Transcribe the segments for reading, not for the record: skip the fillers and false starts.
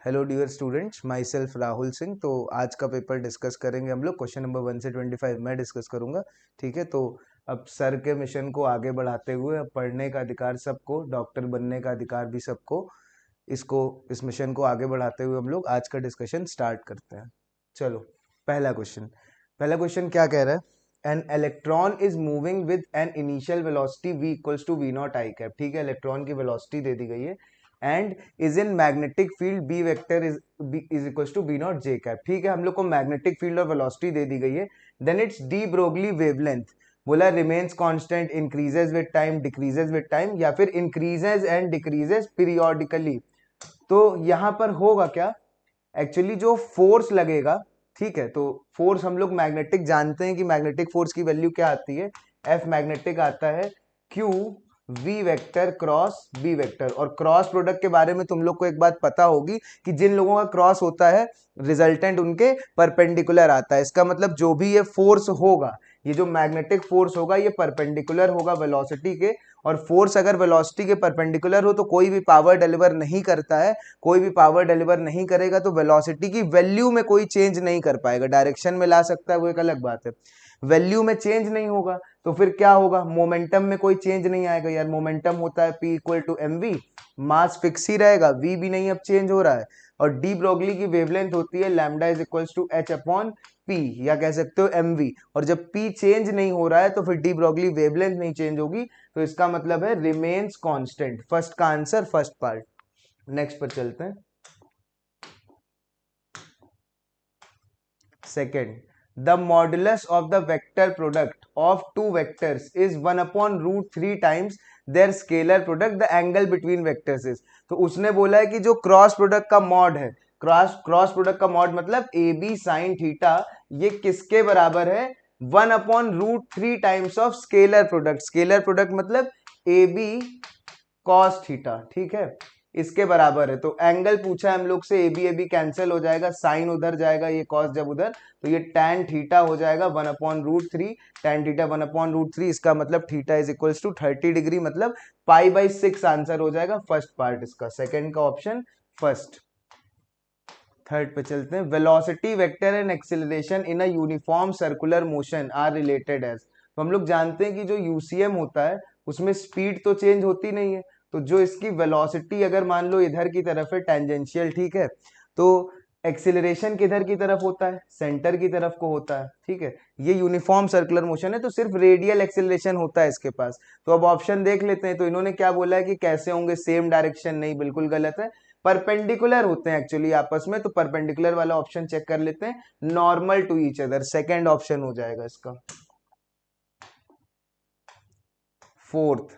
Hello dear students, myself Rahul Singh. तो आज का पेपर डिस्कस करेंगे हम लोग। क्वेश्चन नंबर 1 से 25 मैं डिस्कस करूंगा। ठीक है, तो अब सर के मिशन को आगे बढ़ाते हुए अब पढ़ने का अधिकार सबको, डॉक्टर बनने का अधिकार भी सबको, इस मिशन को आगे बढ़ाते हुए हम लोग आज का डिस्कशन स्टार्ट करते हैं। चलो, पहला क्वेश्चन क्या कह रहा है? An electron is moving with an initial velocity v equals to v not i cap. ठीक है, इलेक्ट्रॉन की वेलोसिटी दे दी गई है and is in magnetic field b vector is equals to b not j cap. ठीक है, हम लोग को मैग्नेटिक फील्ड और वेलोसिटी दे दी गई है। Then it's de Broglie wavelength बोला remains constant, increases with time, decreases with time, या फिर इंक्रीजेस एंड डिक्रीजेस पीरियोडिकली। तो यहां पर होगा क्या? एक्चुअली जो फोर्स लगेगा, ठीक है, तो फोर्स हम लोग मैग्नेटिक जानते हैं कि मैग्नेटिक फोर्स की वैल्यू क्या आती है? एफ मैग्नेटिक आता है q v vector cross B vector. और क्रॉस प्रोडक्ट के बारे में तुम लोग को एक बात पता होगी कि जिन लोगों का क्रॉस होता है रिजल्टेंट उनके परपेंडिकुलर आता है। इसका मतलब जो भी ये फोर्स होगा, ये जो मैग्नेटिक फोर्स होगा, ये परपेंडिकुलर होगा वेलोसिटी के। और फोर्स अगर वेलोसिटी के परपेंडिकुलर हो तो कोई भी पावर डिलीवर नहीं करता है। कोई भी पावर डिलीवर नहीं करेगा तो वेलोसिटी की वैल्यू में कोई चेंज नहीं कर पाएगा। डायरेक्शन में ला सकता है, वो एक अलग बात है, वैल्यू में चेंज नहीं होगा। तो फिर क्या होगा? मोमेंटम में कोई चेंज नहीं आएगा यार। मोमेंटम होता है P equal to mv, mass fix ही रहेगा, v भी नहीं अब चेंज हो रहा है। और डी ब्रोगली की वेवलेंथ होती है lambda is equal to h upon p, या कह सकते हो mv। और जब p चेंज नहीं हो रहा है तो फिर डी ब्रोगली वेवलेंथ नहीं चेंज होगी, तो इसका मतलब है रिमेन्स कांस्टेंट। फर्स्ट का आंसर, फर्स्ट पार्ट। नेक्स्ट पर चलते हैं। Second, the modulus of the vector product of two vectors is 1 upon root 3 times their scalar product, the angle between vectors is. तो उसने बोला है कि जो क्रॉस प्रोडक्ट का मॉड है, क्रॉस प्रोडक्ट का मॉड मतलब ए बी साइन थीटा, ये किसके बराबर है? 1 upon root 3 times of scalar product. Scalar product मतलब ए बी कॉस थीटा। ठीक है, इसके बराबर है। तो एंगल पूछा है हम लोग से, ए बी कैंसिल हो जाएगा, साइन उधर जाएगा, ये कॉस जब उधर, तो ये tan थीटा हो जाएगा 1 upon root 3। tan theta 1 upon root 3, इसका मतलब theta is equals to 30 degree, मतलब π/6 आंसर हो जाएगा फर्स्ट पार्ट इसका। सेकंड का ऑप्शन फर्स्ट। थर्ड पे चलते हैं। Velocity vector and acceleration in a uniform circular motion are related as. तो हम लोग जानते हैं कि जो यूसीएम होता है उसमें स्पीड तो चेंज होती नहीं है, तो जो इसकी वेलोसिटी अगर मान लो इधर की तरफ है टेंजेंशियल, ठीक है, तो एक्सेलरेशन किधर की तरफ होता है? सेंटर की तरफ को होता है। ठीक है, ये यूनिफॉर्म सर्कुलर मोशन है तो सिर्फ रेडियल एक्सेलरेशन होता है इसके पास। तो अब ऑप्शन देख लेते हैं। तो इन्होंने क्या बोला है कि कैसे होंगे? सेम डायरेक्शन, नहीं, बिल्कुल गलत है। परपेंडिकुलर होते हैं एक्चुअली आपस में, तो परपेंडिकुलर वाला ऑप्शन चेक कर लेते हैं। Normal to each other, second option हो जाएगा इसका। Fourth,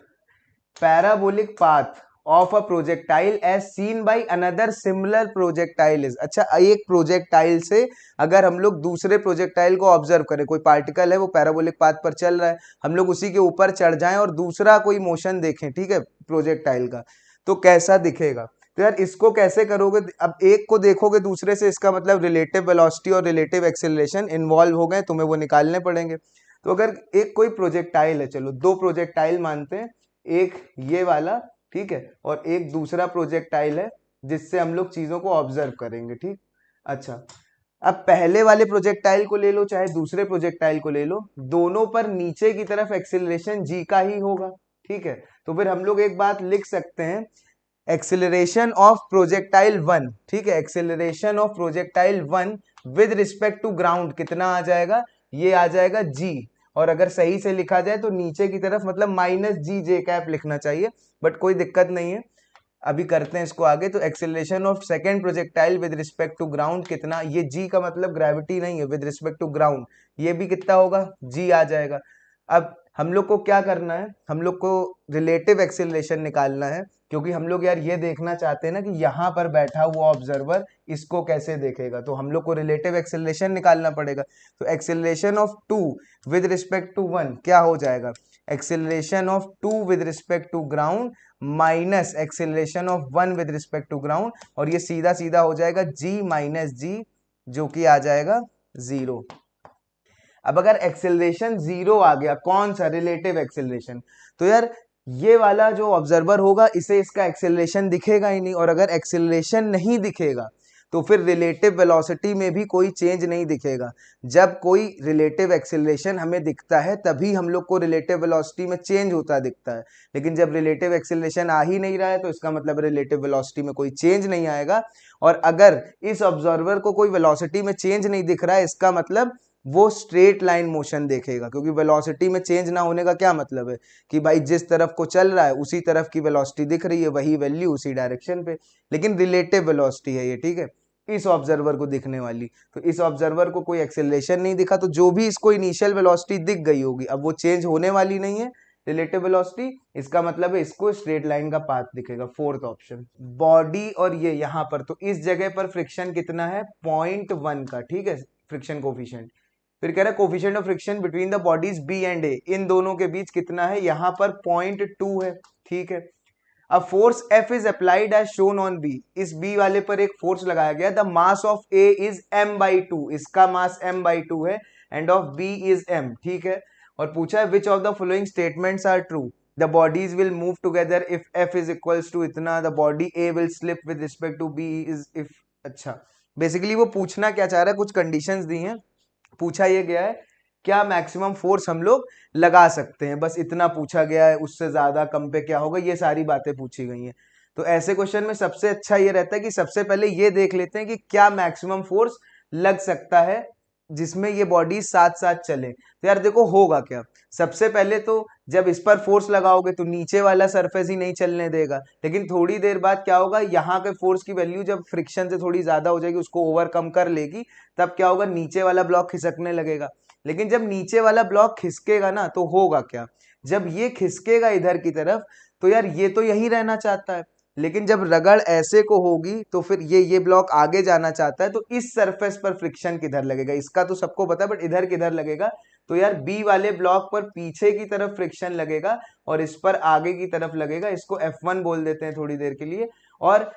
parabolic path of a projectile as seen by another similar projectile is. अच्छा, एक प्रोजेक्टाइल से अगर हम लोग दूसरे प्रोजेक्टाइल को ऑब्जर्व करें, कोई पार्टिकल है वो पैराबोलिक पाथ पर चल रहा है, हम लोग उसी के ऊपर चढ़ जाएं और दूसरा कोई मोशन देखें, ठीक है, प्रोजेक्टाइल का, तो कैसा दिखेगा? तो यार इसको कैसे करोगे? अब एक को देखोगे दूसरे से, इसका मतलब रिलेटिव वेलोसिटी और रिलेटिव एक्सेलरेशन इन्वॉल्व हो गए, तुम्हें वो निकालने पड़ेंगे। तो अगर एक कोई प्रोजेक्टाइल है, चलो दो प्रोजेक्टाइल मानते हैं, एक ये वाला, ठीक है, और एक दूसरा प्रोजेक्टाइल है जिससे हम लोग चीजों को ऑब्जर्व करेंगे। ठीक, अच्छा, अब पहले वाले प्रोजेक्टाइल को ले लो चाहे दूसरे प्रोजेक्टाइल को ले लो, दोनों पर नीचे की तरफ एक्सेलरेशन जी का ही होगा। ठीक है, तो फिर हम लोग एक बात लिख सकते हैं, एक्सेलरेशन ऑफ प्रोजेक्टाइल 1, ठीक है, acceleration of projectile 1 with respect to ground कितना आ जाएगा? ये आ जाएगा जी। और अगर सही से लिखा जाए तो नीचे की तरफ मतलब -g(j) लिखना चाहिए, बट कोई दिक्कत नहीं है, अभी करते हैं इसको आगे। तो acceleration of second projectile with respect to ground कितना? ये जी का मतलब ग्रेविटी नहीं है, विद रिस्पेक्ट टू ग्राउंड, ये भी कितना होगा? जी आ जाएगा। अब हम लोग को क्या करना है? हम लोग को रिलेटिव एक्सेलरेशन निकालना है, क्योंकि हम लोग यार ये देखना चाहते हैं ना कि यहाँ पर बैठा हुआ ऑब्जर्वर इसको कैसे देखेगा, तो हम लोग को रिलेटिव एक्सेलरेशन निकालना पड़ेगा। तो acceleration of 2 with respect to 1 क्या हो जाएगा? Acceleration of 2 with respect to ground minus acceleration of 1 with respect to ground, और ये सीधा सीधा हो जाएगा g माइनस जी, जो कि आ जाएगा 0। अब अगर एक्सेलरेशन 0 आ गया, कौन सा? रिलेटिव एक्सेलरेशन, तो यार ये वाला जो ऑब्जर्वर होगा इसे इसका एक्सेलरेशन दिखेगा ही नहीं, और अगर एक्सेलरेशन नहीं दिखेगा तो फिर रिलेटिव वेलोसिटी में भी कोई चेंज नहीं दिखेगा। जब कोई रिलेटिव एक्सेलरेशन हमें दिखता है तभी हम लोग को रिलेटिव वेलोसिटी में चेंज होता दिखता है, लेकिन जब रिलेटिव एक्सेलरेशन आ ही नहीं रहा है तो इसका मतलब रिलेटिव वेलोसिटी में कोई चेंज नहीं आएगा। और अगर इस ऑब्जर्वर को कोई वेलोसिटी में चेंज नहीं दिख रहा है, इसका मतलब वो स्ट्रेट लाइन मोशन देखेगा, क्योंकि वेलोसिटी में चेंज ना होने का क्या मतलब है कि भाई जिस तरफ को चल रहा है उसी तरफ की वेलोसिटी दिख रही है, वही वैल्यू उसी डायरेक्शन पे, लेकिन रिलेटिव वेलोसिटी है ये, ठीक है, इस ऑब्जर्वर को दिखने वाली। तो इस ऑब्जर्वर को कोई एक्सेलरेशन नहीं दिखा, तो जो भी इसको इनिशियल वेलोसिटी दिख गई होगी अब वो चेंज होने वाली नहीं है रिलेटिव वेलोसिटी, इसका मतलब है इसको स्ट्रेट लाइन का पाथ दिखेगा, फोर्थ ऑप्शन। बॉडी और ये यहाँ पर, तो इस जगह पर फ्रिक्शन कितना है 0.1 का, ठीक है, फ्रिक्शन कोफिशिएंट। फिर कह रहा है coefficient of friction between the bodies B and A, इन दोनों के बीच कितना है, यहाँ पर 0.2 है, ठीक है। अब force F is applied as shown on B, इस B वाले पर एक फोर्स लगाया गया, the mass of A is m/2, इसका मास m/2 है, and of B is m, ठीक है। और पूछा है which of the following statements are true, the bodies will move together if F is equals to इतना, the body A will slip with respect to B is if, अच्छा basically वो पूछना क्या चाह रहा है, कुछ कंडीशंस दी हैं, पूछा ये गया है क्या मैक्सिमम फोर्स हम लोग लगा सकते हैं, बस इतना पूछा गया है, उससे ज्यादा कम पे क्या होगा, ये सारी बातें पूछी गई हैं। तो ऐसे क्वेश्चन में सबसे अच्छा ये रहता है कि सबसे पहले ये देख लेते हैं कि क्या मैक्सिमम फोर्स लग सकता है जिसमें ये बॉडी साथ साथ चले। तो यार देखो होगा क्या, सबसे पहले तो जब इस पर फोर्स लगाओगे तो नीचे वाला सरफेस ही नहीं चलने देगा, लेकिन थोड़ी देर बाद क्या होगा, यहाँ के फोर्स की वैल्यू जब फ्रिक्शन से थोड़ी ज्यादा हो जाएगी, उसको ओवरकम कर लेगी, तब क्या होगा, नीचे वाला ब्लॉक खिसकने लगेगा। लेकिन जब नीचे वाला ब्लॉक खिसकेगा ना तो होगा क्या, जब ये खिसकेगा इधर की तरफ तो यार ये तो यहीं रहना चाहता है, लेकिन जब रगड़ ऐसे को होगी तो फिर ये ब्लॉक आगे जाना चाहता है, तो इस सरफेस पर फ्रिक्शन किधर लगेगा, इसका तो सबको पता है, बट इधर किधर लगेगा, तो यार बी वाले ब्लॉक पर पीछे की तरफ फ्रिक्शन लगेगा और इस पर आगे की तरफ लगेगा, इसको F1 बोल देते हैं थोड़ी देर के लिए। और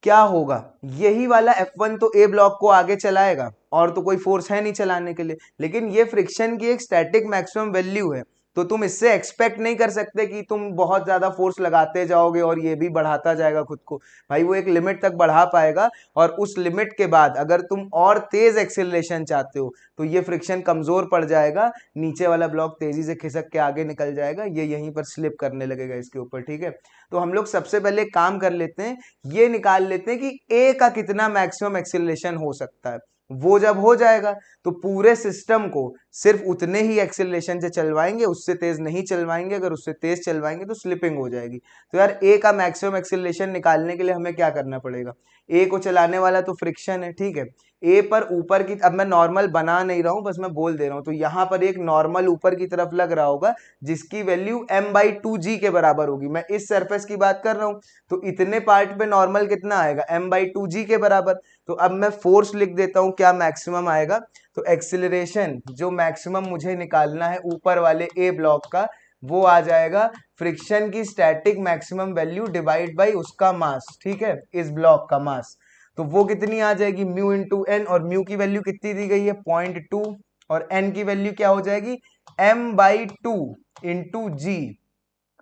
क्या होगा, यही वाला F1 तो ए ब्लॉक को आगे चलाएगा, और तो कोई फोर्स है नहीं चलाने के लिए, लेकिन ये फ्रिक्शन की एक स्टैटिक मैक्सिमम वैल्यू है, तो तुम इससे एक्सपेक्ट नहीं कर सकते कि तुम बहुत ज्यादा फोर्स लगाते जाओगे और ये भी बढ़ाता जाएगा खुद को, भाई वो एक लिमिट तक बढ़ा पाएगा, और उस लिमिट के बाद अगर तुम और तेज एक्सेलरेशन चाहते हो तो ये फ्रिक्शन कमजोर पड़ जाएगा, नीचे वाला ब्लॉक तेजी से खिसक के आगे निकल जाएगा, ये यहीं पर स्लिप करने लगेगा इसके ऊपर, ठीक है। तो हम लोग सबसे पहले काम कर लेते हैं, ये निकाल लेते हैं कि ए का कितना मैक्सिमम एक्सेलरेशन हो सकता है, वो जब हो जाएगा तो पूरे सिस्टम को सिर्फ उतने ही एक्सेलरेशन से चलवाएंगे, उससे तेज नहीं चलवाएंगे, अगर उससे तेज चलवाएंगे तो स्लिपिंग हो जाएगी। तो यार ए का मैक्सिमम एक्सेलरेशन निकालने के लिए हमें क्या करना पड़ेगा, ए को चलाने वाला तो फ्रिक्शन है, ठीक है, ए पर ऊपर की, अब मैं नॉर्मल बना नहीं रहा हूं, बस मैं बोल दे रहा हूं, तो यहां पर एक नॉर्मल ऊपर की तरफ लग रहा होगा जिसकी वैल्यू m/2g के बराबर होगी, मैं इस सरफेस की बात कर रहा हूं, तो इतने पार्ट पे नॉर्मल कितना आएगा m/2g के बराबर। तो अब मैं फोर्स लिख देता हूं क्या मैक्सिमम आएगा, तो एक्सिलरेशन जो मैक्सिमम मुझे निकालना है ऊपर वाले ए ब्लॉक का, वो आ जाएगा फ्रिक्शन की static maximum value divide by उसका मास, ठीक है, इस ब्लॉक का मास, तो वो कितनी आ जाएगी म्यू इंटू एन, और म्यू की वैल्यू कितनी दी गई है 0.2, और एन की वैल्यू क्या हो जाएगी m/2 इंटू जी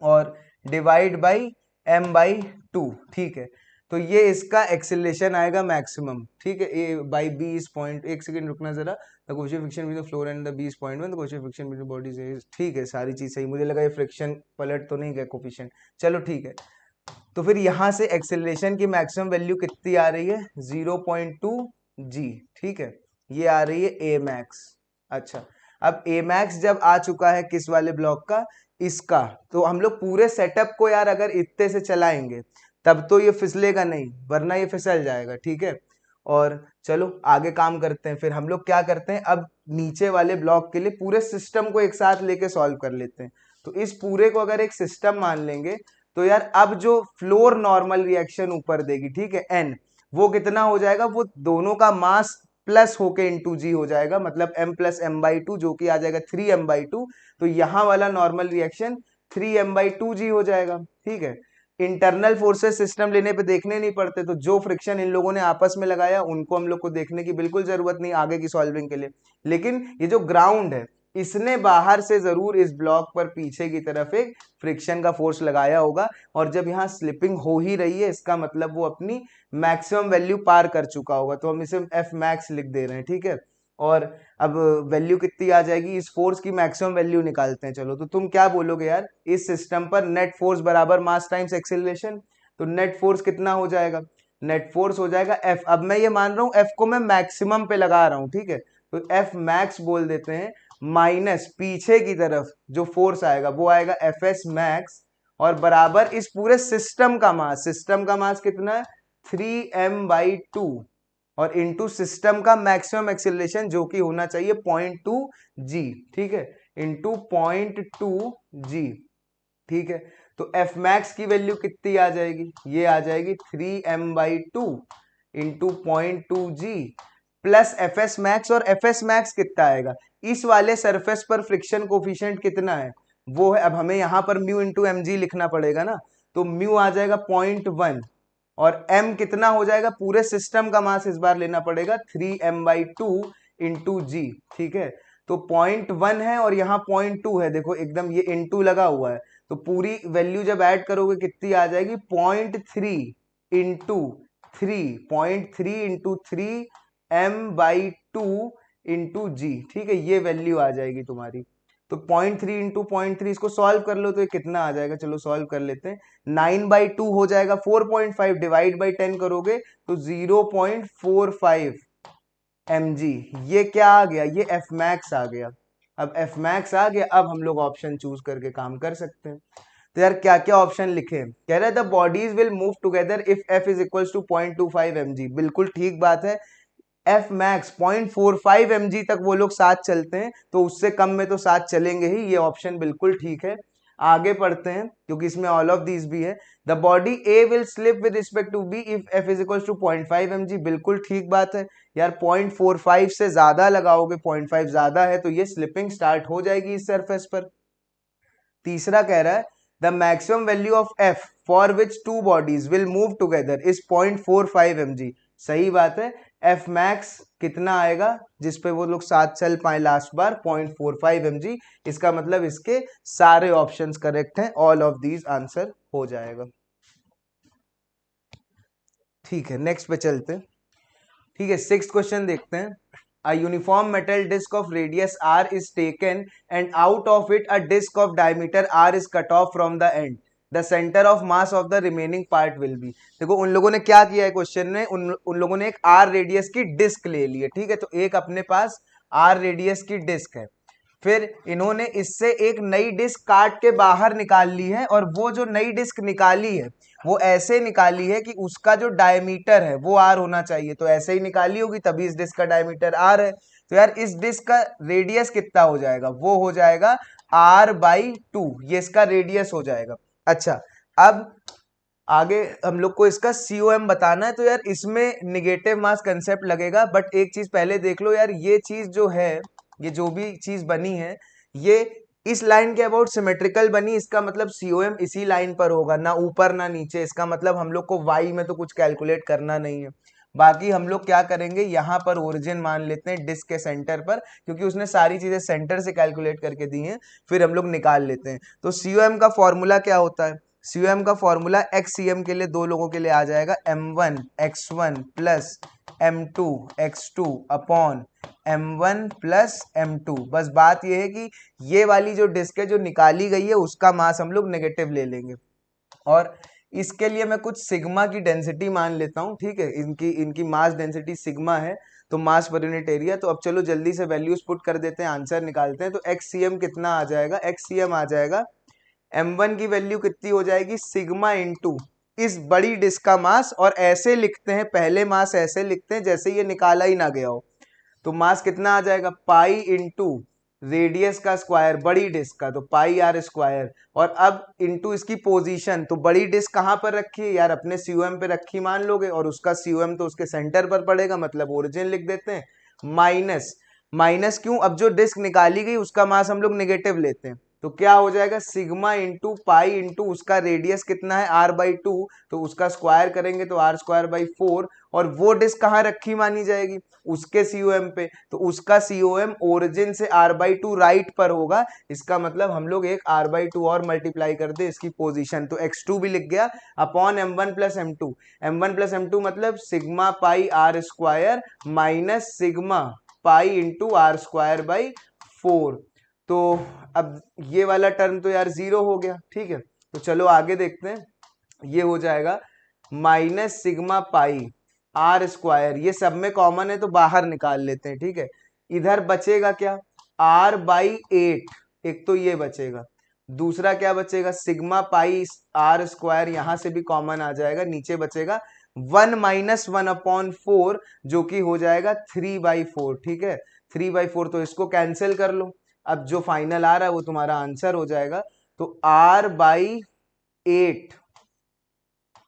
और डिवाइड बाई m/2, ठीक है। तो ये इसका एक्सेलरेशन आएगा मैक्सिमम, ठीक है, A by B is point, एक सेकंड रुकना जरा, the coefficient friction between the floor and the B is 0.1, the coefficient friction between bodies is, ठीक है, सारी चीज सही, मुझे लगा ये फ्रिक्शन पलट तो नहीं गया कोएफिशिएंट, चलो ठीक है। तो फिर यहां से एक्सेलरेशन की मैक्सिमम वैल्यू कितनी आ रही है 0.2 जी, ठीक है, ये आ रही है ए मैक्स। अच्छा अब ए मैक्स जब आ चुका है किस वाले ब्लॉक का, इसका, तो हम लोग पूरे सेटअप को यार अगर इतने से चलाएंगे तब तो ये फिसलेगा नहीं, वरना ये फिसल जाएगा, ठीक है। और चलो आगे काम करते हैं, फिर हम लोग क्या करते हैं, अब नीचे वाले ब्लॉक के लिए पूरे सिस्टम को एक साथ लेके सॉल्व कर लेते हैं। तो इस पूरे को अगर एक सिस्टम मान लेंगे तो यार अब जो फ्लोर नॉर्मल रिएक्शन ऊपर देगी, ठीक है, एन, वो कितना हो जाएगा, वो दोनों का मास प्लस होके इंटू जी हो जाएगा, मतलब m प्लस m/2 जो कि आ जाएगा 3m/2, तो यहाँ वाला नॉर्मल रिएक्शन 3m/2g हो जाएगा, ठीक है। इंटरनल फोर्सेस सिस्टम लेने पे देखने नहीं पड़ते, तो जो फ्रिक्शन इन लोगों ने आपस में लगाया उनको हम लोग को देखने की बिल्कुल जरूरत नहीं आगे की सॉल्विंग के लिए, लेकिन ये जो ग्राउंड है इसने बाहर से जरूर इस ब्लॉक पर पीछे की तरफ एक फ्रिक्शन का फोर्स लगाया होगा, और जब यहाँ स्लिपिंग हो ही रही है इसका मतलब वो अपनी मैक्सिमम वैल्यू पार कर चुका होगा, तो हम इसे एफ मैक्स लिख दे रहे हैं, ठीक है। और अब वैल्यू कितनी आ जाएगी, इस फोर्स की मैक्सिमम वैल्यू निकालते हैं। चलो, तो तुम क्या बोलोगे यार, इस सिस्टम पर नेट फोर्स बराबर मास टाइम्स एक्सेलरेशन, तो नेट फोर्स कितना हो जाएगा, नेट फोर्स हो जाएगा एफ। अब मैं ये मान रहा हूं एफ को मैं मैक्सिमम पे लगा रहा हूं, ठीक है, तो एफ मैक्स बोल देते हैं, माइनस पीछे की तरफ जो फोर्स आएगा वो आएगा एफ एस मैक्स, और बराबर इस पूरे सिस्टम का मास कितना है 3m/2, और इनटू सिस्टम का मैक्सिमम एक्सेलरेशन जो कि होना चाहिए 0.2 जी, ठीक है, इनटू 0.2 जी, ठीक है। तो एफ मैक्स की वैल्यू कितनी आ जाएगी, ये आ जाएगी 3m/2 इंटू 0.2 जी प्लस एफ एस मैक्स, और एफ एस मैक्स कितना आएगा, इस वाले सरफेस पर फ्रिक्शन कोफिशिएंट कितना है वो है, अब हमें यहां पर म्यू इंटू एम जी लिखना पड़ेगा ना, तो म्यू आ जाएगा 0.1, और m कितना हो जाएगा, पूरे सिस्टम का मास इस बार लेना पड़ेगा 3m/2 इंटू जी, ठीक है। तो 0.1 है और यहाँ 0.2 है, देखो एकदम ये इंटू लगा हुआ है, तो पूरी वैल्यू जब ऐड करोगे कितनी आ जाएगी 0.3 इंटू 3 इंटू जी, ठीक है, ये वैल्यू आ जाएगी तुम्हारी। तो 0.3 इंटू 0.3 इसको सॉल्व कर लो तो ये कितना आ जाएगा, चलो सॉल्व कर लेते हैं, 9/2 हो जाएगा, 4.5 डिवाइड बाई 10 करोगे तो 0.45 mg, ये क्या आ गया, ये एफ मैक्स आ गया। अब एफ मैक्स आ गया, अब हम लोग ऑप्शन चूज करके काम कर सकते हैं। तो यार क्या क्या ऑप्शन लिखे, कह रहे हैं the bodies will move together if F is equal to 0.25 mg, बिल्कुल ठीक बात है, एफ मैक्स 0.45 mg तक वो लोग साथ चलते हैं, तो उससे कम में तो साथ चलेंगे ही, ये ऑप्शन बिल्कुल ठीक है। आगे पढ़ते हैं क्योंकि इसमें ऑल ऑफ दीज भी है, the body A will slip with respect to B if F is equal to 0.5 mg, बिल्कुल ठीक बात है यार, 0.45 से ज्यादा लगाओगे, 0.5 ज्यादा है तो ये स्लिपिंग स्टार्ट हो जाएगी इस सरफेस पर। तीसरा कह रहा है the maximum value of F for which two bodies will move together is 0.45 mg, सही बात है, एफ मैक्स कितना आएगा जिसपे वो लोग साथ चल पाए लास्ट बार 0.45 mg, इसका मतलब इसके सारे ऑप्शंस करेक्ट हैं, ऑल ऑफ दीज आंसर हो जाएगा। ठीक है, नेक्स्ट पे चलते हैं, ठीक है, 6th क्वेश्चन देखते हैं। A uniform metal disc of radius r is taken and out of it a disc of diameter r is cut off from the end. The center of mass of the remaining part will be. देखो उन लोगों ने क्या किया है question में, उन लोगों ने एक r रेडियस की डिस्क ले ली है, ठीक है, तो एक अपने पास r रेडियस की डिस्क है, फिर इन्होंने इससे एक नई डिस्क काट के बाहर निकाल ली है, और वो जो नई डिस्क निकाली है वो ऐसे निकाली है कि उसका जो डायमीटर है वो आर होना चाहिए, तो ऐसे ही निकाली होगी तभी इस डिस्क का डायमीटर आर है, तो यार इस डिस्क का रेडियस कितना हो जाएगा, वो हो जाएगा r/2, ये इसका रेडियस हो जाएगा। अच्छा, अब आगे हम लोग को इसका COM बताना है, तो यार इसमें निगेटिव मास कंसेप्ट लगेगा, बट एक चीज पहले देख लो यार, ये चीज जो है, ये जो भी चीज बनी है ये इस लाइन के अबाउट सिमेट्रिकल बनी, इसका मतलब COM इसी लाइन पर होगा, ना ऊपर ना नीचे, इसका मतलब हम लोग को y में तो कुछ कैलकुलेट करना नहीं है। बाकी हम लोग क्या करेंगे, यहाँ पर ओरिजिन मान लेते हैं डिस्क के सेंटर पर, क्योंकि उसने सारी चीजें सेंटर से कैलकुलेट करके दी हैं, फिर हम लोग निकाल लेते हैं। तो COM का फॉर्मूला क्या होता है, COM का फॉर्मूला XCM के लिए दो लोगों के लिए आ जाएगा m1 x1 plus m2 x2 upon m1 plus m2। बस बात यह है कि ये वाली जो डिस्क है जो निकाली गई है उसका मास हम लोग नेगेटिव ले लेंगे, और इसके लिए मैं कुछ सिग्मा की डेंसिटी मान लेता हूं, ठीक है, इनकी इनकी मास डेंसिटी सिग्मा है, तो मास पर यूनिट एरिया। तो अब चलो जल्दी से वैल्यूज पुट कर देते हैं, आंसर निकालते हैं। तो XCM कितना आ जाएगा, XCM आ जाएगा m1 की वैल्यू कितनी हो जाएगी, सिग्मा इंटू इस बड़ी डिस्क का मास, और ऐसे लिखते हैं, पहले मास ऐसे लिखते हैं जैसे ये निकाला ही ना गया हो, तो मास कितना आ जाएगा पाई इंटू रेडियस का स्क्वायर बड़ी डिस्क का, तो पाई आर स्क्वायर, और अब इंटू इसकी पोजीशन, तो बड़ी डिस्क कहां पर रखी है यार, अपने COM पे रखी मान लोगे, और उसका COM तो उसके सेंटर पर पड़ेगा, मतलब ओरिजिन लिख देते हैं, माइनस माइनस क्यों, अब जो डिस्क निकाली गई उसका मास हम लोग नेगेटिव लेते हैं, तो क्या हो जाएगा, सिग्मा इंटू पाई इंटू उसका रेडियस कितना है r/2, तो उसका स्क्वायर करेंगे तो r²/4, और वो डिस्क कहाँ रखी मानी जाएगी, उसके COM पे, तो उसका COM ओरिजिन से r/2 राइट पर होगा। इसका मतलब हम लोग एक r/2 और मल्टीप्लाई कर दे इसकी पोजीशन, तो x2 भी लिख गया upon m1 plus m2। m1 plus m2 मतलब sigma pi r² minus sigma pi into r²/4। तो अब ये वाला टर्म तो यार 0 हो गया, ठीक है। तो चलो आगे देखते हैं, ये हो जाएगा माइनस सिग्मा पाई r², ये सब में कॉमन है तो बाहर निकाल लेते हैं, ठीक है। इधर बचेगा क्या, r/8, एक तो ये बचेगा, दूसरा क्या बचेगा, सिग्मा पाई r², यहां से भी कॉमन आ जाएगा, नीचे बचेगा 1 माइनस 1/4, जो कि हो जाएगा 3/4, ठीक है। 3/4, तो इसको कैंसिल कर लो, अब जो फाइनल आ रहा है वो तुम्हारा आंसर हो जाएगा। तो r/8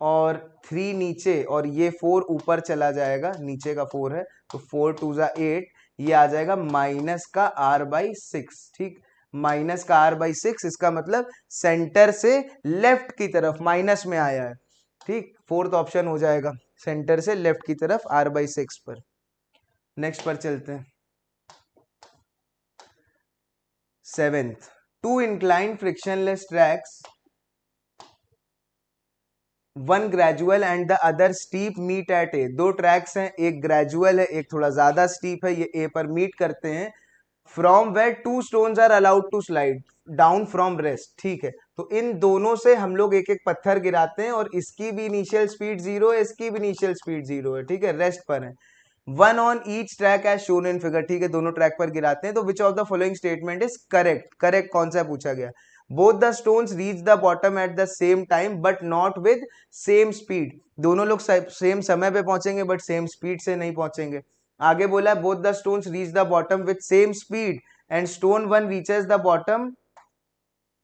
और 3 नीचे और ये 4 ऊपर चला जाएगा, नीचे का 4 है, तो 4 2 जा 8, ये आ जाएगा माइनस का r/6, ठीक। माइनस का r/6, इसका मतलब सेंटर से लेफ्ट की तरफ माइनस में आया है, ठीक। फोर्थ ऑप्शन हो जाएगा सेंटर से लेफ्ट की तरफ r/6 पर। नेक्स्ट पर चलते हैं, 7th, two inclined frictionless tracks, one gradual and the other steep meet at A. दो ट्रैक्स हैं, एक ग्रेजुअल है एक थोड़ा ज्यादा स्टीप है, ये ए पर मीट करते हैं। From where two stones are allowed to slide down from rest, ठीक है। तो इन दोनों से हम लोग एक एक पत्थर गिराते हैं, और इसकी भी इनिशियल स्पीड 0 है, इसकी भी इनिशियल स्पीड 0 है, ठीक है, रेस्ट पर है। One on each track as shown in figure, ठीक है, दोनों ट्रैक पर गिराते हैं। तो which of the following statement is correct, correct कौन सा पूछा गया, both the stones reach the bottom at the same time but not with same speed, दोनों लोग सेम समय पे पहुंचेंगे बट सेम स्पीड से नहीं पहुंचेंगे। आगे बोला both the stones reach the bottom with same speed and stone 1 reaches the bottom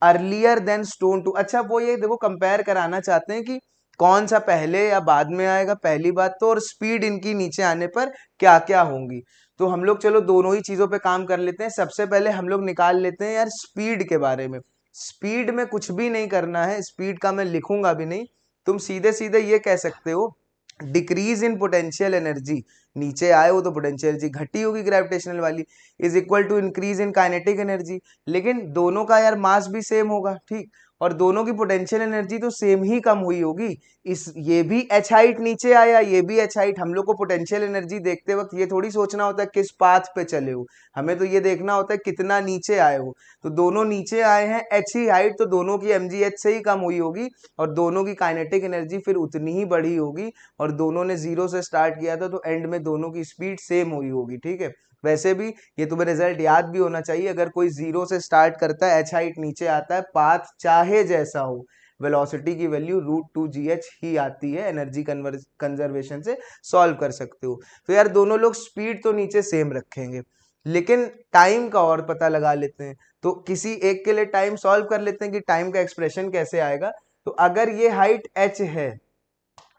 earlier than stone 2। अच्छा, वो ये देखो कंपेयर कराना चाहते हैं कि कौन सा पहले या बाद में आएगा, पहली बात तो, और स्पीड इनकी नीचे आने पर क्या क्या होंगी। तो हम लोग चलो दोनों ही चीजों पे काम कर लेते हैं। सबसे पहले हम लोग निकाल लेते हैं यार स्पीड के बारे में। स्पीड में कुछ भी नहीं करना है, स्पीड का मैं लिखूंगा भी नहीं, तुम सीधे सीधे ये कह सकते हो डिक्रीज इन पोटेंशियल एनर्जी, नीचे आए हो तो पोटेंशियल एनर्जी घटी होगी ग्रेविटेशनल वाली, is equal to increase in kinetic energy. लेकिन दोनों का यार मास भी सेम होगा, ठीक, और दोनों की पोटेंशियल एनर्जी तो सेम ही कम हुई होगी। इस ये भी एच हाइट नीचे आया, ये भी एच हाइट। हम लोग को पोटेंशियल एनर्जी देखते वक्त ये थोड़ी सोचना होता है किस पाथ पे चले हो, हमें तो ये देखना होता है कितना नीचे आए हो। तो दोनों नीचे आए हैं, एच ही हाइट, तो दोनों की mgh से ही कम हुई होगी, और दोनों की काइनेटिक एनर्जी फिर उतनी ही बढ़ी होगी, और दोनों ने 0 से स्टार्ट किया था तो एंड में दोनों की स्पीड सेम हुई होगी, ठीक है। वैसे भी ये तुम्हें रिजल्ट याद भी होना चाहिए, अगर कोई 0 से स्टार्ट करता है, एच हाइट नीचे आता है, पाथ चाहे जैसा हो, वेलोसिटी की वैल्यू √2gh ही आती है, एनर्जी कंजर्वेशन से सॉल्व कर सकते हो। तो यार दोनों लोग स्पीड तो नीचे सेम रखेंगे, लेकिन टाइम का और पता लगा लेते हैं। तो किसी एक के लिए टाइम सॉल्व कर लेते हैं कि टाइम का एक्सप्रेशन कैसे आएगा। तो अगर ये हाइट h है,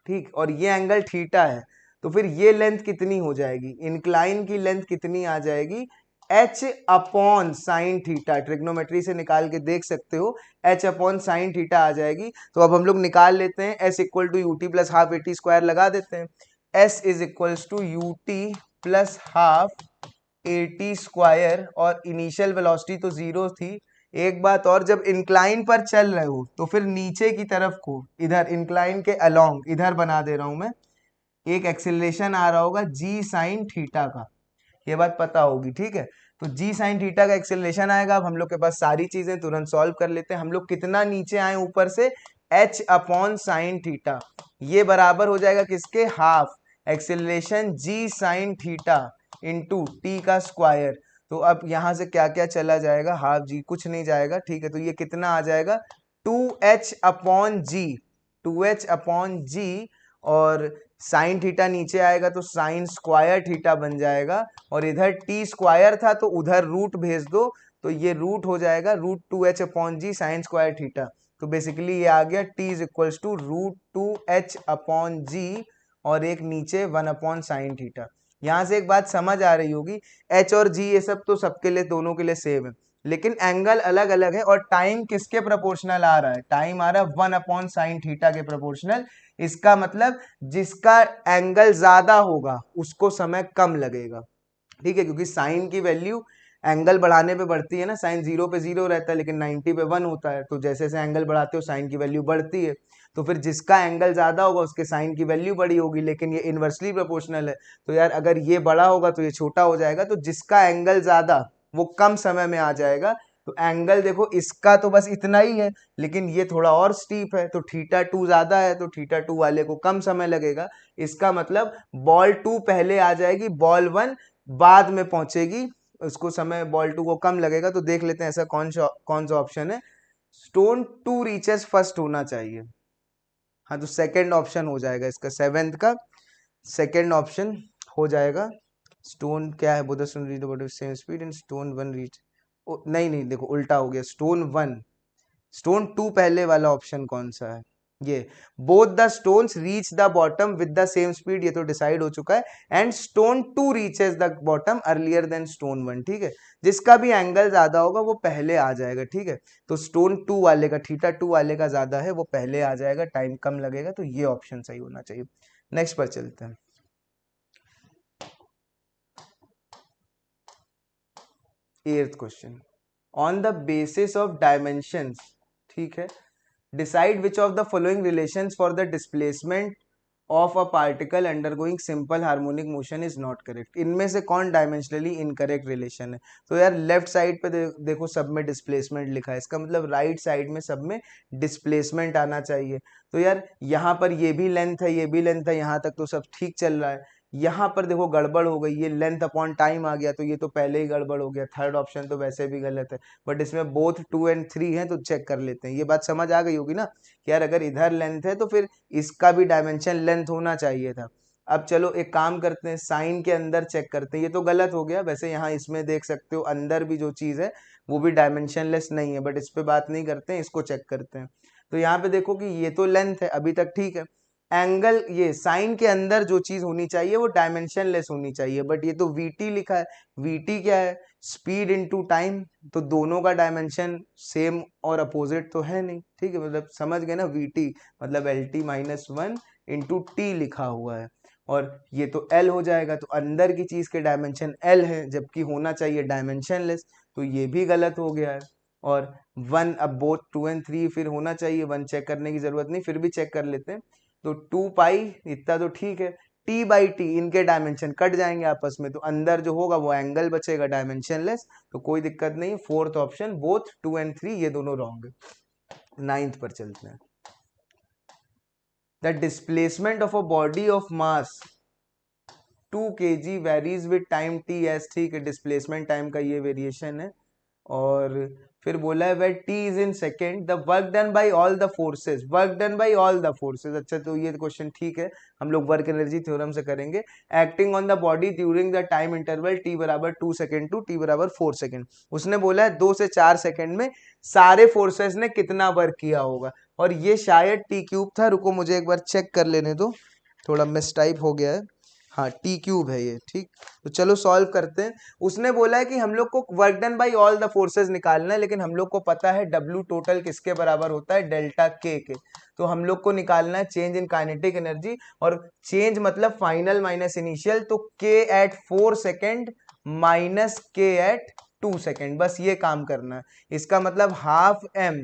ठीक, और ये एंगल थीटा है, तो फिर ये लेंथ कितनी हो जाएगी, इंक्लाइन की लेंथ कितनी आ जाएगी, h upon sine theta. Trigonometry से निकाल के देख सकते हो, h अपॉन साइन थीटा आ जाएगी। तो अब हम लोग निकाल लेते हैं, s equal to u t plus half a t square लगा देते हैं। s is equals to u t plus half a t square, और इनिशियल वेलोसिटी तो 0 थी। एक बात और, जब इंक्लाइन पर चल रहे हो तो फिर नीचे की तरफ को इधर इंक्लाइन के अलोंग इधर बना दे रहा हूं मैं, एक एक्सेलरेशन आ रहा होगा जी साइन थीटा का, ये बात पता होगी, ठीक है। तो जी साइन थीटा का एक्सेलरेशन आएगा। अब हम लोग के पास सारी चीजें तुरंत सॉल्व कर लेते हैं। हम लोग कितना नीचे आए ऊपर से, h अपॉन साइन थीटा, ये बराबर हो जाएगा किसके, हाफ एक्सेलरेशन जी साइन थीटा इंटू टी का स्क्वायर। तो अब यहां से क्या क्या चला जाएगा, हाफ जी कुछ नहीं जाएगा, ठीक है। तो ये कितना आ जाएगा, 2h अपॉन जी, 2h अपॉन जी, और साइन थीटा नीचे आएगा तो साइन स्क्वायर थीटा बन जाएगा, और इधर टी स्क्वायर था तो उधर रूट भेज दो, तो ये रूट हो जाएगा √2h upon g sine squared theta. तो बेसिकली ये आ गया t is equals to √2h upon g, और एक नीचे 1 अपॉन साइन थीटा। यहां से एक बात समझ आ रही होगी, h और g ये सब तो सबके लिए, दोनों के लिए सेम है, लेकिन एंगल अलग अलग है और टाइम किसके प्रोपोर्शनल आ रहा है, टाइम आ रहा है 1/sin थीटा के प्रोपोर्शनल। इसका मतलब जिसका एंगल ज्यादा होगा उसको समय कम लगेगा, ठीक है, क्योंकि साइन की वैल्यू एंगल बढ़ाने पे बढ़ती है ना, साइन 0 पे 0 रहता है लेकिन 90 पे 1 होता है, तो जैसे जैसे एंगल बढ़ाते हो साइन की वैल्यू बढ़ती है। तो फिर जिसका एंगल ज्यादा होगा उसके साइन की वैल्यू बड़ी होगी, लेकिन ये इनवर्सली प्रोपोर्शनल है, तो यार अगर ये बड़ा होगा तो ये छोटा हो जाएगा, तो जिसका एंगल ज्यादा वो कम समय में आ जाएगा। तो एंगल देखो इसका तो बस इतना ही है, लेकिन ये थोड़ा और स्टीप है, तो θ2 ज्यादा है, तो θ2 वाले को कम समय लगेगा। इसका मतलब बॉल 2 पहले आ जाएगी, बॉल 1 बाद में पहुंचेगी, उसको समय बॉल 2 को कम लगेगा। तो देख लेते हैं ऐसा कौन सा ऑप्शन है, स्टोन 2 रीचेस फर्स्ट होना चाहिए। हाँ, तो सेकंड ऑप्शन हो जाएगा इसका, सेवेंथ का सेकंड ऑप्शन हो जाएगा। स्टोन क्या है, both the stone reach the bottom same speed and stone 1 reach, नहीं नहीं देखो उल्टा हो गया, स्टोन 2 पहले वाला ऑप्शन कौन सा है, ये both the stones reach the bottom with the same speed, ये तो डिसाइड हो चुका है, and stone 2 reaches the bottom earlier than stone 1, ठीक है। जिसका भी एंगल ज्यादा होगा वो पहले आ जाएगा, ठीक है। तो स्टोन 2 वाले का, θ2 वाले का ज्यादा है, वो पहले आ जाएगा, टाइम कम लगेगा, तो ये ऑप्शन सही होना चाहिए। नेक्स्ट पर चलते हैं। 8th question, on the basis of dimensions, ठीक है, decide which of the following relations for the displacement of a particle undergoing simple harmonic motion is not correct. इनमें से कौन डायमेंशनली इनकरेक्ट रिलेशन है। तो यार लेफ्ट साइड पे देखो सब में डिस्प्लेसमेंट लिखा है, इसका मतलब राइट साइड में सब में डिस्प्लेसमेंट आना चाहिए। तो यार यहाँ पर ये भी लेंथ है, ये भी लेंथ है, यहाँ तक तो सब ठीक चल रहा है। यहाँ पर देखो गड़बड़ हो गई, ये लेंथ अपॉन टाइम आ गया, तो ये तो पहले ही गड़बड़ हो गया, थर्ड ऑप्शन तो वैसे भी गलत है। बट इसमें बोथ 2 एंड 3 हैं, तो चेक कर लेते हैं। ये बात समझ आ गई होगी ना कि यार अगर इधर लेंथ है तो फिर इसका भी डायमेंशन लेंथ होना चाहिए था। अब चलो एक काम करते हैं, साइन के अंदर चेक करते हैं, ये तो गलत हो गया। वैसे यहाँ इसमें देख सकते हो अंदर भी जो चीज है वो भी डायमेंशनलेस नहीं है, बट इस पे बात नहीं करते हैं, इसको चेक करते हैं। तो यहाँ पे देखो कि ये तो लेंथ है, अभी तक ठीक है। एंगल, ये साइन के अंदर जो चीज होनी चाहिए वो डायमेंशनलेस होनी चाहिए, बट ये तो वीटी लिखा है। वीटी क्या है, स्पीड इनटू टाइम, तो दोनों का डायमेंशन सेम और अपोजिट तो है नहीं, ठीक है, मतलब समझ गए ना, वीटी मतलब LT-1 इंटू टी लिखा हुआ है, और ये तो L हो जाएगा, तो अंदर की चीज के डायमेंशन L है, जबकि होना चाहिए डायमेंशनलेस, तो ये भी गलत हो गया है। और 1, अब बोथ 2 एंड 3 फिर होना चाहिए, 1 चेक करने की जरूरत नहीं, फिर भी चेक कर लेते हैं। तो 2 पाई इतना तो ठीक है, T/T इनके डायमेंशन कट जाएंगे आपस में, तो अंदर जो होगा वो एंगल बचेगा डायमेंशनलेस, तो कोई दिक्कत नहीं। फोर्थ ऑप्शन बोथ 2 एंड 3 ये दोनों रॉन्ग है। 9th पर चलते हैं। The displacement of a body of mass 2 kg varies with time T/s, ठीक है, डिस्प्लेसमेंट टाइम का ये वेरिएशन है। और फिर बोला है where t is in second the work done by all the forces, work done by all the forces, अच्छा तो ये क्वेश्चन ठीक है, हम लोग वर्क एनर्जी थ्योरम से करेंगे। Acting on the body during the time interval t बराबर 2 सेकेंड टू t बराबर 4 सेकेंड। उसने बोला है 2 से 4 सेकेंड में सारे फोर्सेज ने कितना वर्क किया होगा, और ये शायद T³ था, रुको मुझे एक बार चेक कर लेने दो, थोड़ा मिस टाइप हो गया है, हाँ T³ है ये, ठीक। तो चलो सॉल्व करते हैं। उसने बोला है कि हम लोग को work done by all the forces निकालना है, लेकिन हम लोग को पता है W टोटल किसके बराबर होता है, डेल्टा K के। तो हम लोग को निकालना है चेंज इन काइनेटिक एनर्जी, और चेंज मतलब फाइनल माइनस इनिशियल, तो K at 4 second minus K at 2 second, बस ये काम करना है। इसका मतलब half m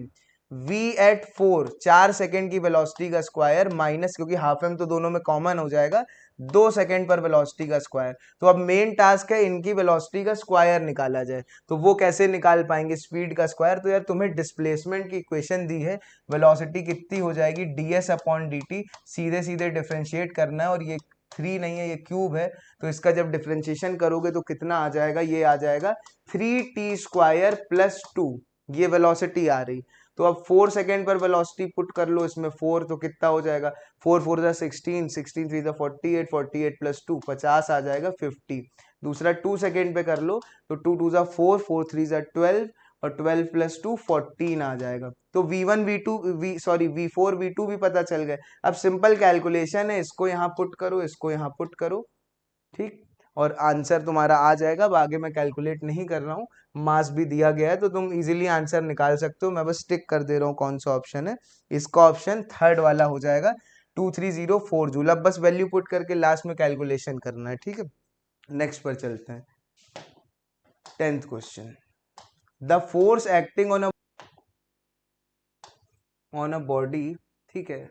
v at 4 second की वेलोसिटी का स्क्वायर माइनस, क्योंकि हाफ m तो दोनों में कॉमन हो जाएगा, 2 सेकेंड पर वेलोसिटी का स्क्वायर। तो अब मेन टास्क है इनकी वेलोसिटी का स्क्वायर निकाला जाए, तो वो कैसे निकाल पाएंगे, स्पीड का स्क्वायर। तो यार तुम्हें डिस्प्लेसमेंट की इक्वेशन दी है, वेलोसिटी कितनी हो जाएगी ds/dt, सीधे सीधे डिफरेंशिएट करना है, और ये 3 नहीं है, ये क्यूब है, तो इसका जब डिफरेंशिएशन करोगे तो कितना आ जाएगा, ये आ जाएगा 3t² प्लस 2, ये वेलोसिटी आ रही। तो अब 4 सेकेंड पर वेलोसिटी पुट कर लो इसमें 4, तो कितना हो जाएगा, 4 4 16, 16 3 48, 48 प्लस 2 50 आ जाएगा 50। दूसरा 2 सेकेंड पे कर लो, तो 2 2 4, 4 3 12, और 12 प्लस 2 14 आ जाएगा। तो V1 V2 V4 V2 भी पता चल गए। अब सिंपल कैलकुलेशन है, इसको यहाँ पुट करो, इसको यहाँ पुट करो, ठीक। और आंसर तुम्हारा आ जाएगा। अब आगे मैं कैलकुलेट नहीं कर रहा हूँ, मास भी दिया गया है तो तुम इजीली आंसर निकाल सकते हो। मैं बस टिक कर दे रहा हूँ कौन सा ऑप्शन है। इसका ऑप्शन थर्ड वाला हो जाएगा, 2304 जूल। अब बस वैल्यू पुट करके लास्ट में कैलकुलेशन करना है, ठीक है। नेक्स्ट पर चलते हैं। 10th question, the force acting on a body, ठीक है,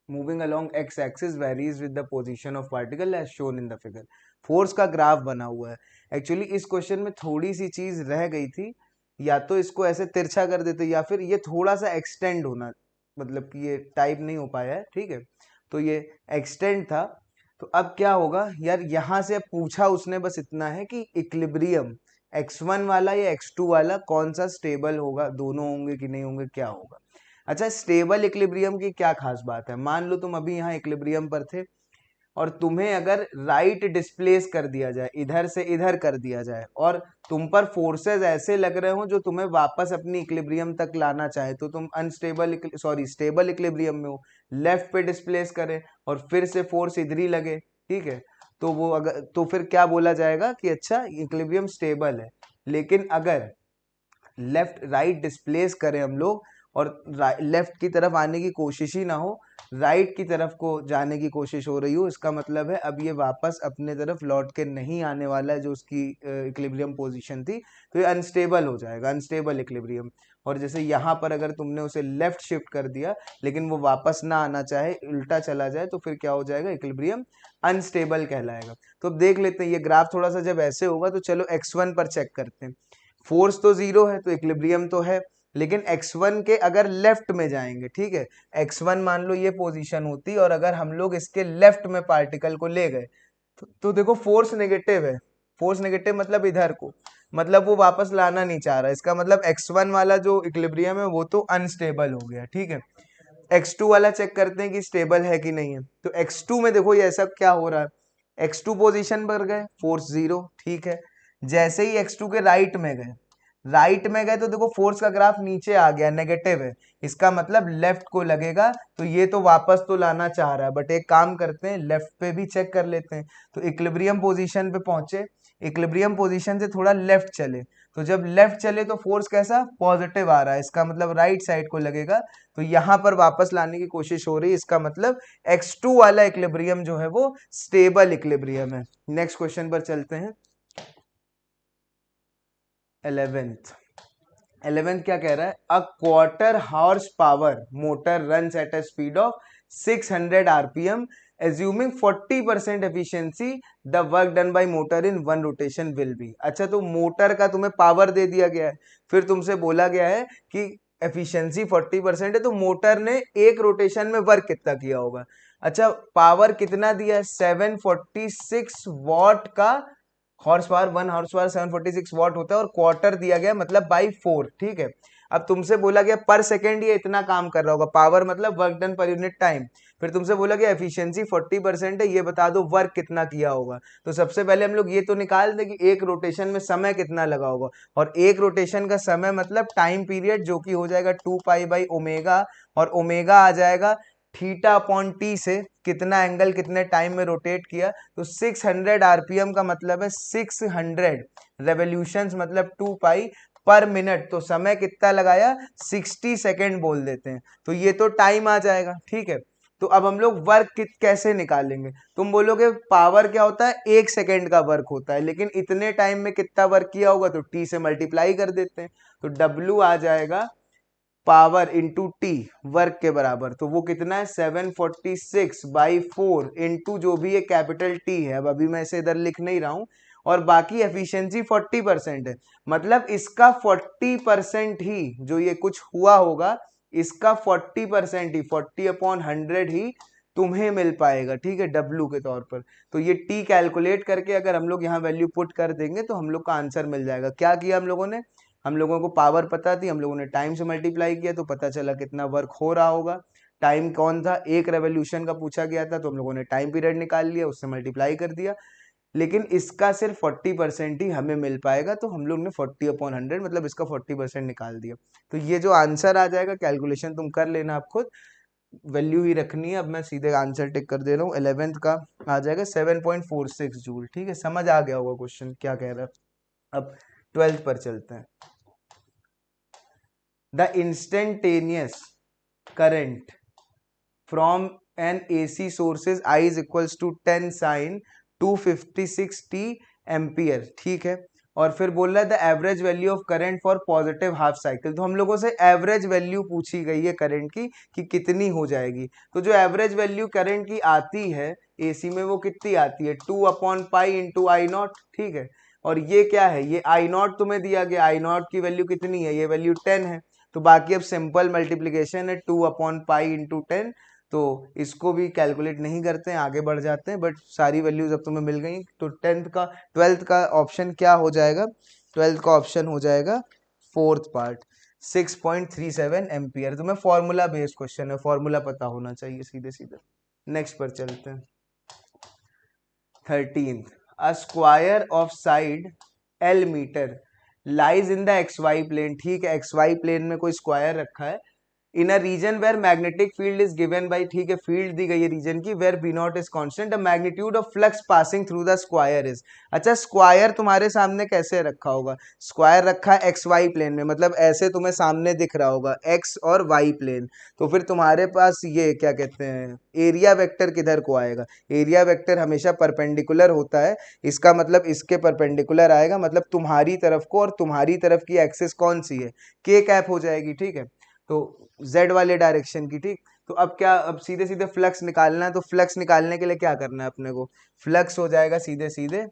moving along x axis varies with the position of particle as shown in the figure. Force का ग्राफ बना हुआ है। एक्चुअली इस क्वेश्चन में थोड़ी सी चीज रह गई थी, या तो इसको ऐसे तिरछा कर देते या फिर ये थोड़ा सा एक्सटेंड होना, मतलब कि ये टाइप नहीं हो पाया है, ठीक है, तो ये एक्सटेंड था। तो अब क्या होगा यार, यहाँ से अब पूछा उसने बस इतना है कि इक्विलिब्रियम x1 वाला या x2 वाला कौन सा स्टेबल होगा, दोनों होंगे कि नहीं होंगे, क्या होगा। अच्छा, स्टेबल इक्विलिब्रियम की क्या खास बात है, मान लो तुम अभी यहाँ इक्विलिब्रियम पर थे और तुम्हें अगर राइट डिस्प्लेस कर दिया जाए, इधर से इधर कर दिया जाए, और तुम पर फोर्सेस ऐसे लग रहे हो जो तुम्हें वापस अपनी इक्विलिब्रियम तक लाना चाहे, तो तुम स्टेबल इक्विलिब्रियम में हो, लेफ्ट पे डिस्प्लेस करें और फिर से फोर्स इधर ही लगे, ठीक है, तो वो अगर तो फिर क्या बोला जाएगा कि अच्छा इक्विलिब्रियम स्टेबल है। लेकिन अगर लेफ्ट राइट डिस्प्लेस करें हम लोग और लेफ्ट की तरफ आने की कोशिश ही ना हो, राइट की तरफ को जाने की कोशिश हो रही हो, इसका मतलब है अब ये वापस अपने तरफ लौट के नहीं आने वाला है जो उसकी इक्विलिब्रियम पोजीशन थी, तो ये अनस्टेबल हो जाएगा, अनस्टेबल इक्विलिब्रियम। और जैसे यहाँ पर अगर तुमने उसे लेफ्ट शिफ्ट कर दिया लेकिन वो वापस ना आना चाहे, उल्टा चला जाए, तो फिर क्या हो जाएगा, इक्विलिब्रियम अनस्टेबल कहलाएगा। तो अब देख लेते हैं ये ग्राफ थोड़ा सा जब ऐसे होगा, तो चलो x1 पर चेक करते हैं। फोर्स तो जीरो है तो इक्विलिब्रियम तो है, लेकिन x1 के अगर लेफ्ट में जाएंगे, ठीक है, x1 मान लो ये पोजीशन होती और अगर हम लोग इसके लेफ्ट में पार्टिकल को ले गए तो देखो फोर्स नेगेटिव है। फोर्स नेगेटिव मतलब इधर को, मतलब वो वापस लाना नहीं चाह रहा, इसका मतलब x1 वाला जो इक्विलिब्रियम है वो तो अनस्टेबल हो गया, ठीक है। x2 वाला चेक करते हैं कि स्टेबल है कि नहीं है। तो x2 में देखो ये ऐसा क्या हो रहा है, x2 पोजीशन पर गए, फोर्स जीरो, ठीक है। जैसे ही x2 के राइट में गए तो देखो फोर्स का ग्राफ नीचे आ गया, नेगेटिव है, इसका मतलब लेफ्ट को लगेगा, तो ये तो वापस तो लाना चाह रहा है, बट एक काम करते हैं लेफ्ट पे भी चेक कर लेते हैं। तो इक्विलिब्रियम पोजीशन पे पहुंचे, इक्विलिब्रियम पोजीशन से थोड़ा लेफ्ट चले, तो जब लेफ्ट चले तो फोर्स कैसा, पॉजिटिव आ रहा है, इसका मतलब राइट साइड को लगेगा, तो यहां पर वापस लाने की कोशिश हो रही है, इसका मतलब x2 वाला इक्विलिब्रियम जो है वो स्टेबल इक्विलिब्रियम है। नेक्स्ट क्वेश्चन पर चलते हैं। 11th क्या कह रहा है, a quarter horse power motor runs at a speed of 600 RPM assuming 40% efficiency, the work done by motor in one rotation will be. अच्छा, तो मोटर का तुम्हें पावर दे दिया गया है, फिर तुमसे बोला गया है कि एफिशिएंसी 40% है, तो मोटर ने एक रोटेशन में वर्क कितना किया होगा। अच्छा, पावर कितना दिया है, 746 वॉट का horse power, 1 horse power 746 what होता है, और क्वार्टर दिया गया मतलब बाई 4, ठीक है। अब तुमसे बोला गया पर सेकेंड ये इतना काम कर रहा होगा, पावर मतलब work done per unit time, फिर तुमसे बोला गया एफिशिएंसी 40% है, ये बता दो वर्क कितना किया होगा। तो सबसे पहले हम लोग ये तो निकाल दें कि एक रोटेशन में समय कितना लगा होगा, और एक रोटेशन का समय मतलब टाइम पीरियड, जो कि हो जाएगा 2 पाई/ओमेगा, और ओमेगा आ जाएगा थीटा अपॉन टी से कितना एंगल कितने टाइम में रोटेट किया, तो 600 आरपीएम का मतलब है 600 रेवोल्यूशंस, मतलब 2 पाई पर मिनट, तो समय कितना लगाया, 60 सेकेंड बोल देते हैं, तो ये तो टाइम आ जाएगा, ठीक है। तो अब हम लोग वर्क कैसे निकालेंगे, तुम बोलोगे पावर क्या होता है, 1 सेकेंड का वर्क होता है, लेकिन इतने टाइम में कितना वर्क किया होगा, तो टी से मल्टीप्लाई कर देते हैं, तो डब्ल्यू आ जाएगा पावर इंटू टी वर्क के बराबर, तो वो कितना है 746/4 इंटू जो भी ये कैपिटल टी है, अब अभी मैं इसे इधर लिख नहीं रहा हूं, और बाकी एफिशिएंसी 40% है, मतलब इसका 40% ही जो ये कुछ हुआ होगा, इसका 40% ही 40/100 ही तुम्हें मिल पाएगा, ठीक है, डब्ल्यू के तौर पर। तो ये टी कैलकुलेट करके अगर हम लोग यहाँ वैल्यू पुट कर देंगे तो हम लोग का आंसर मिल जाएगा। क्या किया हम लोगों ने, हम लोगों को पावर पता थी, हम लोगों ने टाइम से मल्टीप्लाई किया तो पता चला कितना वर्क हो रहा होगा। टाइम कौन था, एक रेवोल्यूशन का पूछा गया था, तो हम लोगों ने टाइम पीरियड निकाल लिया, उससे मल्टीप्लाई कर दिया, लेकिन इसका सिर्फ 40% ही हमें मिल पाएगा, तो हम लोग ने 40/100 मतलब इसका 40% निकाल दिया। तो ये जो आंसर आ जाएगा, कैलकुलेशन तुम कर लेना आप खुद, वैल्यू ही रखनी है। अब मैं सीधे आंसर टिक कर दे रहा हूँ। 11th का आ जाएगा 7.46 जूल। ठीक है, समझ आ गया होगा क्वेश्चन क्या कह रहा है। अब 12th पर चलते हैं। The instantaneous current from an AC sources I is equals to 10 sin 256 t ampere. ठीक है, और फिर बोल रहा है the average value of current for positive half cycle. तो हम लोगों से एवरेज वैल्यू पूछी गई है करंट की कि कितनी हो जाएगी। तो जो एवरेज वैल्यू करंट की आती है AC में वो कितनी आती है, 2/पाई इंटू आई नॉट। ठीक है, और ये क्या है, ये आई नॉट तुम्हें दिया गया, आई नॉट की वैल्यू कितनी है, ये वैल्यू 10 है। तो बाकी अब सिंपल मल्टीप्लीकेशन है 2/पाई इंटू 10। तो इसको भी कैलकुलेट नहीं करते हैं, आगे बढ़ जाते हैं, बट सारी वैल्यूज अब तुम्हें मिल गई। तो 12th का ऑप्शन क्या हो जाएगा, 12th का ऑप्शन हो जाएगा 4th पार्ट 6.37 एम्पियर। तुम्हें फॉर्मूला बेस्ड क्वेश्चन है, फॉर्मूला पता होना चाहिए सीधे सीधे। नेक्स्ट पर चलते हैं। 13th, a square of side L metre lies in the XY plane. ठीक है, XY प्लेन में कोई स्क्वायर रखा है in a region where magnetic field is given by, ठीक है, फील्ड दी गई है रीजन की, where B not is constant, the magnitude of flux passing through the square is. अच्छा, स्क्वायर तुम्हारे सामने कैसे रखा होगा, स्क्वायर रखा है XY प्लेन में, मतलब ऐसे तुम्हें सामने दिख रहा होगा X और Y प्लेन। तो फिर तुम्हारे पास ये क्या कहते हैं, एरिया वेक्टर किधर को आएगा, एरिया वेक्टर हमेशा परपेंडिकुलर होता है। इसका मतलब इसके परपेंडिकुलर आएगा, मतलब तुम्हारी तरफ को, और तुम्हारी तरफ की एक्सिस कौन सी है, K कैप हो जाएगी। ठीक है, तो Z वाले डायरेक्शन की। ठीक, तो अब क्या, अब सीधे सीधे फ्लक्स निकालना है। तो फ्लक्स निकालने के लिए क्या करना है अपने को, फ्लक्स हो जाएगा सीधे सीधे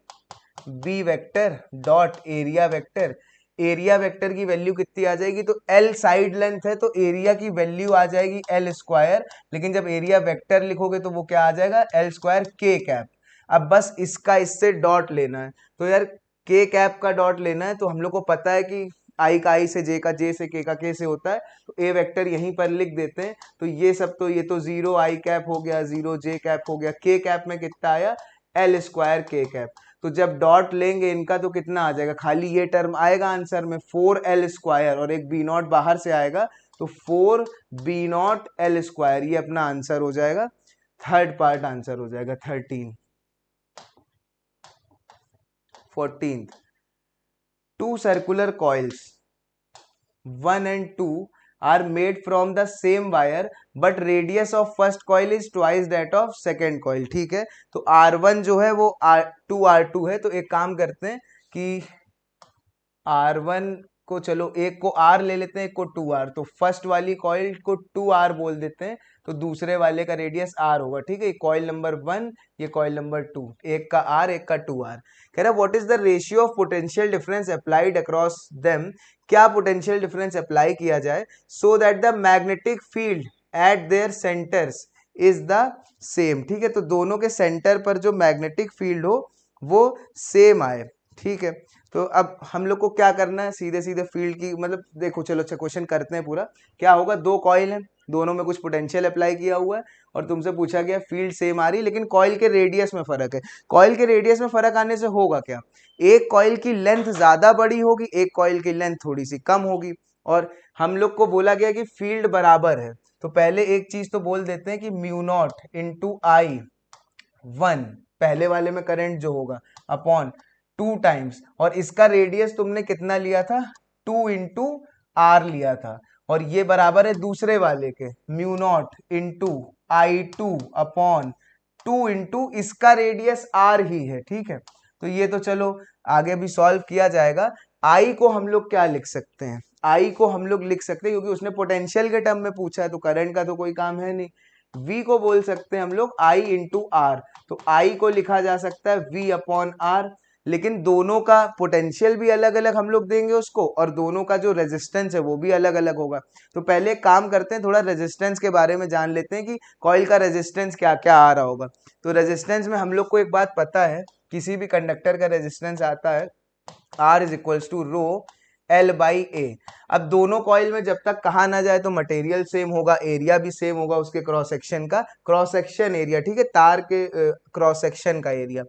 B vector dot area vector. Area vector की वैल्यू कितनी आ जाएगी, तो L साइड लेंथ है, तो एरिया की वैल्यू आ जाएगी L स्क्वायर, लेकिन जब एरिया वेक्टर लिखोगे तो वो क्या आ जाएगा, L स्क्वायर K कैप। अब बस इसका इससे डॉट लेना है। तो यार K कैप का डॉट लेना है, तो हम लोग को पता है कि आई का आई से, जे का जे से, के का के से होता है, तो ए वेक्टर यहीं पर लिख देते हैं। तो ये सब तो, ये तो 0 आई कैप हो गया, 0 जे कैप हो गया, के कैप में कितना आया, L स्क्वायर के कैप। तो जब डॉट लेंगे इनका तो कितना आ जाएगा, खाली ये टर्म आएगा आंसर में 4L स्क्वायर, और एक बी नॉट बाहर से आएगा, तो 4B0 L स्क्वायर, ये अपना आंसर हो जाएगा। थर्ड पार्ट आंसर हो जाएगा 13। 14th, two circular coils 1 and 2 are made from the same wire but radius of first coil is twice that of second coil। ठीक है, तो R1 जो है वो R2 है। तो एक काम करते हैं कि R1 को, चलो एक को R ले लेते हैं, एक को 2R, तो फर्स्ट वाली कॉइल को 2R बोल देते हैं, तो दूसरे वाले का रेडियस R होगा। ठीक है, कॉइल नंबर 1, ये कॉइल नंबर 2, एक का R एक का 2R। कह रहा what is the ratio of potential difference applied across them, क्या पोटेंशियल डिफरेंस अप्लाई किया जाए so that the magnetic field at there centres is the same. ठीक है, तो दोनों के सेंटर पर जो मैग्नेटिक फील्ड हो वो सेम आए। ठीक है, तो अब हम लोग को क्या करना है, सीधे सीधे फील्ड की, मतलब देखो, चलो अच्छा क्वेश्चन करते हैं पूरा। क्या होगा, दो कॉइल हैं, दोनों में कुछ पोटेंशियल अप्लाई किया हुआ है, और तुमसे पूछा गया फील्ड सेम आ रही, लेकिन कॉइल के रेडियस में फर्क है। कॉइल के रेडियस में फर्क आने से होगा क्या, एक कॉइल की लेंथ ज्यादा बड़ी होगी, एक कॉइल की लेंथ थोड़ी सी कम होगी, और हम लोग को बोला गया कि फील्ड बराबर है। तो पहले एक चीज तो बोल देते हैं कि म्यू नॉट इंटू आई 1, पहले वाले में करंट जो होगा, अपॉन 2 टाइम्स, और इसका रेडियस तुमने कितना लिया था, 2 इंटू आर लिया था, और ये बराबर है दूसरे वाले के mu naught into I2 upon 2 into इसका रेडियस आर ही है। ठीक है, तो ये तो चलो आगे भी सॉल्व किया जाएगा। आई को हम लोग क्या लिख सकते हैं, आई को हम लोग लिख सकते हैं, क्योंकि उसने पोटेंशियल के टर्म में पूछा है, तो करंट का तो कोई काम है नहीं। V को बोल सकते हैं हम लोग I इंटू आर, तो I को लिखा जा सकता है V अपॉन आर, लेकिन दोनों का पोटेंशियल भी अलग अलग हम लोग देंगे उसको, और दोनों का जो रेजिस्टेंस है वो भी अलग अलग होगा। तो पहले एक काम करते हैं, थोड़ा रेजिस्टेंस के बारे में जान लेते हैं कि कॉइल का रेजिस्टेंस क्या क्या आ रहा होगा। तो रेजिस्टेंस में हम लोग को एक बात पता है, किसी भी कंडक्टर का रेजिस्टेंस आता है R is equals to rho L by A. अब दोनों कॉइल में जब तक कहा ना जाए तो मटेरियल सेम होगा, एरिया भी सेम होगा, उसके क्रॉस सेक्शन का, क्रॉस सेक्शन एरिया, ठीक है, तार के क्रॉस सेक्शन का एरिया।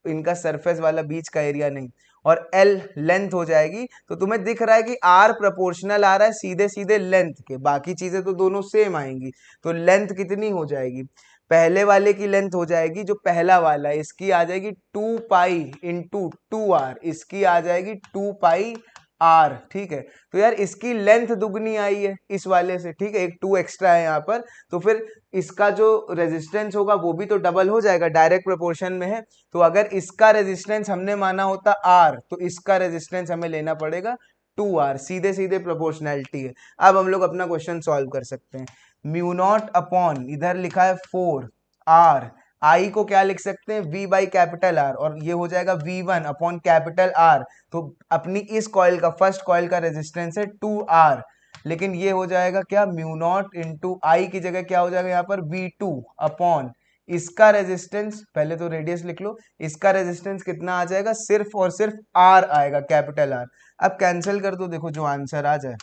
इनका सरफेस वाला बीच का एरिया नहीं, और L लेंथ हो जाएगी। तो तुम्हें दिख रहा है कि R प्रोपोर्शनल आ रहा है सीधे सीधे लेंथ के, बाकी चीजें तो दोनों सेम आएंगी। तो लेंथ कितनी हो जाएगी, पहले वाले की लेंथ हो जाएगी जो पहला वाला है, इसकी आ जाएगी 2 पाई इंटू 2R, इसकी आ जाएगी 2 पाई R। ठीक है, तो यार इसकी लेंथ दुगनी आई है इस वाले से, ठीक है, एक 2 एक्स्ट्रा है यहाँ पर, तो फिर इसका जो रेजिस्टेंस होगा वो भी तो डबल हो जाएगा, डायरेक्ट प्रोपोर्शन में है। तो अगर इसका रेजिस्टेंस हमने माना होता R, तो इसका रेजिस्टेंस हमें लेना पड़ेगा 2R, सीधे सीधे प्रोपोर्शनैलिटी है। अब हम लोग अपना क्वेश्चन सॉल्व कर सकते हैं। म्यू नॉट अपॉन, इधर लिखा है 4R, आई को क्या लिख सकते हैं, V बाई कैपिटल R, और ये हो जाएगा V1 अपॉन कैपिटल R। तो अपनी इस कॉइल का, फर्स्ट कॉइल का रेजिस्टेंस है 2R, लेकिन ये हो जाएगा क्या, म्यू नॉट इंटू आई की जगह क्या हो जाएगा यहाँ पर V2 अपॉन इसका रेजिस्टेंस, पहले तो रेडियस लिख लो, इसका रेजिस्टेंस कितना आ जाएगा, सिर्फ और सिर्फ R आएगा, कैपिटल R। अब कैंसिल कर दो, देखो जो आंसर आ जाए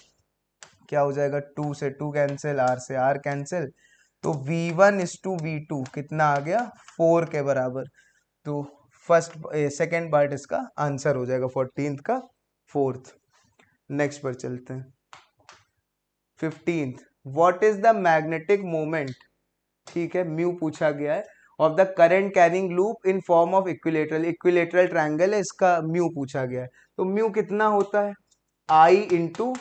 क्या हो जाएगा, 2 से 2 कैंसिल, R से R कैंसिल, तो V1 इज टू V2 कितना आ गया, 4 के बराबर। तो फर्स्ट सेकेंड पार्ट इसका आंसर हो जाएगा 14th का 4th। नेक्स्ट पर चलते हैं। 15th, what is the magnetic moment, ठीक है, म्यू पूछा गया है, of the current carrying loop in form of equilateral, equilateral triangle है, इसका म्यू पूछा गया है। तो म्यू कितना होता है, I इंटू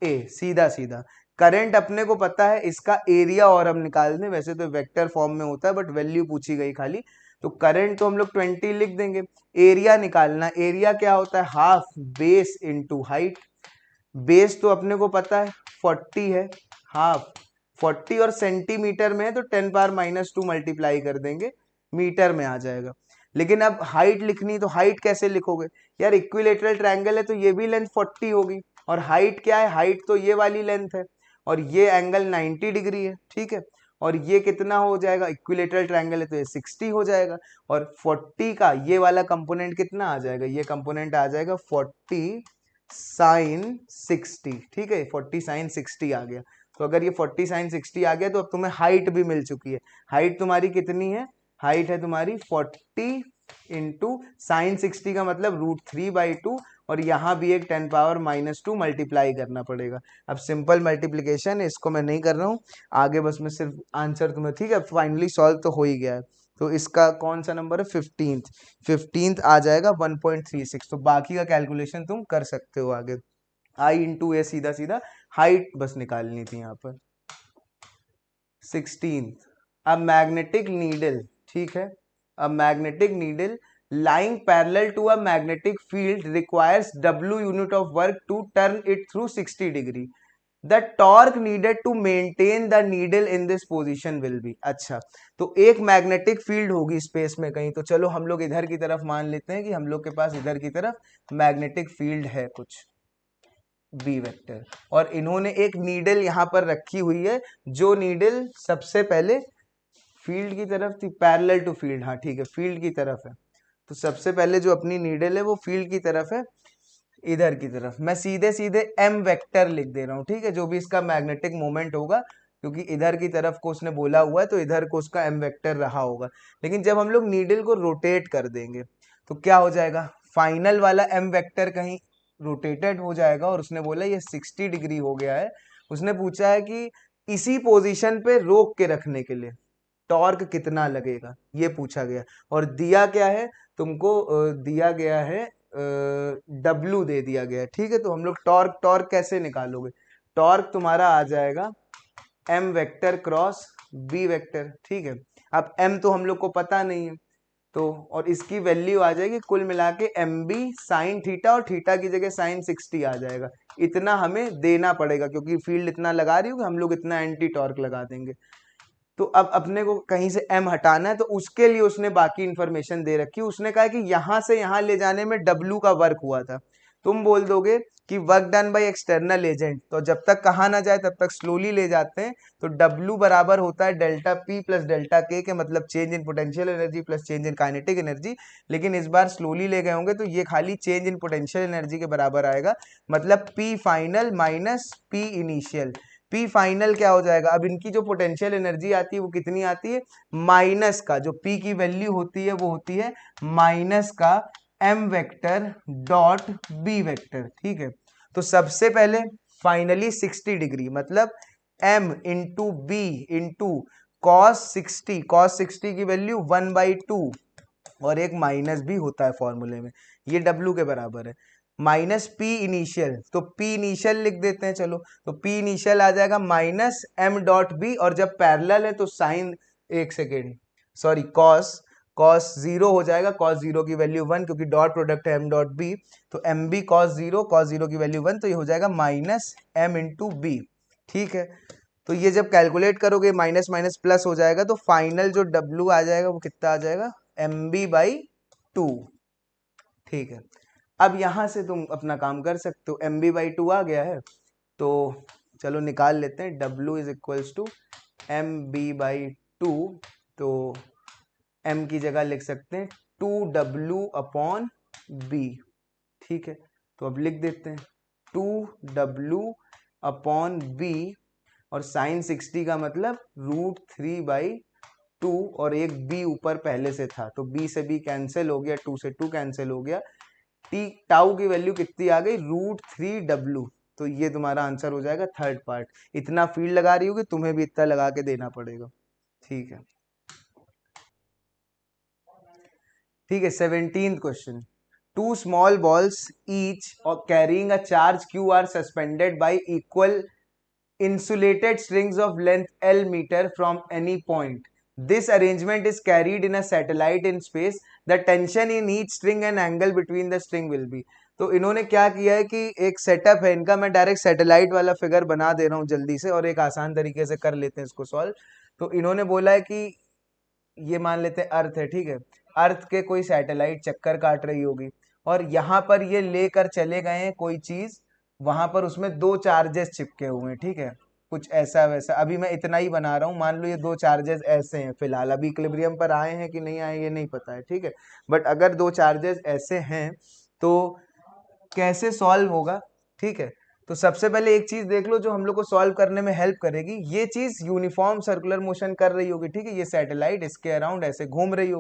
ए, सीधा सीधा। करंट अपने को पता है, इसका एरिया और हम निकाल दें, वैसे तो वेक्टर फॉर्म में होता है बट वैल्यू पूछी गई खाली, तो करंट तो हम लोग 20 लिख देंगे। एरिया निकालना, एरिया क्या होता है, half base into height. Base तो अपने को पता है 40 है, हाफ 40 और सेंटीमीटर में है तो 10 पावर -2 मल्टीप्लाई कर देंगे, मीटर में आ जाएगा। लेकिन अब हाइट लिखनी, तो हाइट कैसे लिखोगे यार, इक्विलेटरल ट्रायंगल है तो ये भी लेंथ 40 होगी, और हाइट क्या है, हाइट तो ये वाली लेंथ है, और ये एंगल 90 डिग्री है, ठीक है, और ये कितना हो जाएगा, इक्विलेटरल ट्रायंगल है तो ये 60 हो जाएगा, और 40 का ये वाला कंपोनेंट कितना आ जाएगा, ये कंपोनेंट आ जाएगा 40 साइन 60, ठीक है, 40 साइन 60 आ गया। तो अगर ये 40 साइन 60 आ गया तो अब तुम्हें हाइट भी मिल चुकी है। हाइट तुम्हारी कितनी है, हाइट है तुम्हारी 40 इंटू साइन 60 का मतलब √3/2, और यहाँ भी एक 10 पावर -2 मल्टीप्लाई करना पड़ेगा। अब सिंपल मल्टीप्लीकेशन है, इसको मैं नहीं कर रहा हूँ आगे, बस मैं सिर्फ आंसर तुम्हें, ठीक है, फाइनली सॉल्व तो हो ही गया है। तो इसका कौन सा नंबर है, 15th आ जाएगा 1.36। तो बाकी का कैलकुलेशन तुम कर सकते हो आगे, आई इंटू ए सीधा सीधा, हाइट बस निकालनी थी यहाँ पर। 16th, अ मैग्नेटिक नीडल, ठीक है, a magnetic needle lying parallel to a magnetic field requires W unit of work to turn it through 60 degree. The torque needed to maintain the needle in this position will be, अच्छा, तो एक magnetic field होगी space में कहीं, तो चलो हम लोग इधर की तरफ मान लेते हैं कि हम लोग के पास इधर की तरफ मैग्नेटिक फील्ड है कुछ बी वेक्टर, और इन्होंने एक नीडल यहाँ पर रखी हुई है, जो नीडल सबसे पहले फील्ड की तरफ थी, पैरेलल टू फील्ड, हाँ ठीक है, फील्ड की तरफ है। तो सबसे पहले जो अपनी नीडल है वो फील्ड की तरफ है, इधर की तरफ। मैं सीधे सीधे m वेक्टर लिख दे रहा हूँ, ठीक है, जो भी इसका मैग्नेटिक मोमेंट होगा, क्योंकि इधर की तरफ को उसने बोला हुआ है तो इधर को उसका m वेक्टर रहा होगा। लेकिन जब हम लोग नीडल को रोटेट कर देंगे तो क्या हो जाएगा, फाइनल वाला m वेक्टर कहीं रोटेटेड हो जाएगा, और उसने बोला ये 60 डिग्री हो गया है। उसने पूछा है कि इसी पोजीशन पे रोक के रखने के लिए टॉर्क कितना लगेगा, ये पूछा गया, और दिया क्या है तुमको, दिया गया है W दे दिया गया है, ठीक है। तो हम लोग टॉर्क, टॉर्क कैसे निकालोगे, टॉर्क तुम्हारा आ जाएगा m vector cross b vector, ठीक है। अब m तो हम लोग को पता नहीं है, तो और इसकी वैल्यू आ जाएगी कुल मिला के mb साइन थीटा, और थीटा की जगह साइन 60 आ जाएगा। इतना हमें देना पड़ेगा क्योंकि फील्ड इतना लगा रही होगी, हम लोग इतना एंटी टॉर्क लगा देंगे। तो अब अपने को कहीं से m हटाना है, तो उसके लिए उसने बाकी इंफॉर्मेशन दे रखी। उसने कहा कि यहां से यहां ले जाने में W का वर्क हुआ था। तुम बोल दोगे कि work done by external agent, तो जब तक कहा ना जाए तब तक स्लोली ले जाते हैं। तो W बराबर होता है delta P plus delta K के, मतलब change in potential energy plus change in kinetic energy. लेकिन इस बार स्लोली ले गए होंगे तो ये खाली चेंज इन पोटेंशियल एनर्जी के बराबर आएगा, मतलब P final minus P initial. P final क्या हो जाएगा, अब इनकी जो पोटेंशियल एनर्जी आती है वो कितनी आती है, माइनस का जो पी की वैल्यू होती है वो होती है माइनस का m vector dot b vector, ठीक है। तो सबसे पहले फाइनली 60 डिग्री मतलब m into b into cos 60 की वैल्यू 1/2 और एक माइनस भी होता है फॉर्मूले में, ये W के बराबर है माइनस पी इनिशियल, तो पी इनिशियल लिख देते हैं चलो, तो पी इनिशियल आ जाएगा माइनस एम डॉट बी, और जब पैरेलल है तो साइन, एक सेकेंड सॉरी कॉस जीरो हो जाएगा, कॉस जीरो की वैल्यू 1 क्योंकि डॉट प्रोडक्ट है एम डॉट बी, तो एम बी कॉस जीरो की वैल्यू 1, तो ये हो जाएगा माइनस एम इंटू बी, ठीक है। तो ये जब कैलकुलेट करोगे माइनस माइनस प्लस हो जाएगा, तो फाइनल जो W आ जाएगा वो कितना आ जाएगा, MB/2, ठीक है। अब यहां से तुम अपना काम कर सकते हो, MB/2 आ गया है तो चलो निकाल लेते हैं, W is equals to MB/2, तो M की जगह लिख सकते हैं 2W/B, ठीक है। तो अब लिख देते हैं 2W/B, और साइन 60 का मतलब √3/2, और एक b ऊपर पहले से था तो b से b कैंसिल हो गया, 2 से 2 कैंसिल हो गया, टाउ की वैल्यू कितनी आ गई, √3W, तो ये तुम्हारा आंसर हो जाएगा थर्ड पार्ट। इतना फील्ड लगा रही होगी, तुम्हें भी इतना लगा के देना पड़ेगा, ठीक है। ठीक है, 17th question, two small balls each और carrying a charge Q are suspended by equal insulated strings of length L meter from any point. This arrangement is carried in a satellite in space. The tension in each string and angle between the string will be. तो इन्होंने क्या किया है कि एक setup है इनका, मैं डायरेक्ट सैटेलाइट वाला फिगर बना दे रहा हूँ जल्दी से, और एक आसान तरीके से कर लेते हैं इसको सॉल्व। तो इन्होंने बोला है कि ये मान लेते हैं अर्थ है, ठीक है, अर्थ के कोई सैटेलाइट चक्कर काट रही होगी, और यहाँ पर ये लेकर चले गए हैं कोई चीज, वहां पर उसमें दो चार्जेस चिपके हुए हैं, ठीक है, कुछ ऐसा वैसा, अभी मैं इतना ही बना रहा हूँ, मान लो ये दो चार्जेस ऐसे हैं फिलहाल, अभी इक्विलिब्रियम पर आए हैं कि नहीं आए ये नहीं पता है, ठीक है, बट अगर दो चार्जेस ऐसे हैं तो कैसे सॉल्व होगा, ठीक है। तो सबसे पहले एक चीज देख लो जो हम लोग को सॉल्व करने में हेल्प करेगी, ये चीज यूनिफॉर्म सर्कुलर मोशन कर रही होगी, ठीक है, ये सैटेलाइट इसके अराउंड ऐसे घूम रही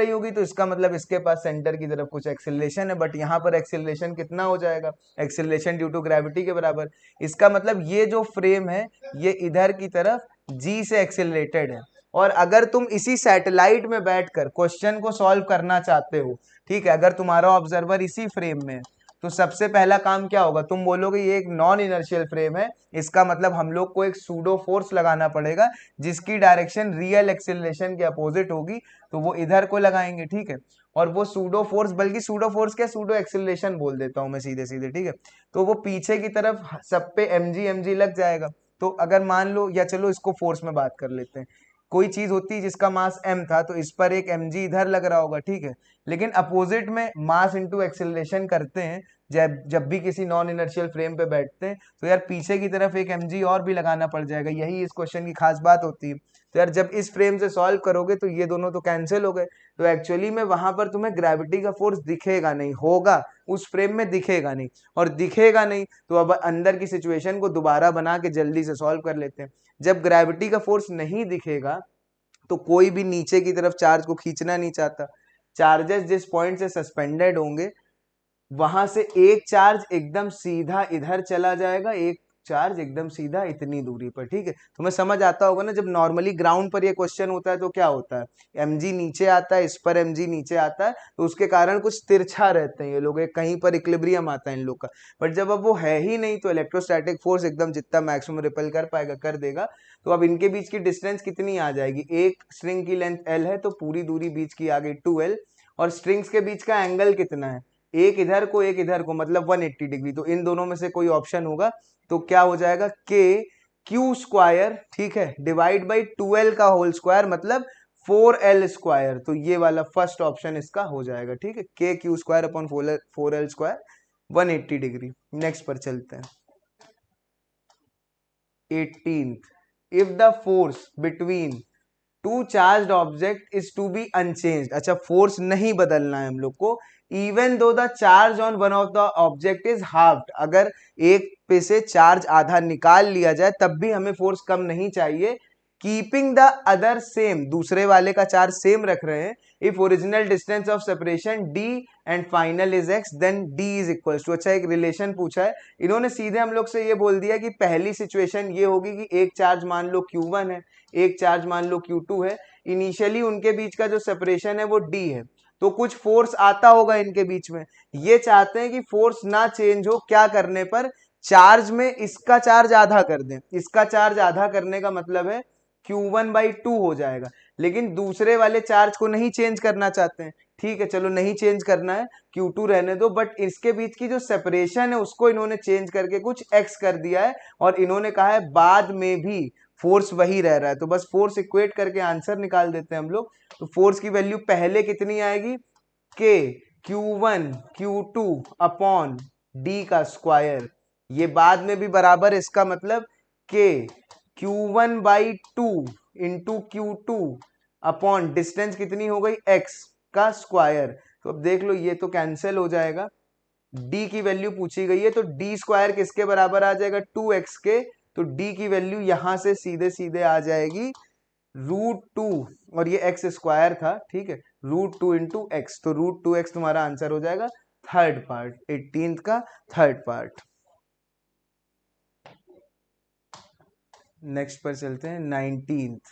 होगी, तो इसका मतलब इसके पास सेंटर की तरफ कुछ एक्सेलरेशन है, बट यहाँ पर एक्सेलरेशन कितना हो जाएगा, एक्सेलरेशन ड्यू टू ग्रेविटी के बराबर, इसका मतलब ये जो फ्रेम है ये इधर की तरफ जी से एक्सेलरेटेड है, और अगर तुम इसी सैटेलाइट में बैठकर क्वेश्चन को सॉल्व करना चाहते हो, ठीक है, अगर तुम्हारा ऑब्जर्वर इसी फ्रेम में है, तो सबसे पहला काम क्या होगा, तुम बोलोगे ये एक नॉन इनर्शियल फ्रेम है, इसका मतलब हम लोग को एक सूडो फोर्स लगाना पड़ेगा जिसकी डायरेक्शन रियल एक्सेलरेशन के अपोजिट होगी, तो वो इधर को लगाएंगे, ठीक है, और वो सूडो फोर्स, बल्कि सूडो फोर्स क्या, सूडो एक्सेलरेशन बोल देता हूं मैं सीधे सीधे, ठीक है, तो वो पीछे की तरफ सब पे mg लग जाएगा। तो अगर मान लो, या चलो इसको फोर्स में बात कर लेते हैं, कोई चीज होती है जिसका मास m था तो इस पर एक mg इधर लग रहा होगा, ठीक है, लेकिन अपोजिट में मास इंटू एक्सेलरेशन करते हैं जब जब भी किसी नॉन इनर्शियल फ्रेम पे बैठते हैं, तो यार पीछे की तरफ एक mg और भी लगाना पड़ जाएगा, यही इस क्वेश्चन की खास बात होती है। तो यार जब इस फ्रेम से सॉल्व करोगे तो ये दोनों तो कैंसिल हो गए, तो एक्चुअली में वहां पर तुम्हें ग्रेविटी का फोर्स दिखेगा नहीं, होगा उस फ्रेम में दिखेगा नहीं, और दिखेगा नहीं तो अब अंदर की सिचुएशन को दोबारा बना के जल्दी से सॉल्व कर लेते हैं। जब ग्रेविटी का फोर्स नहीं दिखेगा तो कोई भी नीचे की तरफ चार्ज को खींचना नहीं चाहता, चार्जेस जिस पॉइंट से सस्पेंडेड होंगे वहां से एक चार्ज एकदम सीधा इधर चला जाएगा, एक चार्ज एकदम सीधा इतनी दूरी पर, ठीक है, तुम्हें समझ आता होगा ना, जब नॉर्मली ग्राउंड पर ये क्वेश्चन होता है तो क्या होता है, mg नीचे आता है, इस पर mg नीचे आता है, तो उसके कारण कुछ तिरछा रहते हैं ये लोग, कहीं पर इक्विलिब्रियम आता है इन लोग का, बट जब अब वो है ही नहीं तो इलेक्ट्रोस्टैटिक फोर्स एकदम जितना मैक्सिमम रिपेल कर पाएगा कर देगा, तो अब इनके बीच की डिस्टेंस कितनी आ जाएगी, एक स्ट्रिंग की लेंथ l है तो पूरी दूरी बीच की आ गई 2l, और स्ट्रिंग्स के बीच का एंगल कितना है, एक इधर को मतलब 180 डिग्री, तो इन दोनों में से कोई ऑप्शन होगा, तो क्या हो जाएगा k क्यू स्क्वायर, ठीक है, डिवाइड बाई 2l का होल स्क्वायर मतलब 4l स्क्वायर, तो ये वाला फर्स्ट ऑप्शन इसका हो जाएगा, ठीक है, k q square upon 4l square 180 degree. Next पर चलते हैं, 18th, if the force between two charged object is to be unchanged. अच्छा, फोर्स नहीं बदलना है हम लोग को, even though the charge on one of the object is halved, अगर एक पे से चार्ज आधा निकाल लिया जाए तब भी हमें फोर्स कम नहीं चाहिए। कीपिंग द अदर सेम, दूसरे वाले का चार्ज सेम रख रहे हैं। If original distance of separation d and final is x then d is equal to, अच्छा एक रिलेशन पूछा है इन्होंने, सीधे हम लोग से ये बोल दिया कि पहली सिचुएशन ये होगी कि एक चार्ज मान लो q1 है, एक चार्ज मान लो q2 है, इनिशियली उनके बीच का जो सेपरेशन है वो d है, तो कुछ फोर्स आता होगा इनके बीच में। ये चाहते हैं कि फोर्स ना चेंज हो, क्या करने पर, चार्ज में इसका चार्ज आधा कर दें। इसका चार्ज आधा करने का मतलब है Q1/2 हो जाएगा, लेकिन दूसरे वाले चार्ज को नहीं चेंज करना चाहते हैं। ठीक है, चलो नहीं चेंज करना है, Q2 रहने दो, बट इसके बीच की जो सेपरेशन है उसको इन्होंने चेंज करके कुछ x कर दिया है, और इन्होंने कहा है बाद में भी फोर्स वही रह रहा है, तो बस फोर्स इक्वेट करके आंसर निकाल देते हैं हम लोग। तो फोर्स की वैल्यू पहले कितनी आएगी, k Q1 Q2 upon d का स्क्वायर, ये बाद में भी बराबर, इसका मतलब k Q1/2 into Q2 upon distance कितनी हो गई x का स्क्वायर। तो अब देख लो ये तो कैंसिल हो जाएगा, d की वैल्यू पूछी गई है तो d स्क्वायर किसके बराबर आ जाएगा, 2x के, तो d की वैल्यू यहां से सीधे सीधे आ जाएगी √2, और ये x स्क्वायर था, ठीक है, √2 इंटू एक्स, तो √2x तुम्हारा आंसर हो जाएगा थर्ड पार्ट, 18th का थर्ड पार्ट। नेक्स्ट पर चलते हैं 19th।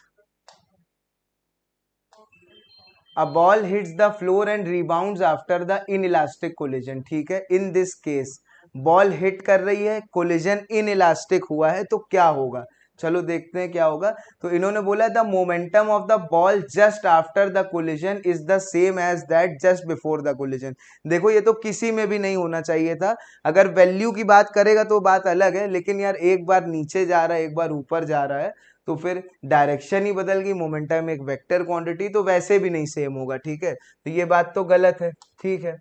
A ball hits the floor and rebounds after the inelastic collision, ठीक है, in this case ball hit कर रही है, कोलिजन इनइलास्टिक हुआ है, तो क्या होगा, चलो देखते हैं क्या होगा। तो इन्होंने बोला the momentum of the ball just after the collision is the same as that just before the collision. देखो ये तो किसी में भी नहीं होना चाहिए था, अगर वैल्यू की बात करेगा तो बात अलग है, लेकिन यार एक बार नीचे जा रहा है एक बार ऊपर जा रहा है, तो फिर डायरेक्शन ही बदल गई, मोमेंटम एक वेक्टर क्वांटिटी, तो वैसे भी नहीं सेम होगा, ठीक है, तो ये बात तो गलत है, ठीक है।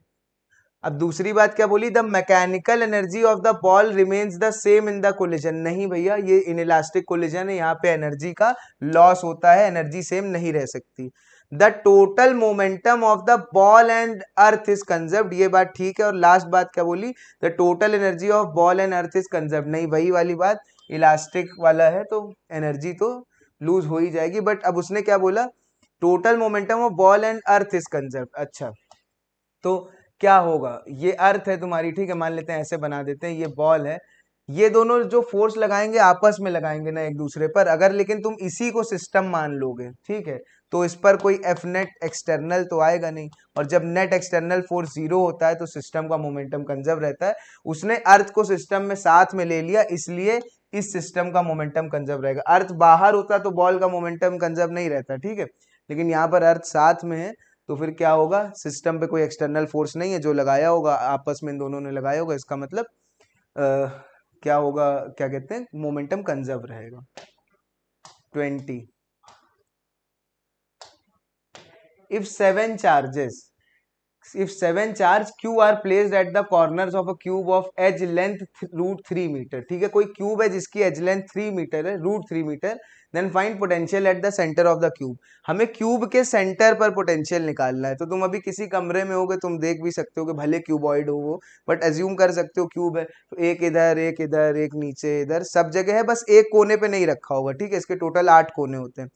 अब दूसरी बात क्या बोली, the mechanical energy of the ball remains the same in the collision, नहीं भैया ये इनइलास्टिक कोलिजन है, यहाँ पे एनर्जी का लॉस होता है, एनर्जी सेम नहीं रह सकती। The total momentum of the ball and earth is conserved, ये बात ठीक है, और लास्ट बात क्या बोली, the total energy of ball and earth is conserved, नहीं वही वाली बात, इलास्टिक वाला है तो एनर्जी तो लूज हो ही जाएगी, बट अब उसने क्या बोला, total momentum of ball and earth is conserved. अच्छा, तो क्या होगा, ये अर्थ है तुम्हारी, ठीक है, मान लेते हैं ऐसे बना देते हैं, ये बॉल है, ये दोनों जो फोर्स लगाएंगे आपस में लगाएंगे ना एक दूसरे पर, अगर लेकिन तुम इसी को सिस्टम मान लोगे, ठीक है, तो इस पर कोई एफ नेट एक्सटर्नल तो आएगा नहीं, और जब नेट एक्सटर्नल फोर्स 0 होता है तो सिस्टम का मोमेंटम कंजर्व रहता है। उसने अर्थ को सिस्टम में साथ में ले लिया, इसलिए इस सिस्टम का मोमेंटम कंजर्व रहेगा। अर्थ बाहर होता तो बॉल का मोमेंटम कंजर्व नहीं रहता, ठीक है, लेकिन यहाँ पर अर्थ साथ में है, तो फिर क्या होगा, सिस्टम पे कोई एक्सटर्नल फोर्स नहीं है, जो लगाया होगा आपस में इन दोनों ने लगाया होगा, इसका मतलब क्या होगा, क्या कहते हैं, मोमेंटम कंजर्व रहेगा। 20 if seven charge q are placed at the corners of a cube of edge length √3 metre, ठीक है, कोई क्यूब है जिसकी एज लेंथ 3 मीटर है, √3 metre, then find potential at the centre of the cube, हमें cube के centre पर potential निकालना है। तो तुम अभी किसी कमरे में होगे, तुम देख भी सकते हो कि भले क्यूबॉइड हो वो, बट एज्यूम कर सकते हो क्यूब है, तो एक इधर एक इधर एक नीचे इधर सब जगह है, बस एक कोने पे नहीं रखा होगा, ठीक है, इसके टोटल 8 कोने होते हैं,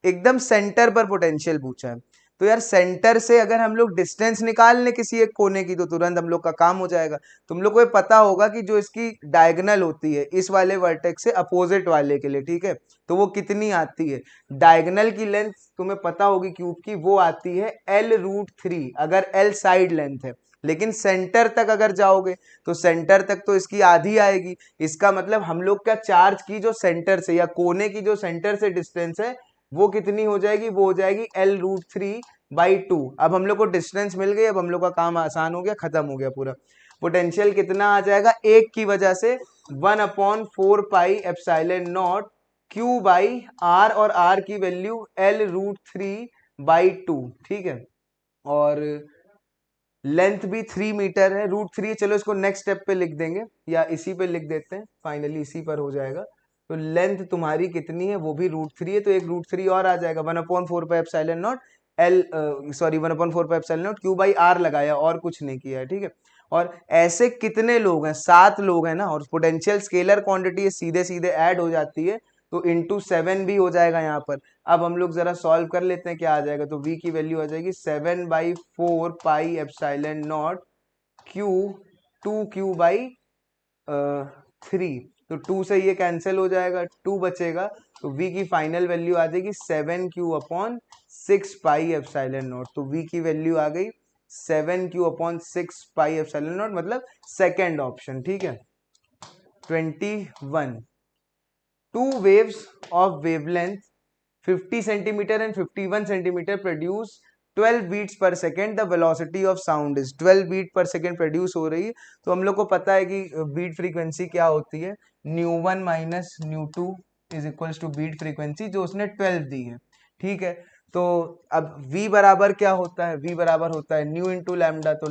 एकदम सेंटर पर पोटेंशियल पूछा है। तो यार सेंटर से अगर हम लोग डिस्टेंस निकाल लें किसी एक कोने की, तो तुरंत हम लोग का काम हो जाएगा। तुम लोग को ये पता होगा कि जो इसकी डायगोनल होती है इस वाले वर्टेक्स से अपोजिट वाले के लिए, ठीक है, तो वो कितनी आती है, डायगोनल की लेंथ तुम्हें पता होगी क्यूब की, वो आती है L√3, अगर L साइड लेंथ है, लेकिन सेंटर तक अगर जाओगे तो सेंटर तक तो इसकी आधी आएगी, इसका मतलब हम लोग का चार्ज की जो सेंटर से या कोने की जो सेंटर से डिस्टेंस है वो कितनी हो जाएगी, वो हो जाएगी L√3/2। अब हम लोग को डिस्टेंस मिल गई, अब हम लोग का काम आसान हो गया, खत्म हो गया पूरा। पोटेंशियल कितना आ जाएगा, एक की वजह से 1/4πε0 Q/r, और r की वैल्यू L√3/2, ठीक है, और लेंथ भी 3 मीटर है, √3, चलो इसको नेक्स्ट स्टेप पे लिख देंगे या इसी पे लिख देते हैं, फाइनली इसी पर हो जाएगा। तो लेंथ तुम्हारी कितनी है, वो भी √3 है, तो एक √3 और आ जाएगा, 1/4πε0 एल, सॉरी 1/4πε0 Q/r लगाया और कुछ नहीं किया है, ठीक है। और ऐसे कितने लोग हैं, 7 लोग हैं ना, और पोटेंशियल स्केलर क्वांटिटी सीधे सीधे ऐड हो जाती है, तो इंटू 7 भी हो जाएगा यहाँ पर। अब हम लोग जरा सॉल्व कर लेते हैं क्या आ जाएगा, तो v की वैल्यू आ जाएगी 7/4πε0 Q 2Q/3, तो 2 से ये कैंसिल हो जाएगा, 2 बचेगा, तो v की फाइनल वैल्यू आ जाएगी 7Q/6πε0, तो v की वैल्यू आ गई 7Q/6πε0, मतलब सेकेंड ऑप्शन, ठीक है। 21 two waves of wavelength 50 centimeter and 51 centimeter produce 12 beats per second. The velocity of sound is 12 beat per second produce हो रही है, तो हम लोग को पता है कि बीट फ्रीक्वेंसी क्या होती है, ν1 minus ν2 is equals to beat frequency, जो उसने 12 दी है, ठीक है। तो अब v बराबर क्या होता है, v बराबर होता है न्यू इंटू लैम्डा, तो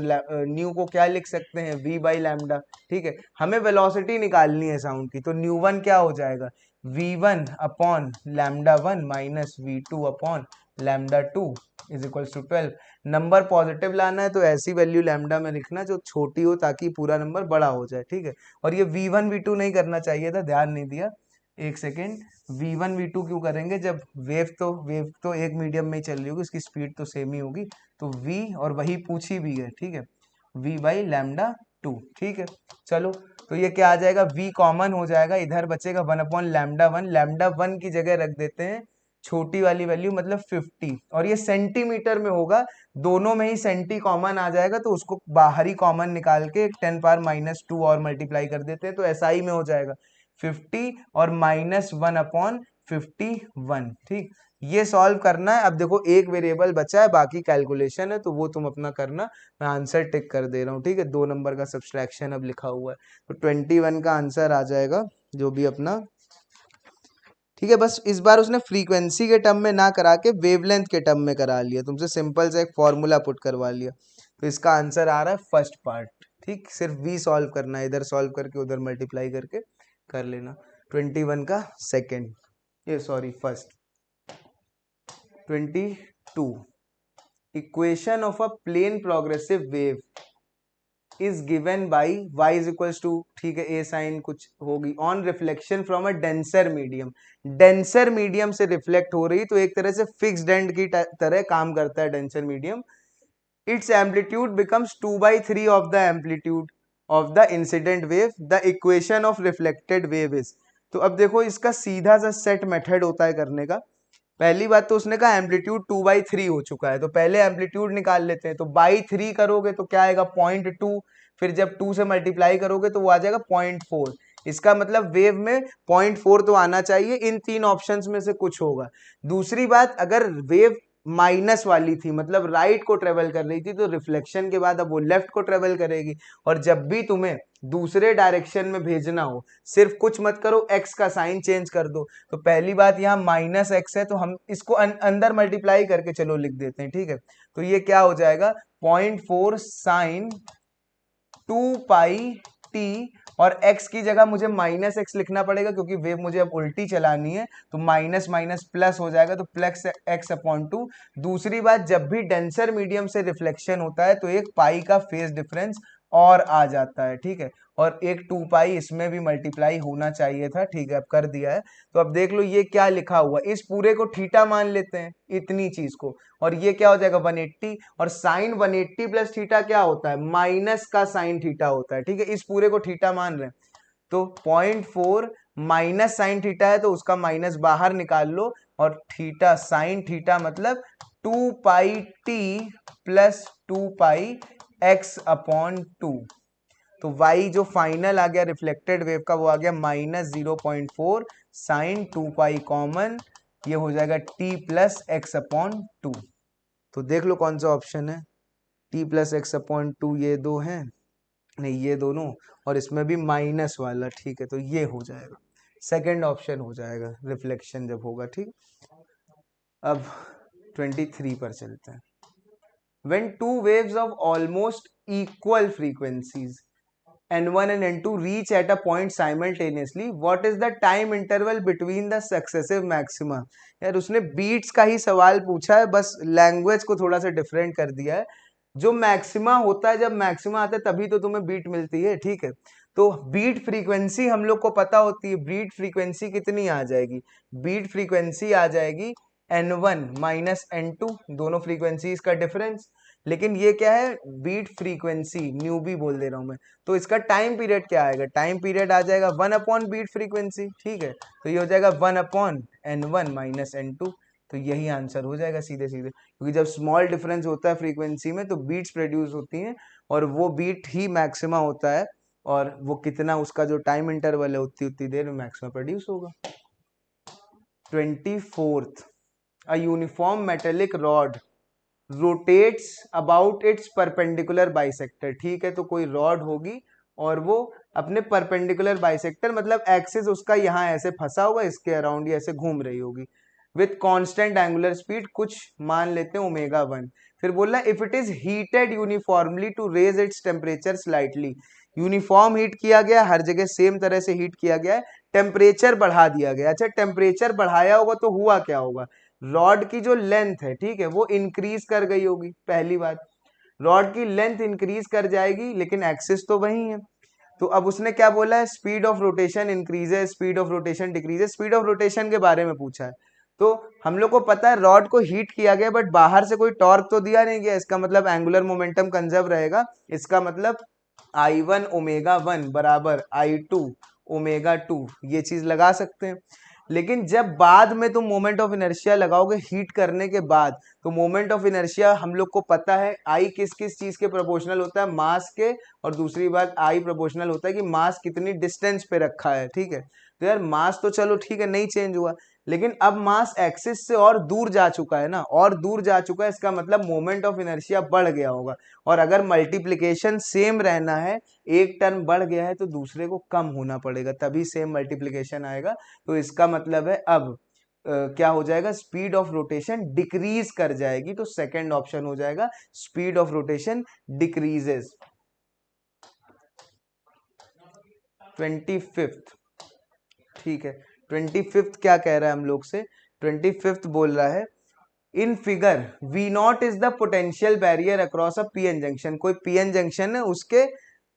न्यू को क्या लिख सकते हैं, v/λ, ठीक है। हमें वेलोसिटी निकालनी है साउंड की, तो ν1 क्या हो जाएगा, v1/λ1 minus v2/λ2 is equals to 12। Number positive लाना है तो ऐसी वैल्यू लैम्डा में लिखना जो छोटी हो, ताकि पूरा नंबर बड़ा हो जाए, ठीक है। और ये v1 v2 नहीं करना चाहिए था, ध्यान नहीं दिया, एक सेकेंड। v1 v2 क्यों करेंगे, जब वेव तो एक मीडियम में ही चल रही होगी, उसकी स्पीड तो सेम ही होगी, तो v, और वही पूछी भी है, ठीक है, v/λ2, ठीक है। चलो, तो ये क्या आ जाएगा, v कॉमन हो जाएगा, इधर बचेगा 1/λ1, λ1 की जगह रख देते हैं छोटी वाली वैल्यू, मतलब 50, और ये सेंटीमीटर में होगा, दोनों में ही सेंटी कॉमन आ जाएगा, तो उसको बाहरी कॉमन निकाल के 10⁻⁻2 और मल्टीप्लाई कर देते हैं, तो SI में हो जाएगा 50 और -1/51, ठीक। ये सॉल्व करना है। अब देखो एक वेरिएबल बचा है, बाकी कैलकुलेशन है, तो वो तुम अपना करना, मैं आंसर टिक कर दे रहा हूँ, ठीक है। 2 नंबर का सब्सट्रैक्शन अब लिखा हुआ है, तो 21 का आंसर आ जाएगा जो भी अपना, ठीक है। बस इस बार उसने फ्रीक्वेंसी के टर्म में ना करा के वेवलेंथ के टर्म में करा लिया, तुमसे सिंपल से एक फॉर्मूला पुट करवा लिया, तो इसका आंसर आ रहा है फर्स्ट पार्ट, ठीक। सिर्फ v सॉल्व करना है, इधर सॉल्व करके उधर मल्टीप्लाई करके कर लेना। 21 का सेकेंड, ये sorry first. 22 equation of a plane progressive wave is given by y is equals to, ठीक है, a साइन कुछ होगी, on reflection from a denser medium, denser medium से रिफ्लेक्ट हो रही, तो एक तरह से फिक्स्ड एंड की तरह काम करता है denser medium. It's amplitude becomes 2/3 of the amplitude of the incident wave, the equation of reflected wave is. तो अब देखो इसका सीधा सा सेट मेथड होता है करने का। पहली बात तो उसने कहा एम्पलीट्यूड 2/3 हो चुका है, तो पहले एम्पलीट्यूड निकाल लेते हैं, तो बाई 3 करोगे तो क्या आएगा 0.2, फिर जब 2 से मल्टीप्लाई करोगे तो वो आ जाएगा 0.4, इसका मतलब वेव में 0.4 तो आना चाहिए, इन 3 ऑप्शंस में से कुछ होगा। दूसरी बात, अगर वेव माइनस वाली थी, मतलब राइट को ट्रेवल कर रही थी, तो रिफ्लेक्शन के बाद अब वो लेफ्ट को ट्रेवल करेगी, और जब भी तुम्हें दूसरे डायरेक्शन में भेजना हो, सिर्फ कुछ मत करो, एक्स का साइन चेंज कर दो। तो पहली बात यहाँ -x है, तो हम इसको अंदर मल्टीप्लाई करके चलो लिख देते हैं, ठीक है। तो ये क्या हो जाएगा 0.4 साइन 2πt, और x की जगह मुझे -x लिखना पड़ेगा, क्योंकि वेव मुझे अब उल्टी चलानी है, तो माइनस माइनस प्लस हो जाएगा, तो प्लस x/2। दूसरी बात, जब भी डेंसर मीडियम से रिफ्लेक्शन होता है तो एक पाई का फेज डिफरेंस और आ जाता है, ठीक है, और एक 2π इसमें भी मल्टीप्लाई होना चाहिए था, ठीक है, अब कर दिया है। तो अब देख लो ये क्या लिखा हुआ, इस पूरे को थीटा मान लेते हैं, इतनी चीज को, और ये क्या हो जाएगा 180, और साइन 180 प्लस थीटा क्या होता है, माइनस का साइन थीटा होता है, ठीक है। इस पूरे को थीटा मान रहे हैं, तो 0.4 माइनस साइन थीटा है, तो उसका माइनस बाहर निकाल लो, और थीटा साइन थीटा मतलब 2πt प्लस 2πx/2, तो y जो फाइनल आ गया रिफ्लेक्टेड वेव का, वो आ गया -0.4 साइन 2π कॉमन, ये हो जाएगा t प्लस x/2। तो देख लो कौन सा ऑप्शन है, t प्लस x/2, ये दो हैं, नहीं ये दोनों, और इसमें भी माइनस वाला, ठीक है, तो ये हो जाएगा सेकंड ऑप्शन हो जाएगा रिफ्लेक्शन जब होगा, ठीक। अब 23 पर चलते हैं। when two waves of almost equal frequencies N1 and N2 reach at a point simultaneously, what is the time interval between the successive maxima? यार उसने बीट्स का ही सवाल पूछा है, बस लैंग्वेज को थोड़ा सा डिफरेंट कर दिया है। जो मैक्सिमा होता है, जब मैक्सिमा आता है तभी तो तुम्हें बीट मिलती है, ठीक है। तो बीट फ्रीक्वेंसी हम लोग को पता होती है, बीट फ्रीक्वेंसी कितनी आ जाएगी? बीट फ्रीक्वेंसी आ जाएगी N1 माइनस N2, दोनों फ्रीक्वेंसीज का डिफरेंस। लेकिन ये क्या है? बीट फ्रीक्वेंसी, न्यू भी बोल दे रहा हूं मैं। तो इसका टाइम पीरियड क्या आएगा? टाइम पीरियड आ जाएगा 1 अपॉन बीट फ्रीक्वेंसी, ठीक है। तो ये हो जाएगा 1 अपॉन N1 माइनस N2। तो यही आंसर हो जाएगा सीधे सीधे, क्योंकि जब स्मॉल डिफरेंस होता है फ्रीक्वेंसी में तो बीट्स प्रोड्यूस होती हैं, और वो बीट ही मैक्सिमा होता है, और वो कितना उसका जो टाइम इंटरवल है उतनी उतनी देर में मैक्सिमा प्रोड्यूस होगा। 24th, a uniform metallic rod rotates about it's perpendicular bisector, ठीक है। तो कोई रॉड होगी और वो अपने परपेंडिकुलर बाइसेक्टर, मतलब एक्सिस उसका यहाँ ऐसे फंसा होगा, इसके अराउंड ये ऐसे घूम रही होगी विथ कांस्टेंट एंगुलर स्पीड, कुछ मान लेते हैं ओमेगा 1। फिर बोला if it is heated uniformly to raise its temperature slightly, uniform heat किया गया, हर जगह सेम तरह से हीट किया गया है, टेम्परेचर बढ़ा दिया गया। अच्छा, टेम्परेचर बढ़ाया होगा तो हुआ क्या होगा? रॉड की जो लेंथ है, ठीक है, वो इंक्रीज कर गई होगी। पहली बात, रॉड की लेंथ इंक्रीज कर जाएगी, लेकिन एक्सिस तो वही है। तो अब उसने क्या बोला है? Speed of rotation increases, speed of rotation decreases. Speed of rotation के बारे में पूछा है। तो हम लोग को पता है रॉड को हीट किया गया, बट बाहर से कोई टॉर्क तो दिया नहीं गया, इसका मतलब एंगुलर मोमेंटम कंजर्व रहेगा। इसका मतलब I1 ओमेगा 1 बराबर I2 ओमेगा 2, ये चीज लगा सकते हैं। लेकिन जब बाद में तुम मोमेंट ऑफ इनर्शिया लगाओगे हीट करने के बाद, तो मोमेंट ऑफ इनर्शिया हम लोग को पता है आई किस किस चीज के प्रोपोर्शनल होता है? मास के। और दूसरी बात, आई प्रोपोर्शनल होता है कि मास कितनी डिस्टेंस पे रखा है, ठीक है। तो यार मास तो चलो ठीक है नहीं चेंज हुआ, लेकिन अब मास एक्सिस से और दूर जा चुका है ना, और दूर जा चुका है, इसका मतलब मोमेंट ऑफ इनर्शिया बढ़ गया होगा। और अगर मल्टीप्लिकेशन सेम रहना है, एक टर्म बढ़ गया है तो दूसरे को कम होना पड़ेगा, तभी सेम मल्टीप्लिकेशन आएगा। तो इसका मतलब है अब क्या हो जाएगा? स्पीड ऑफ रोटेशन डिक्रीज कर जाएगी। तो सेकंड ऑप्शन हो जाएगा speed of rotation decreases. 25th, ठीक है। 25th क्या कह रहा है हम लोग से? 25th बोल रहा है in figure V not is the potential barrier across a PN junction. कोई पीएन जंक्शन है, उसके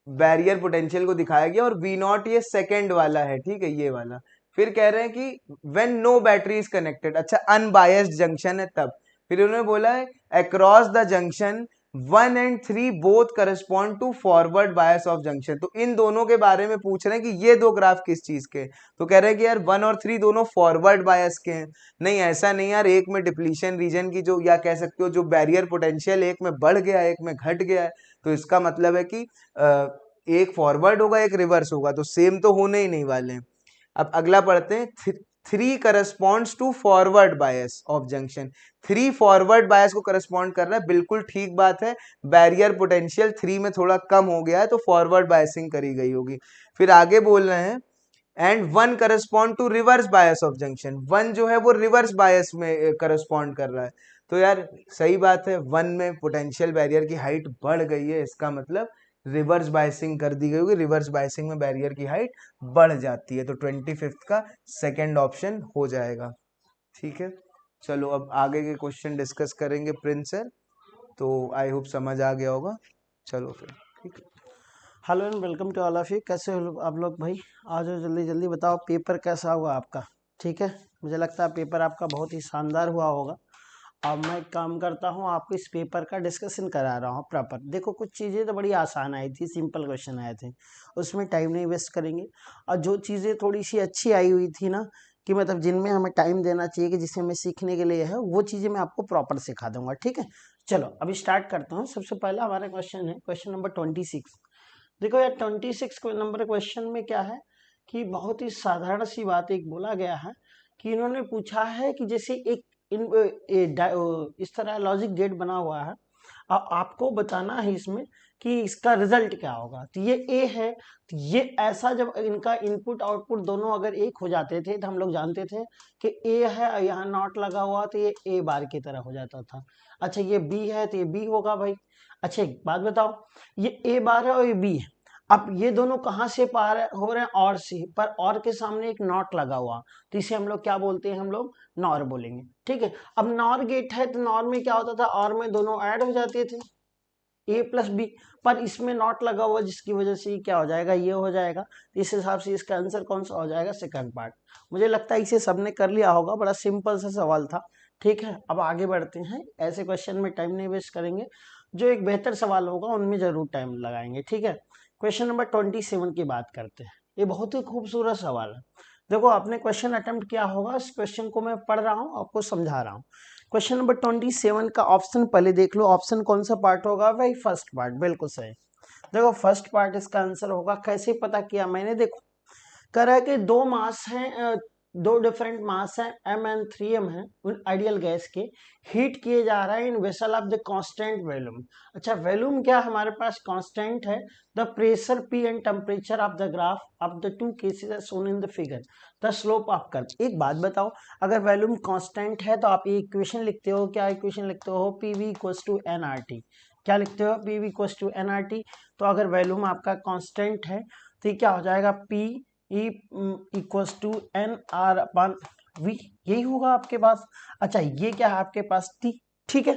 बैरियर पोटेंशियल को दिखाया गया, और V नॉट ये सेकेंड वाला है, ठीक है, ये वाला। फिर कह रहे हैं कि when no battery is connected, अच्छा अनबायस्ड जंक्शन है तब। फिर उन्होंने बोला है across the junction 1 and 3 both correspond to forward bias of junction. तो इन दोनों के बारे में पूछ रहे हैं कि ये दो ग्राफ किस चीज के? तो कह रहे हैं कि यार 1 और 3 दोनों फॉरवर्ड बायस के हैं। नहीं, ऐसा नहीं यार, एक में डिप्लीशन रीजन की जो, या कह सकते हो जो बैरियर पोटेंशियल, एक में बढ़ गया एक में घट गया है। तो इसका मतलब है कि एक फॉरवर्ड होगा एक रिवर्स होगा, तो सेम तो होने ही नहीं वाले हैं। अब अगला पढ़ते हैं। 3 corresponds to forward bias of junction. 3 forward bias को करस्पॉन्ड कर रहा है, बिल्कुल ठीक बात है। बैरियर पोटेंशियल 3 में थोड़ा कम हो गया है, तो फॉरवर्ड बायसिंग करी गई होगी। फिर आगे बोल रहे हैं and 1 correspond to reverse bias of junction. 1 जो है वो रिवर्स बायस में करस्पॉन्ड कर रहा है। तो यार सही बात है, 1 में पोटेंशियल बैरियर की हाइट बढ़ गई है, इसका मतलब रिवर्स बायसिंग कर दी गई होगी। रिवर्स बायसिंग में बैरियर की हाइट बढ़ जाती है। तो 25th का सेकंड ऑप्शन हो जाएगा, ठीक है। चलो अब आगे के क्वेश्चन डिस्कस करेंगे प्रिंस सर, तो आई होप समझ आ गया होगा। चलो फिर, ठीक है। Hello and welcome to all of you. कैसे हो आप लोग भाई? आ जाओ जल्दी जल्दी, बताओ पेपर कैसा हुआ आपका? ठीक है, मुझे लगता है पेपर आपका बहुत ही शानदार हुआ होगा। अब मैं एक काम करता हूँ, आपको इस पेपर का डिस्कशन करा रहा हूँ प्रॉपर। देखो कुछ चीज़ें तो बड़ी आसान आई थी, सिंपल क्वेश्चन आए थे, उसमें टाइम नहीं वेस्ट करेंगे। और जो चीज़ें थोड़ी सी अच्छी आई हुई थी ना, कि मतलब जिनमें हमें टाइम देना चाहिए, कि जिसे हमें सीखने के लिए है, वो चीज़ें मैं आपको प्रॉपर सिखा दूंगा, ठीक है। चलो अभी स्टार्ट करता हूँ। सबसे पहला हमारा क्वेश्चन है क्वेश्चन नंबर 26। देखो यार 26 नंबर क्वेश्चन में क्या है कि बहुत ही साधारण सी बात एक बोला गया है कि इन्होंने पूछा है कि जैसे एक इस तरह लॉजिक गेट बना हुआ है, आपको बताना है इसमें कि इसका रिजल्ट क्या होगा। तो ये ए है, तो ये ऐसा जब इनका इनपुट आउटपुट दोनों अगर एक हो जाते थे तो हम लोग जानते थे कि ए है, यहाँ नॉट लगा हुआ तो ये ए बार की तरह हो जाता था। अच्छा ये बी है तो ये बी होगा भाई। अच्छा एक बात बताओ, ये ए बार है और ये बी है। अब ये दोनों कहाँ से पार हो रहे हैं, और से, पर और के सामने एक नॉट लगा हुआ, तो इसे हम लोग क्या बोलते हैं, हम लोग नॉर बोलेंगे। ठीक है, अब नॉर गेट है तो नॉर में क्या होता था, और में दोनों ऐड हो जाते थे a प्लस बी, पर इसमें नॉट लगा हुआ जिसकी वजह से क्या हो जाएगा, ये हो जाएगा। इस हिसाब से इसका आंसर कौन सा हो जाएगा, सेकंड पार्ट। मुझे लगता है इसे सबने कर लिया होगा, बड़ा सिंपल सा सवाल था। ठीक है, अब आगे बढ़ते हैं, ऐसे क्वेश्चन में टाइम नहीं वेस्ट करेंगे, जो एक बेहतर सवाल होगा उनमें जरूर टाइम लगाएंगे। ठीक है, क्वेश्चन नंबर 27 की बात करते हैं। ये बहुत ही खूबसूरत सवाल है। देखो, आपने क्वेश्चन अटेम्प्ट किया होगा, इस क्वेश्चन को मैं पढ़ रहा हूँ, आपको समझा रहा हूँ। क्वेश्चन नंबर 27 का ऑप्शन पहले देख लो, ऑप्शन कौन सा पार्ट होगा भाई, फर्स्ट पार्ट, बिल्कुल सही। देखो, फर्स्ट पार्ट इसका आंसर होगा। कैसे पता किया मैंने, देखो कह रहा है कि दो मास हैं, दो डिफरेंट मास हैं m एंड 3m है आइडियल गैस के, हीट किए जा रहा है in vessel of the constant volume. अच्छा, वॉल्यूम क्या हमारे पास कांस्टेंट है, the pressure p and temperature of the graph of the two cases are shown in the figure, the slope of curve. एक बात बताओ, अगर वॉल्यूम कांस्टेंट है तो आप ये इक्वेशन लिखते हो, क्या इक्वेशन लिखते हो, pv इक्वल्स टू nRT। क्या लिखते हो, pv इक्वल्स टू nRT। तो अगर वॉल्यूम आपका कांस्टेंट है तो ये क्या हो जाएगा, p e equals to n r upon v, यही होगा आपके पास। अच्छा, ये क्या है आपके पास, टी। ठीक है,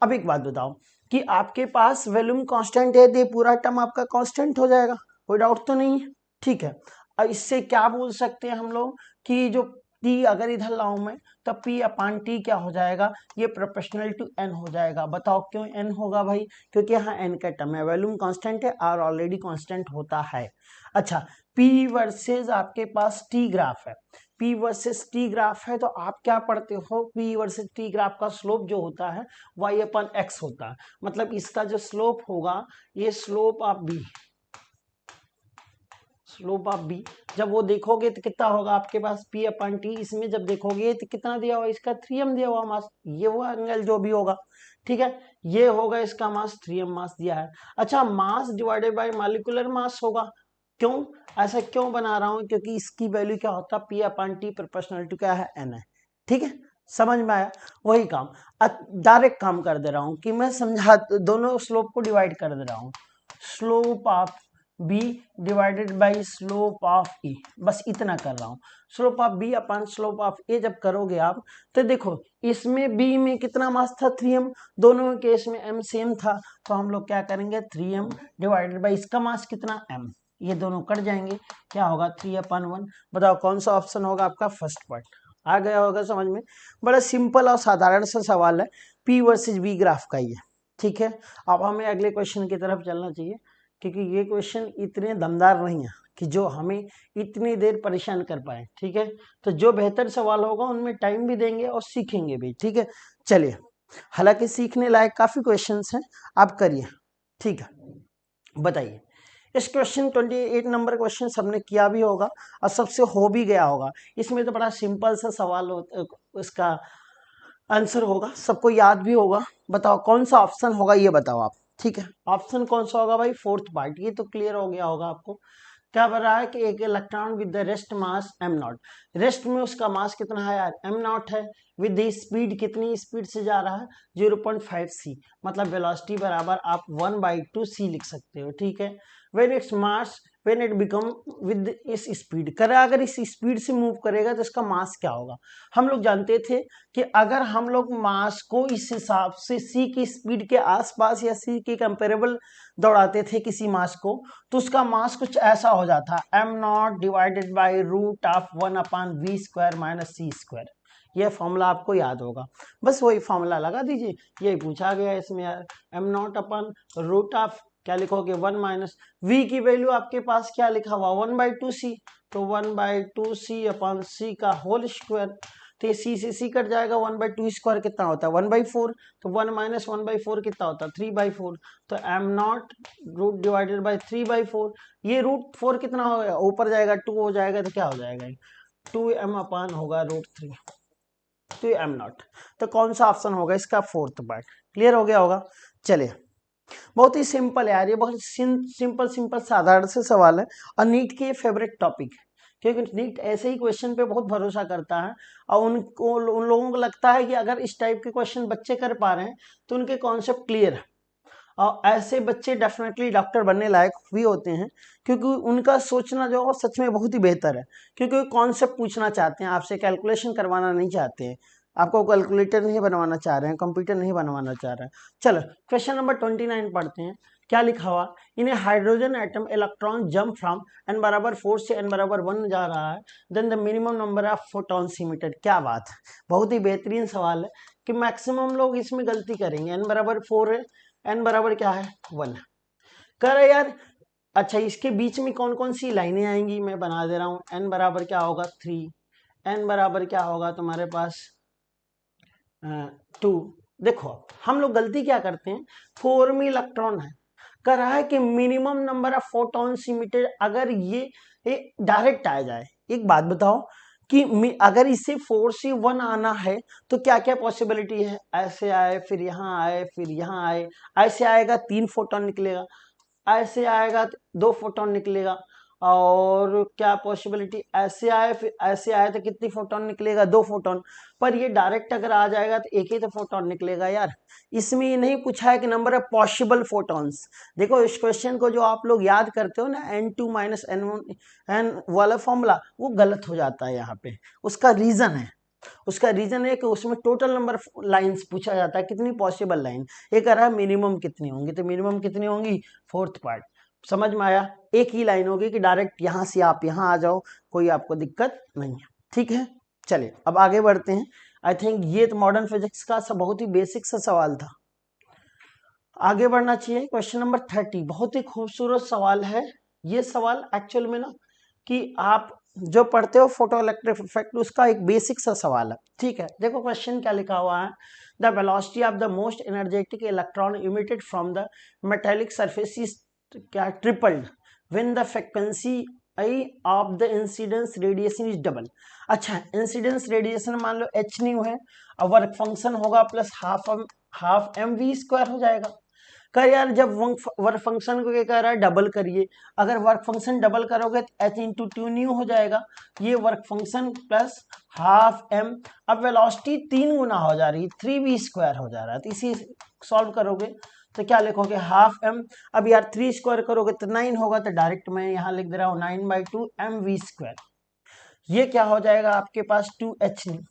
अब एक बात बताओ कि आपके पास वॉल्यूम कांस्टेंट है तो पूरा टर्म आपका कांस्टेंट हो जाएगा, कोई डाउट तो नहीं है। ठीक है, अब इससे क्या बोल सकते हैं हम लोग कि जो टी अगर इधर लाऊं मैं तो पी अपान टी क्या हो जाएगा, ये प्रोपोर्शनल टू एन हो जाएगा। बताओ क्यों एन होगा भाई, क्योंकि यहाँ एन का टर्म है, वॉल्यूम कांस्टेंट है, आर ऑलरेडी कांस्टेंट होता है। अच्छा, पी वर्सेस आपके पास टी ग्राफ है, पी वर्सेस टी ग्राफ है, तो आप क्या पढ़ते हो, पी वर्सेस टी ग्राफ का स्लोप जो होता है वाई अपन एक्स होता है, मतलब इसका जो स्लोप होगा, ये slope of b, slope of b जब वो देखोगे तो कितना होगा आपके पास, पी अपन टी, इसमें जब देखोगे तो कितना दिया हुआ, इसका 3m दिया हुआ मास, ये वो एंगल जो भी होगा। ठीक है, ये होगा इसका मास, 3m मास दिया है। अच्छा, mass divided by molecular mass होगा, क्यों, ऐसा क्यों बना रहा हूं, क्योंकि इसकी वैल्यू क्या होता है, p upon t proportional to क्या है, एन है। ठीक है, समझ में आया, वही काम डायरेक्ट काम कर दे रहा हूं कि मैं समझा, दोनों स्लोप को डिवाइड कर दे रहा हूं, slope of b divided by slope of e, बस इतना कर रहा हूँ। Slope of b upon slope of a जब करोगे आप तो देखो इसमें b में कितना मास था, 3m, दोनों केस में m सेम था, तो हम लोग क्या करेंगे, 3m डिवाइडेड बाई इसका मास कितना m, ये दोनों कट जाएंगे, क्या होगा 3/1। बताओ कौन सा ऑप्शन होगा आपका, फर्स्ट पार्ट। आ गया होगा समझ में, बड़ा सिंपल और साधारण सा सवाल है, p वर्सेज v ग्राफ का ये। ठीक है, अब हमें अगले क्वेश्चन की तरफ चलना चाहिए, क्योंकि ये क्वेश्चन इतने दमदार नहीं है कि जो हमें इतनी देर परेशान कर पाए। ठीक है, तो जो बेहतर सवाल होगा उनमें टाइम भी देंगे और सीखेंगे भी। ठीक है, चलिए, हालांकि सीखने लायक काफी क्वेश्चंस हैं, आप करिए। ठीक है, बताइए, इस क्वेश्चन 28 नंबर क्वेश्चन सबने किया भी होगा और सबसे हो भी गया होगा। इसमें तो बड़ा सिंपल सा सवाल इसका आंसर होगा, सबको याद भी होगा। बताओ कौन सा ऑप्शन होगा, ये बताओ आप। ठीक है, ऑप्शन कौन सा होगा भाई, फोर्थ पार्ट, ये तो क्लियर हो गया होगा आपको। क्या बन रहा है कि एक electron with the rest mass m0, rest में उसका मास कितना है यार, m0 है, विद द स्पीड, कितनी स्पीड से जा रहा है, 0.5 c, मतलब वेलोसिटी बराबर आप 1/2 c लिख सकते हो। ठीक है, when its mass, when it become with इस स्पीड, करेगा अगर इस स्पीड से मूव करेगा तो इसका मास क्या होगा। हम लोग जानते थे कि अगर हम लोग मास को इस हिसाब से c की स्पीड के आसपास या c के कंपेरेबल दौड़ाते थे किसी मास को, तो उसका मास कुछ ऐसा हो जाता, m0 divided by root of 1/v² minus c²। यह फॉर्मूला आपको याद होगा, बस वही फॉर्मूला लगा दीजिए, यही पूछा गया है इसमें यार, m0 अपन रूट ऑफ क्या लिखोगे, 1 माइनस v की वैल्यू आपके पास क्या लिखा हुआ, 1/2c, तो 1/2c अपन c का होल स्क्वायर, तो ये c से c कट जाएगा, 1/2 स्क्वायर कितना होता है 1/4, तो 1 माइनस 1/4 कितना होता है 3/4, तो m0 रूट डिवाइडेड बाई 3/4, ये रूट 4 कितना हो गया, ऊपर जाएगा 2 हो जाएगा, तो क्या हो जाएगा 2m अपान होगा रूट 3, तो m0, तो कौन सा ऑप्शन होगा इसका, फोर्थ पार्ट। क्लियर हो गया होगा, चलिए, बहुत ही सिंपल है यार, ये बहुत सिंपल साधारण से सवाल है, और नीट के फेवरेट टॉपिक है, क्योंकि नीट ऐसे ही क्वेश्चन पे बहुत भरोसा करता है, और उन लोगों को लगता है कि अगर इस टाइप के क्वेश्चन बच्चे कर पा रहे हैं तो उनके कॉन्सेप्ट क्लियर है। और ऐसे बच्चे डेफिनेटली डॉक्टर बनने लायक भी होते हैं, क्योंकि उनका सोचना जो है सच में बहुत ही बेहतर है, क्योंकि कॉन्सेप्ट पूछना चाहते हैं आपसे, कैलकुलेशन करवाना नहीं चाहते हैं, आपको कैलकुलेटर नहीं बनवाना चाह रहे हैं, कंप्यूटर नहीं बनवाना चाह रहे हैं। चलो क्वेश्चन नंबर 29 पढ़ते हैं। क्या लिखा हुआ, in a hydrogen atom electron jump from n बराबर 4 से n बराबर 1 जा रहा है, then the minimum number of photons emitted. क्या बात है, बहुत ही बेहतरीन सवाल है कि मैक्सिमम लोग इसमें गलती करेंगे। n बराबर 4 है, n बराबर क्या है 1 कर यार। अच्छा इसके बीच में कौन कौन सी लाइनें आएंगी मैं बना दे रहा हूँ। n बराबर क्या होगा 3, n बराबर क्या होगा तुम्हारे पास 2। देखो हम लोग गलती क्या करते हैं, 4 में इलेक्ट्रॉन है, कर रहा है कि minimum number of photons emitted, अगर ये डायरेक्ट आ जाए। एक बात बताओ कि अगर इसे 4 से 1 आना है तो क्या क्या पॉसिबिलिटी है, ऐसे आए फिर यहाँ आए फिर यहाँ आए, ऐसे आएगा 3 फोटॉन निकलेगा, ऐसे आएगा 2 फोटॉन निकलेगा, और क्या पॉसिबिलिटी ऐसे आए फिर ऐसे आए तो कितनी फोटॉन निकलेगा 2 फोटॉन। पर ये डायरेक्ट अगर आ जाएगा तो एक ही तो फोटॉन निकलेगा यार। इसमें ये नहीं पूछा है कि नंबर ऑफ पॉसिबल फोटॉन्स। देखो इस क्वेश्चन को जो आप लोग याद करते हो ना n2 माइनस n1 वाला फॉर्मूला, वो गलत हो जाता है यहाँ पे। उसका रीजन है कि उसमें टोटल नंबर लाइंस पूछा जाता है, कितनी पॉसिबल लाइन। ये कह रहा है मिनिमम कितनी होंगी, तो मिनिमम कितनी होंगी 4th पार्ट। समझ में आया, एक ही लाइन होगी कि डायरेक्ट यहां से आप यहां आ जाओ, कोई आपको दिक्कत नहीं है। ठीक है चलिए अब आगे बढ़ते हैं। आई थिंक ये तो मॉडर्न फिजिक्स का बहुत ही बेसिक सा सवाल था, आगे बढ़ना चाहिए। क्वेश्चन नंबर 30 बहुत ही खूबसूरत सवाल है। ये सवाल एक्चुअल में ना कि आप जो पढ़ते हो फोटो इलेक्ट्रिक इफेक्ट, उसका एक बेसिक सा सवाल है। ठीक है देखो क्वेश्चन क्या लिखा हुआ है, the velocity of the most energetic electron emitted from the metallic surface is क्या tripled when the frequency i of the incidence radiation is double. अच्छा इंसिडेंस रेडिएशन मान लो h न्यू है, और वर्क फंक्शन होगा plus half m v square हो जाएगा। कर यार जब वर्क फंक्शन को क्या कह रहा है डबल करिए, अगर वर्क फंक्शन डबल करोगे तो h इंटू टू न्यू हो जाएगा, ये work function plus half m. अब वेलोसिटी 3 गुना हो जा रही है, 3v स्क्वायर हो जा रहा है, तो इसी सॉल्व करोगे तो क्या लिखोगे हाफ एम। अब यार 3 स्क्वायर करोगे तो 9 होगा, तो डायरेक्ट मैं यहाँ लिख दे रहा हूँ 9/2 mv स्क्वायर। ये क्या हो जाएगा आपके पास 2h न्यू।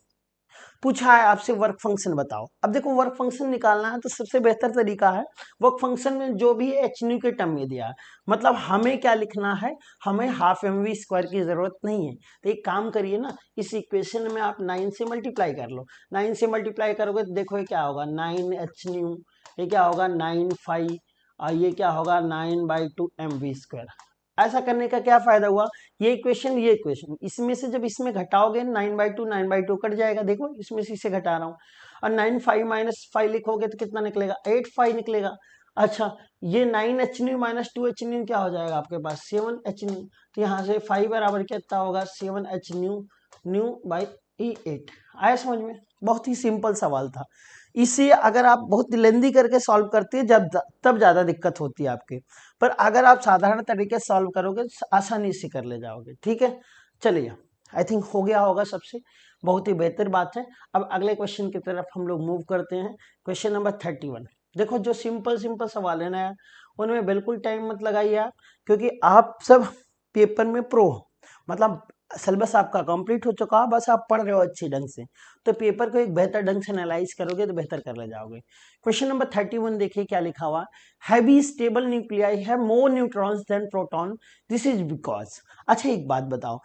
पूछा है आपसे वर्क फंक्शन बताओ। अब देखो वर्क फंक्शन निकालना है तो सबसे बेहतर तरीका है, वर्क फंक्शन में जो भी एच न्यू के टर्म में दिया है, मतलब हमें क्या लिखना है, हमें हाफ एम वी स्क्वायर की जरूरत नहीं है। तो एक काम करिए ना, इस इक्वेशन में आप 9 से मल्टीप्लाई कर लो। 9 से मल्टीप्लाई करोगे तो देखो ये क्या होगा 9h न्यू, ये क्या होगा 9 और ये क्या होगा 9/2 mv स्क्वायर। ऐसा करने का क्या फायदा हुआ, ये इक्वेशन इसमें से जब इसमें घटाओगे 9/2 कट जाएगा, देखो इसमें से इसे घटा रहा हूँ, और 9 माइनस 5 लिखोगे तो कितना निकलेगा 8 निकलेगा। अच्छा ये 9h new minus 2h new क्या हो जाएगा आपके पास 7h न्यू, तो यहाँ से 5 बराबर कितना होगा 7h न्यू/8। आया समझ में, बहुत ही सिंपल सवाल था। इसे अगर आप बहुत लेंदी करके सॉल्व करते हैं तब ज़्यादा दिक्कत होती है आपके, पर अगर आप साधारण तरीके से सॉल्व करोगे तो आसानी से कर ले जाओगे। ठीक है चलिए आई थिंक हो गया होगा सबसे, बहुत ही बेहतर बात है। अब अगले क्वेश्चन की तरफ हम लोग मूव करते हैं। Question number 31। देखो जो सिंपल सवाल है ना उनमें बिल्कुल टाइम मत लगाइए आप, क्योंकि आप सब पेपर में प्रो हो, मतलब सिलेबस आपका कंप्लीट हो चुका है, बस आप पढ़ रहे हो अच्छे ढंग से, तो पेपर को एक बेहतर ढंग से एनालाइज करोगे तो बेहतर कर ले जाओगे। क्वेश्चन नंबर 31 देखिए क्या लिखा हुआ, heavy stable nuclei have more neutrons than proton, this is because. अच्छा एक बात बताओ,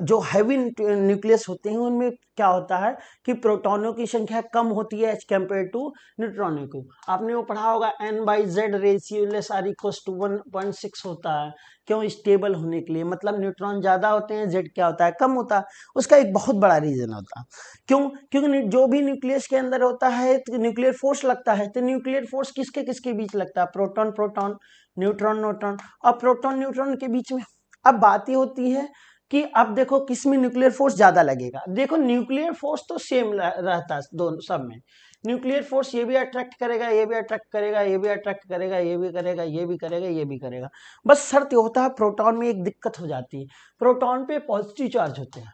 जो हैवी न्यूक्लियस होते हैं उनमें क्या होता है कि प्रोटॉनों की संख्या कम होती है एज कम्पेयर टू न्यूट्रॉनों को। आपने वो पढ़ा होगा n/z ratio less or equals to 1.6 होता है, क्यों स्टेबल होने के लिए, मतलब न्यूट्रॉन ज्यादा होते हैं जेड क्या होता है कम होता है। उसका एक बहुत बड़ा रीजन होता है, क्यों, क्योंकि जो भी न्यूक्लियस के अंदर होता है तो न्यूक्लियर फोर्स लगता है, तो न्यूक्लियर फोर्स किसके किसके बीच लगता है, प्रोटॉन प्रोटॉन, न्यूट्रॉन न्यूट्रॉन, और प्रोटॉन न्यूट्रॉन के बीच में। अब बात ये होती है कि अब देखो किस में न्यूक्लियर फोर्स ज्यादा लगेगा। देखो न्यूक्लियर फोर्स तो सेम रहता है दोनों सब में, न्यूक्लियर फोर्स ये भी अट्रैक्ट करेगा, ये भी अट्रैक्ट करेगा, ये भी अट्रैक्ट करेगा, ये भी करेगा, ये भी करेगा, ये भी करेगा। बस शर्त होता है प्रोटॉन में एक दिक्कत हो जाती है, प्रोटॉन पे पॉजिटिव चार्ज होते हैं,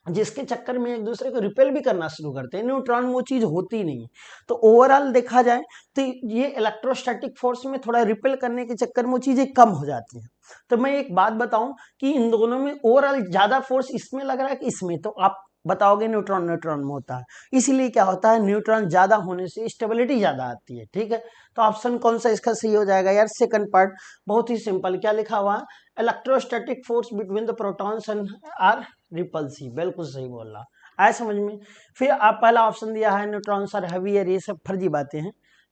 जिसके चक्कर में एक दूसरे को रिपेल भी करना शुरू करते हैं। न्यूट्रॉन वो चीज होती नहीं है। तो ओवरऑल देखा जाए तो ये इलेक्ट्रोस्टैटिक फोर्स में थोड़ा रिपेल करने के चक्कर में वो चीजें कम हो जाती हैं। तो मैं एक बात बताऊं कि इन दोनों में ओवरऑल ज्यादा फोर्स इसमें लग रहा है कि इसमें, तो आप बताओगे न्यूट्रॉन न्यूट्रॉन में होता है। इसीलिए क्या होता है, न्यूट्रॉन ज्यादा होने से स्टेबिलिटी ज्यादा आती है। ठीक है, तो ऑप्शन कौन सा इसका सही हो जाएगा यार, सेकंड पार्ट। बहुत ही सिंपल, क्या लिखा हुआ है, electrostatic force between the protons and are repulsive. बिल्कुल सही बोल रहा, आए समझ में। फिर आप पहला ऑप्शन दिया है न्यूट्रॉन्स आर हैवी है, ये सब फर्जी बातें हैं।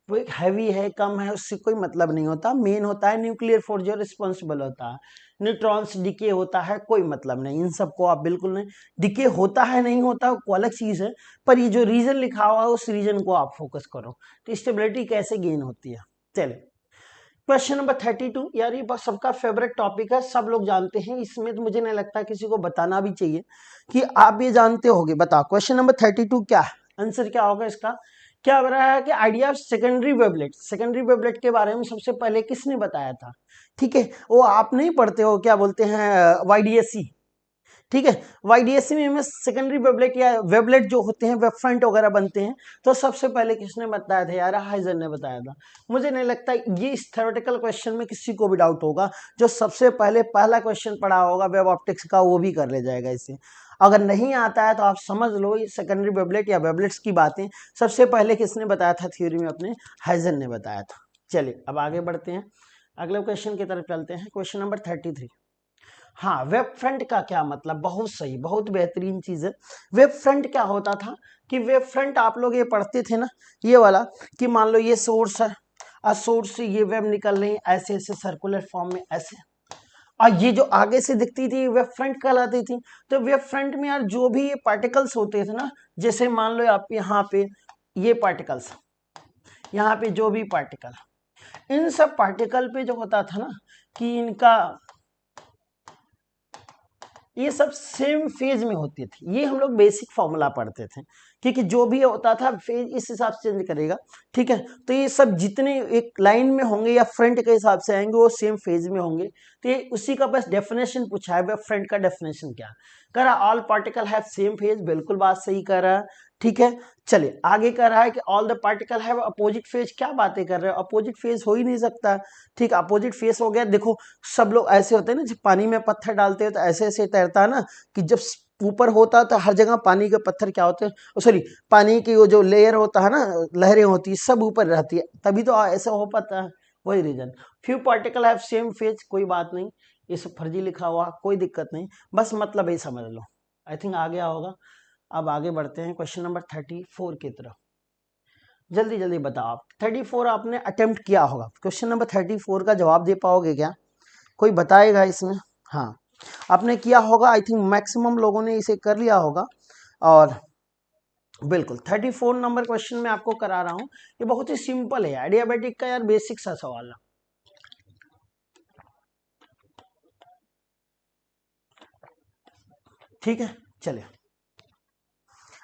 वो एक हैवी है कम है उससे कोई मतलब नहीं होता, मेन होता है न्यूक्लियर फोर्स जो रिस्पॉन्सिबल होता है। न्यूट्रॉन्स डिके होता है कोई मतलब नहीं, इन सबको आप बिल्कुल नहीं, डिके होता है नहीं होता वो अलग चीज है, पर ये जो रीजन लिखा हुआ है उस रीजन को आप फोकस करो। तो स्टेबिलिटी कैसे गेन होती है। चलिए क्वेश्चन नंबर 32, यार ये सबका फेवरेट टॉपिक है, सब लोग जानते हैं, इसमें तो मुझे नहीं लगता किसी को बताना भी चाहिए कि आप ये जानते होगे। बताओ क्वेश्चन नंबर 32 क्या है, आंसर क्या होगा इसका। क्या हो रहा है कि idea of secondary wavelet, secondary wavelet के बारे में सबसे पहले किसने बताया था। ठीक है, वो आप नहीं पढ़ते हो, क्या बोलते हैं, वाईडीएससी। ठीक है, वाईडीएससी में सेकेंडरी वेवलेट या वेवलेट जो होते हैं, वेब फ्रंट वगैरह बनते हैं, तो सबसे पहले किसने बताया था यार, हाइजन ने बताया था। मुझे नहीं लगता ये इस थ्योरेटिकल क्वेश्चन में किसी को भी डाउट होगा, जो सबसे पहले पहला क्वेश्चन पढ़ा होगा वेब ऑप्टिक्स का वो भी कर ले जाएगा इसे। अगर नहीं आता है तो आप समझ लो ये सेकेंडरी वेवलेट या वेवलेट्स की बातें सबसे पहले किसने बताया था थ्योरी में, अपने हाइजन ने बताया था। चलिए अब आगे बढ़ते हैं, अगले क्वेश्चन की तरफ चलते हैं, क्वेश्चन नंबर 33। हाँ, वेब फ्रंट का क्या मतलब, बहुत सही, बहुत बेहतरीन चीज है। वेब फ्रंट क्या होता था कि वेब फ्रंट आप लोग ये पढ़ते थे ना, ये वाला, कि मान लो ये सोर्स है और सोर्स से ये वेब निकल रही ऐसे ऐसे सर्कुलर फॉर्म में ऐसे, और ये जो आगे से दिखती थी वेब फ्रंट कहलाती थी। तो वेब फ्रंट में यार जो भी ये पार्टिकल्स होते थे ना, जैसे मान लो आप यहाँ पे ये पार्टिकल्स, यहाँ पे जो भी पार्टिकल, इन सब पार्टिकल पे जो होता था ना कि इनका ये सब सेम फेज में होती थी। ये हम लोग बेसिक फॉर्मूला पढ़ते थे, क्योंकि जो भी होता था फेज इस हिसाब से चेंज करेगा। ठीक है, तो ये सब जितने एक लाइन में होंगे या फ्रंट के हिसाब से आएंगे वो सेम फेज में होंगे। तो ये उसी का बस डेफिनेशन पूछा है, वेब फ्रंट का डेफिनेशन क्या कह रहा, all particle have same phase, बिल्कुल बात सही कर रहा है। ठीक है, चलिए आगे कह रहा है कि all the particle have opposite phase, क्या बातें कर रहे हो, अपोजिट फेज हो ही नहीं सकता। ठीक, अपोजिट फेज हो गया, देखो सब लोग ऐसे होते हैं ना, जब पानी में पत्थर डालते हैं तो ऐसे ऐसे तैरता है ना, कि जब ऊपर होता है तो हर जगह पानी के पत्थर क्या होते हैं, सॉरी पानी की वो जो लेयर होता है ना, लहरें होती है सब ऊपर रहती है, तभी तो ऐसा हो पाता है, वही reason. Few particle have same phase, कोई बात नहीं, ये सब फर्जी लिखा हुआ कोई दिक्कत नहीं, बस मतलब ही समझ लो। आई थिंक आ गया होगा। अब आगे बढ़ते हैं क्वेश्चन नंबर 34 की तरफ, जल्दी जल्दी बताओ आप। 34 आपने अटेम्प्ट किया होगा, क्वेश्चन नंबर 34 का जवाब दे पाओगे क्या, कोई बताएगा इसमें। हाँ, आपने किया होगा, आई थिंक मैक्सिमम लोगों ने इसे कर लिया होगा। और बिल्कुल 34 नंबर क्वेश्चन में आपको करा रहा हूं, ये बहुत ही सिंपल है, एडियाबैटिक का यार बेसिक सा सवाल है। ठीक है, चलिए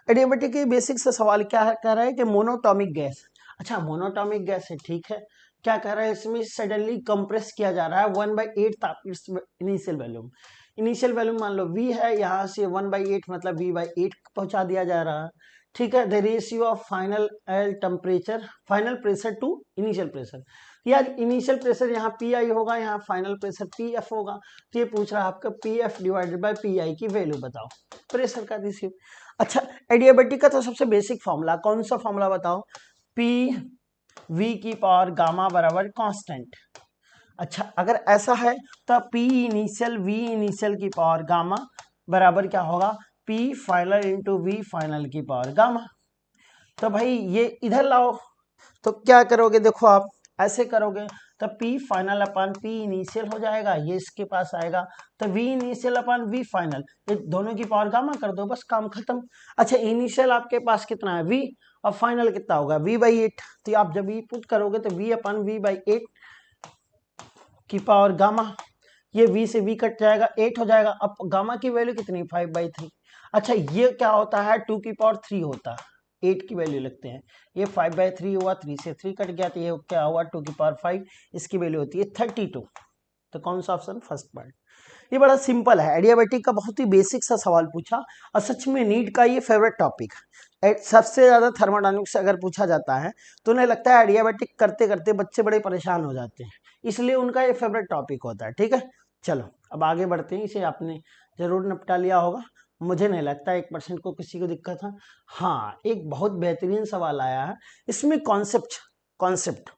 एडियाबैटिक के बेसिक से सवाल क्या है, कह रहा है कि मोनोटॉमिक गैस, अच्छा मोनोटॉमिक गैस है, ठीक है, क्या कह रहा है इसमें, सडनली कंप्रेस किया जा रहा है 1/8 इनिशियल वैल्यूम, इनिशियल वैल्यूम मान लो v है, यहाँ से 1/8 मतलब v/8 पहुंचा दिया जा रहा है। ठीक है, the ratio of final temperature, final pressure to initial pressure, यार इनिशियल प्रेशर यहाँ पी आई होगा, यहाँ फाइनल प्रेशर पी एफ होगा, तो ये पूछ रहा है आपका P F divided by P I की वैल्यू बताओ, प्रेशर का रेशियो। अच्छा, एडियाबैटिक का तो सबसे बेसिक फॉर्मूला, कौन सा फॉर्मूला बताओ, पी वी की पावर गामा बराबर कांस्टेंट। अच्छा अगर ऐसा है तो पी इनिशियल वी इनिशियल की पावर गामा बराबर क्या होगा, p final into v final की पावर गामा। तो भाई ये इधर लाओ, तो क्या करोगे, देखो आप ऐसे करोगे तो P फाइनल अपान P इनिशियल हो जाएगा, ये इसके पास आएगा, तो V इनिशियल अपान V फाइनल, ये दोनों की पावर गामा कर दो, बस काम खत्म। अच्छा इनिशियल आपके पास कितना है V, और फाइनल कितना होगा V/8, तो आप जब ये पुट करोगे तो V अपान V/8 की पावर गामा, ये V से V कट जाएगा, 8 हो जाएगा। अब गामा की वैल्यू कितनी, 5/3। अच्छा ये क्या होता है, 2 की पावर 3 होता है, 8 की वैल्यू लिखते हैं, ये 5/3 हुआ, 3 से 3 कट गया, तो ये क्या हुआ 2 की पावर 5, इसकी वैल्यू होती है 32। तो कौन सा ऑप्शन, फर्स्ट पार्ट। ये बड़ा सिंपल है, एडियाबैटिक का बहुत ही बेसिक सा सवाल पूछा और सच में नीट का ये फेवरेट टॉपिक है। सबसे ज़्यादा थर्मोडायनेमिक्स से अगर पूछा जाता है तो उन्हें लगता है एडियाबैटिक करते करते बच्चे बड़े परेशान हो जाते हैं, इसलिए उनका ये फेवरेट टॉपिक होता है। ठीक है, चलो अब आगे बढ़ते हैं। इसे आपने जरूर निपटा लिया होगा, मुझे नहीं लगता 1% को किसी को दिक्कत है। हाँ, एक बहुत बेहतरीन सवाल आया है, इसमें कॉन्सेप्ट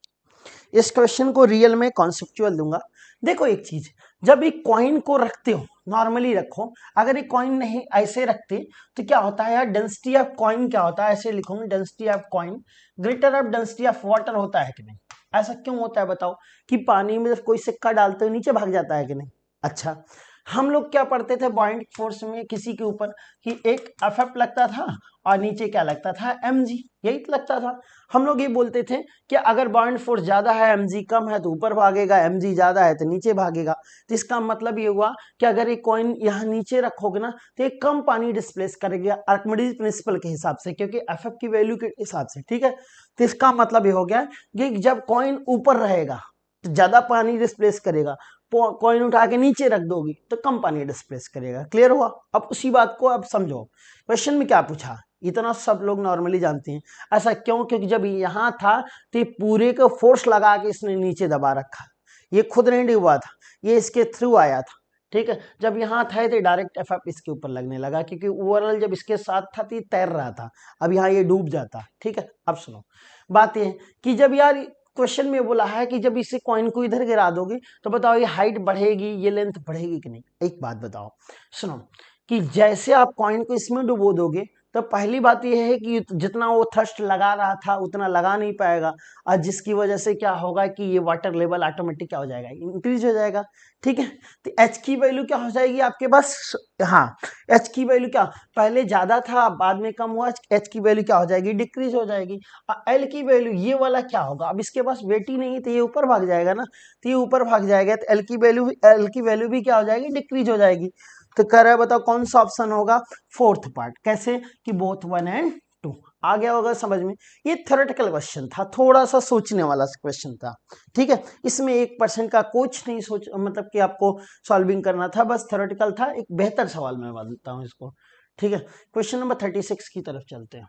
इस क्वेश्चन को रियल में कॉन्सेप्चुअल दूंगा। देखो एक चीज, जब एक कॉइन को रखते हो नॉर्मली रखो, अगर एक कॉइन नहीं ऐसे रखते तो क्या होता है यार, डेंसिटी ऑफ कॉइन क्या होता है, ऐसे लिखूंगे density of coin greater of density of water होता है कि नहीं? ऐसा क्यों होता है बताओ, कि पानी में जब कोई सिक्का डालते हो नीचे भाग जाता है कि नहीं? अच्छा, हम लोग क्या पढ़ते थे बॉइंट फोर्स में किसी के ऊपर, कि एक एफ लगता था और नीचे क्या लगता था, mg, यही तो लगता था। हम लोग ये बोलते थे कि अगर बॉइंट फोर्स ज्यादा है mg कम है तो ऊपर भागेगा, mg ज्यादा है तो नीचे भागेगा। तो इसका मतलब ये हुआ कि अगर एक कॉइन यहाँ नीचे रखोगे ना तो एक कम पानी डिस्प्लेस करेगा आर्किमिडीज प्रिंसिपल के हिसाब से, क्योंकि एफ की वैल्यू के हिसाब से। ठीक है, तो इसका मतलब ये हो गया कि जब कॉइन ऊपर रहेगा तो ज्यादा पानी डिस्प्लेस करेगा, कॉइन उठा के नीचे रख दोगी तो कम पानी डिस्प्लेस करेगा। क्लियर हुआ? अब उसी बात को अब समझो, क्वेश्चन में क्या पूछा, इतना सब लोग नॉर्मली जानते हैं। ऐसा क्यों? क्योंकि जब यहाँ था तो ये पूरे को फोर्स लगा के इसने नीचे दबा रखा, ये खुद नहीं डूबा था, ये इसके थ्रू आया था। ठीक है, जब यहाँ था तो डायरेक्ट एफ इसके ऊपर लगने लगा, क्योंकि ओवरऑल जब इसके साथ था तो ये तैर रहा था, अब यहाँ ये डूब जाता। ठीक है, अब सुनो बात ये कि जब यार क्वेश्चन में बोला है कि जब इसे कॉइन को इधर गिरा दोगे तो बताओ ये हाइट बढ़ेगी, ये लेंथ बढ़ेगी कि नहीं? एक बात बताओ, सुनो, कि जैसे आप कॉइन को इसमें डुबो दोगे तो पहली बात यह है कि जितना वो थ्रस्ट लगा रहा था उतना लगा नहीं पाएगा, और जिसकी वजह से क्या होगा कि ये वाटर लेवल ऑटोमेटिक क्या हो जाएगा, इंक्रीज हो जाएगा। ठीक है, तो एच की वैल्यू क्या हो जाएगी आपके पास, हाँ, एच की वैल्यू क्या पहले ज्यादा था बाद में कम हुआ, एच की वैल्यू क्या हो जाएगी, डिक्रीज हो जाएगी। और एल की वैल्यू ये वाला क्या होगा, अब इसके पास वेट ही नहीं तो ये ऊपर भाग जाएगा ना, तो ये ऊपर भाग जाएगा तो एल की वैल्यू भी क्या हो जाएगी, डिक्रीज हो जाएगी। तो कह रहा है बताओ कौन सा ऑप्शन होगा, फोर्थ पार्ट। कैसे कि बोथ 1 एंड 2। आ गया होगा समझ में? ये थ्योरेटिकल क्वेश्चन था, थोड़ा सा सोचने वाला क्वेश्चन था। ठीक है, इसमें 1% का कुछ नहीं सोच मतलब कि आपको सॉल्विंग करना था, बस थ्योरेटिकल था, एक बेहतर सवाल मैं बनता हूँ इसको। ठीक है, क्वेश्चन नंबर 36 की तरफ चलते हैं।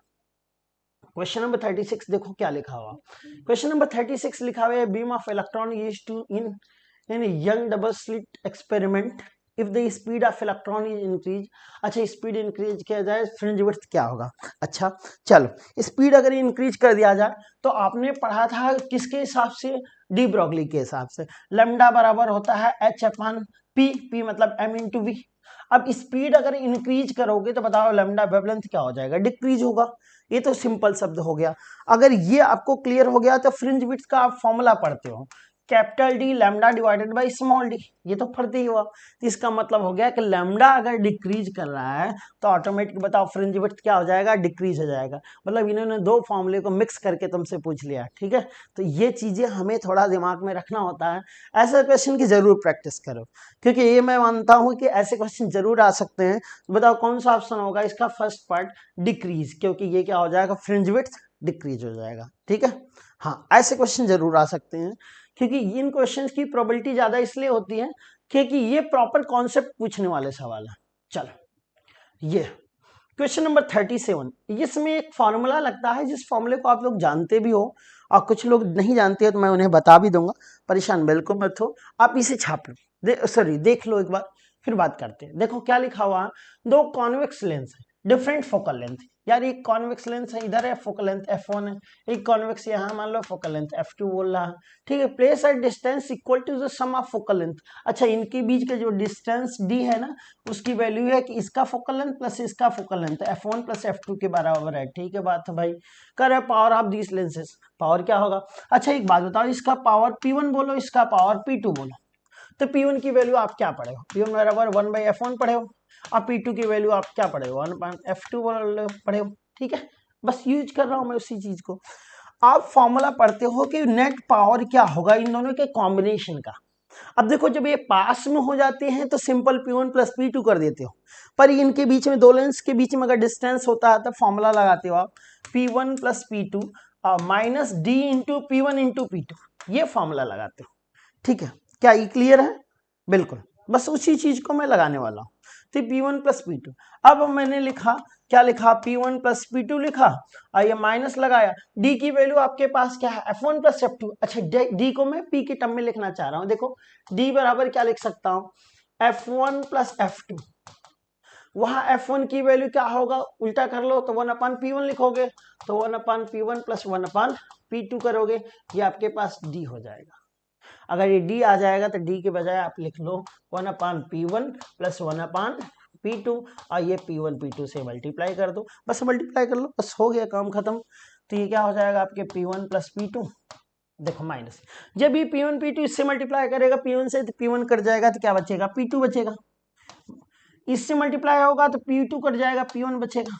क्वेश्चन नंबर 36 देखो क्या लिखा हुआ। क्वेश्चन नंबर 36 लिखा हुआ है, beam of electron used to in Young double slit experiment if the speed of electron is increase. अच्छा, स्पीड इंक्रीज किया जाए, फ्रिंज विड्थ क्या होगा? अच्छा चलो, स्पीड अगर इंक्रीज कर दिया जाए तो आपने पढ़ा था किसके हिसाब से, डी ब्रॉगली के हिसाब से, लैम्डा बराबर होता है एच अपॉन पी, पी मतलब एम इंटू वी। अब स्पीड अगर इंक्रीज करोगे तो बताओ लैम्डा वेवलेंथ क्या हो जाएगा, डिक्रीज होगा। ये तो सिंपल शब्द हो गया। अगर ये आपको क्लियर हो गया तो फ्रिंज विड्थ का आप फॉर्मूला पढ़ते हो, capital D lambda divided by small D, ये तो पढ़ते ही हुआ। तो इसका मतलब हो गया कि लैम्डा अगर डिक्रीज कर रहा है तो ऑटोमेटिक बताओ फ्रिंज विड्थ क्या हो जाएगा, डिक्रीज हो जाएगा। मतलब इन्होंने दो फॉर्मूले को मिक्स करके तुमसे पूछ लिया। ठीक है, तो ये चीजें हमें थोड़ा दिमाग में रखना होता है, ऐसे क्वेश्चन की जरूर प्रैक्टिस करो, क्योंकि ये मैं मानता हूं कि ऐसे क्वेश्चन जरूर आ सकते हैं। तो बताओ कौन सा ऑप्शन होगा इसका, फर्स्ट पार्ट डिक्रीज, क्योंकि ये क्या हो जाएगा, फ्रिंज विड्थ डिक्रीज हो जाएगा। ठीक है, हाँ, ऐसे क्वेश्चन जरूर आ सकते हैं, क्योंकि इन क्वेश्चंस की प्रोबेबिलिटी ज्यादा इसलिए होती है क्योंकि ये प्रॉपर कॉन्सेप्ट पूछने वाले सवाल है। चलो, ये क्वेश्चन नंबर 37, इसमें एक फॉर्मूला लगता है जिस फॉर्मूले को आप लोग जानते भी हो और कुछ लोग नहीं जानते हैं, तो मैं उन्हें बता भी दूंगा, परेशान बिल्कुल मत हो। आप इसे छाप लो, देख लो एक बार, फिर बात करते हैं। देखो क्या लिखा हुआ, दो कॉन्वेक्स लेंस है, डिफरेंट फोकल लेंथ। यार एक कॉन्वेक्स लेंस है, इधर है फोकल लेंथ f1 है, एक कॉन्वेक्स यहाँ मान लो फोकल लेंथ f2 बोल रहा है। ठीक है, place at distance equal to the sum of focal length. अच्छा, इनके बीच का जो डिस्टेंस d है ना, उसकी वैल्यू है कि इसका फोकल लेंथ प्लस इसका focal length f1 plus f2 के बराबर है। ठीक है बात है भाई, कर power of this lenses, power क्या होगा? अच्छा एक बात बताओ, इसका पावर P1 बोलो, इसका पावर P2 बोलो, तो P1 की वैल्यू आप क्या पढ़े हो, P1 बराबर 1/f1 पढ़े हो, और P2 की वैल्यू आप क्या पढ़े हो, 1/f2 पढ़े हो। ठीक है, बस यूज कर रहा हूं मैं उसी चीज को। आप फॉर्मूला पढ़ते हो कि नेट पावर क्या होगा इन दोनों के कॉम्बिनेशन का। अब देखो, जब ये पास में हो जाते हैं तो सिंपल P1 प्लस P2 कर देते हो, पर इनके बीच में, दो लेंस के बीच में अगर डिस्टेंस होता है तो फॉर्मूला लगाते हो आप P1 plus P2 minus D into P1 into P2, ये फॉर्मूला लगाते हो। ठीक है, क्या ये क्लियर है? बिल्कुल, बस उसी चीज को मैं लगाने वाला हूँ। तो P1 प्लस P2, अब मैंने लिखा, क्या लिखा, P1 प्लस P2 लिखा और ये माइनस लगाया। D की वैल्यू आपके पास क्या है, F1 प्लस F2। अच्छा, D को मैं P के टर्म में लिखना चाह रहा हूँ। देखो D बराबर क्या लिख सकता हूँ, F1 प्लस F2। वहां F1 की वैल्यू क्या होगा, उल्टा कर लो तो 1/P1 लिखोगे, तो 1/P1 प्लस 1/P2 करोगे, ये आपके पास D हो जाएगा। अगर ये D आ जाएगा तो D के बजाय आप लिख लो 1/P1 प्लस 1/P2 और ये P1 P2 से मल्टीप्लाई कर दो, बस मल्टीप्लाई कर लो, बस हो गया काम खत्म। तो ये क्या हो जाएगा आपके P1 प्लस P2, देखो माइनस, जब ये P1 P2 इससे मल्टीप्लाई करेगा P1 से तो P1 कट जाएगा, तो क्या बचेगा, P2 बचेगा। इससे मल्टीप्लाई होगा तो P2 कट जाएगा, P1 बचेगा।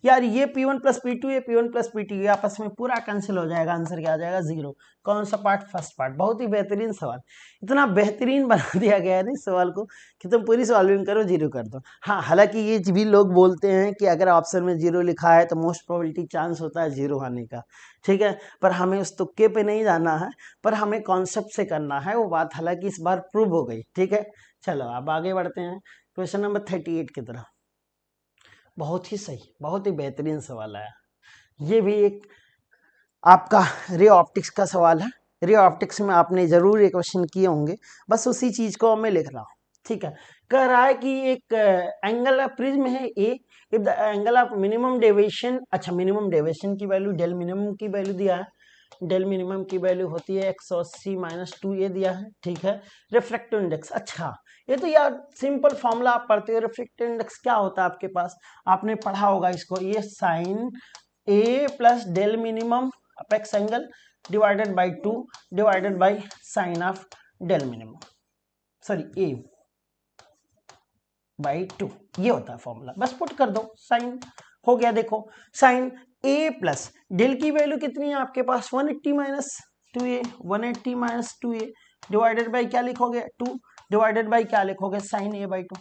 यार ये P1 प्लस P2, ये P1 प्लस P2 ये आपस में पूरा कैंसिल हो जाएगा, आंसर क्या आ जाएगा, 0। कौन सा पार्ट, फर्स्ट पार्ट। बहुत ही बेहतरीन सवाल, इतना बेहतरीन बना दिया गया है ना इस सवाल को कि तुम पूरी सॉल्विंग करो, 0 कर दो। हाँ, हालांकि ये भी लोग बोलते हैं कि अगर ऑप्शन में 0 लिखा है तो मोस्ट प्रोबेबिलिटी चांस होता है 0 आने का, ठीक है, पर हमें उस तुक्के पे नहीं जाना है, पर हमें कॉन्सेप्ट से करना है वो बात, हालांकि इस बार प्रूव हो गई, ठीक है। चलो अब आगे बढ़ते हैं क्वेश्चन नंबर 38 की तरफ। बहुत ही सही, बहुत ही बेहतरीन सवाल आया। ये भी एक आपका रे ऑप्टिक्स का सवाल है। रे ऑप्टिक्स में आपने जरूर एक क्वेश्चन किए होंगे, बस उसी चीज को मैं लिख रहा हूँ, ठीक है। कह रहा है कि एक एंगल ऑफ प्रिज्म है A, if the angle of minimum deviation, अच्छा मिनिमम डेविएशन की वैल्यू, डेल मिनिमम की वैल्यू दिया है, डेल मिनिमम की वैल्यू होती है 180 माइनस 2a दिया है, ठीक है। रिफ्रैक्टिव इंडेक्स, अच्छा ये तो यार सिंपल फॉर्मूला आप पढ़ते हो, रिफ्रैक्टिव इंडेक्स क्या होता है आपके पास, आपने पढ़ा होगा इसको, ये sine a plus del minimum apex angle divided by 2 divided by sine of del minimum, sorry a by 2, ये होता है फॉर्मूला, बस पुट कर दो, साइन हो गया। देखो साइन ए प्लस डेल की वैल्यू कितनी है आपके पास, 180 minus 2a, 180 minus 2a divided by क्या लिखोगे, 2 डिवाइडेड बाई क्या लिखोगे, साइन ए बाई 2।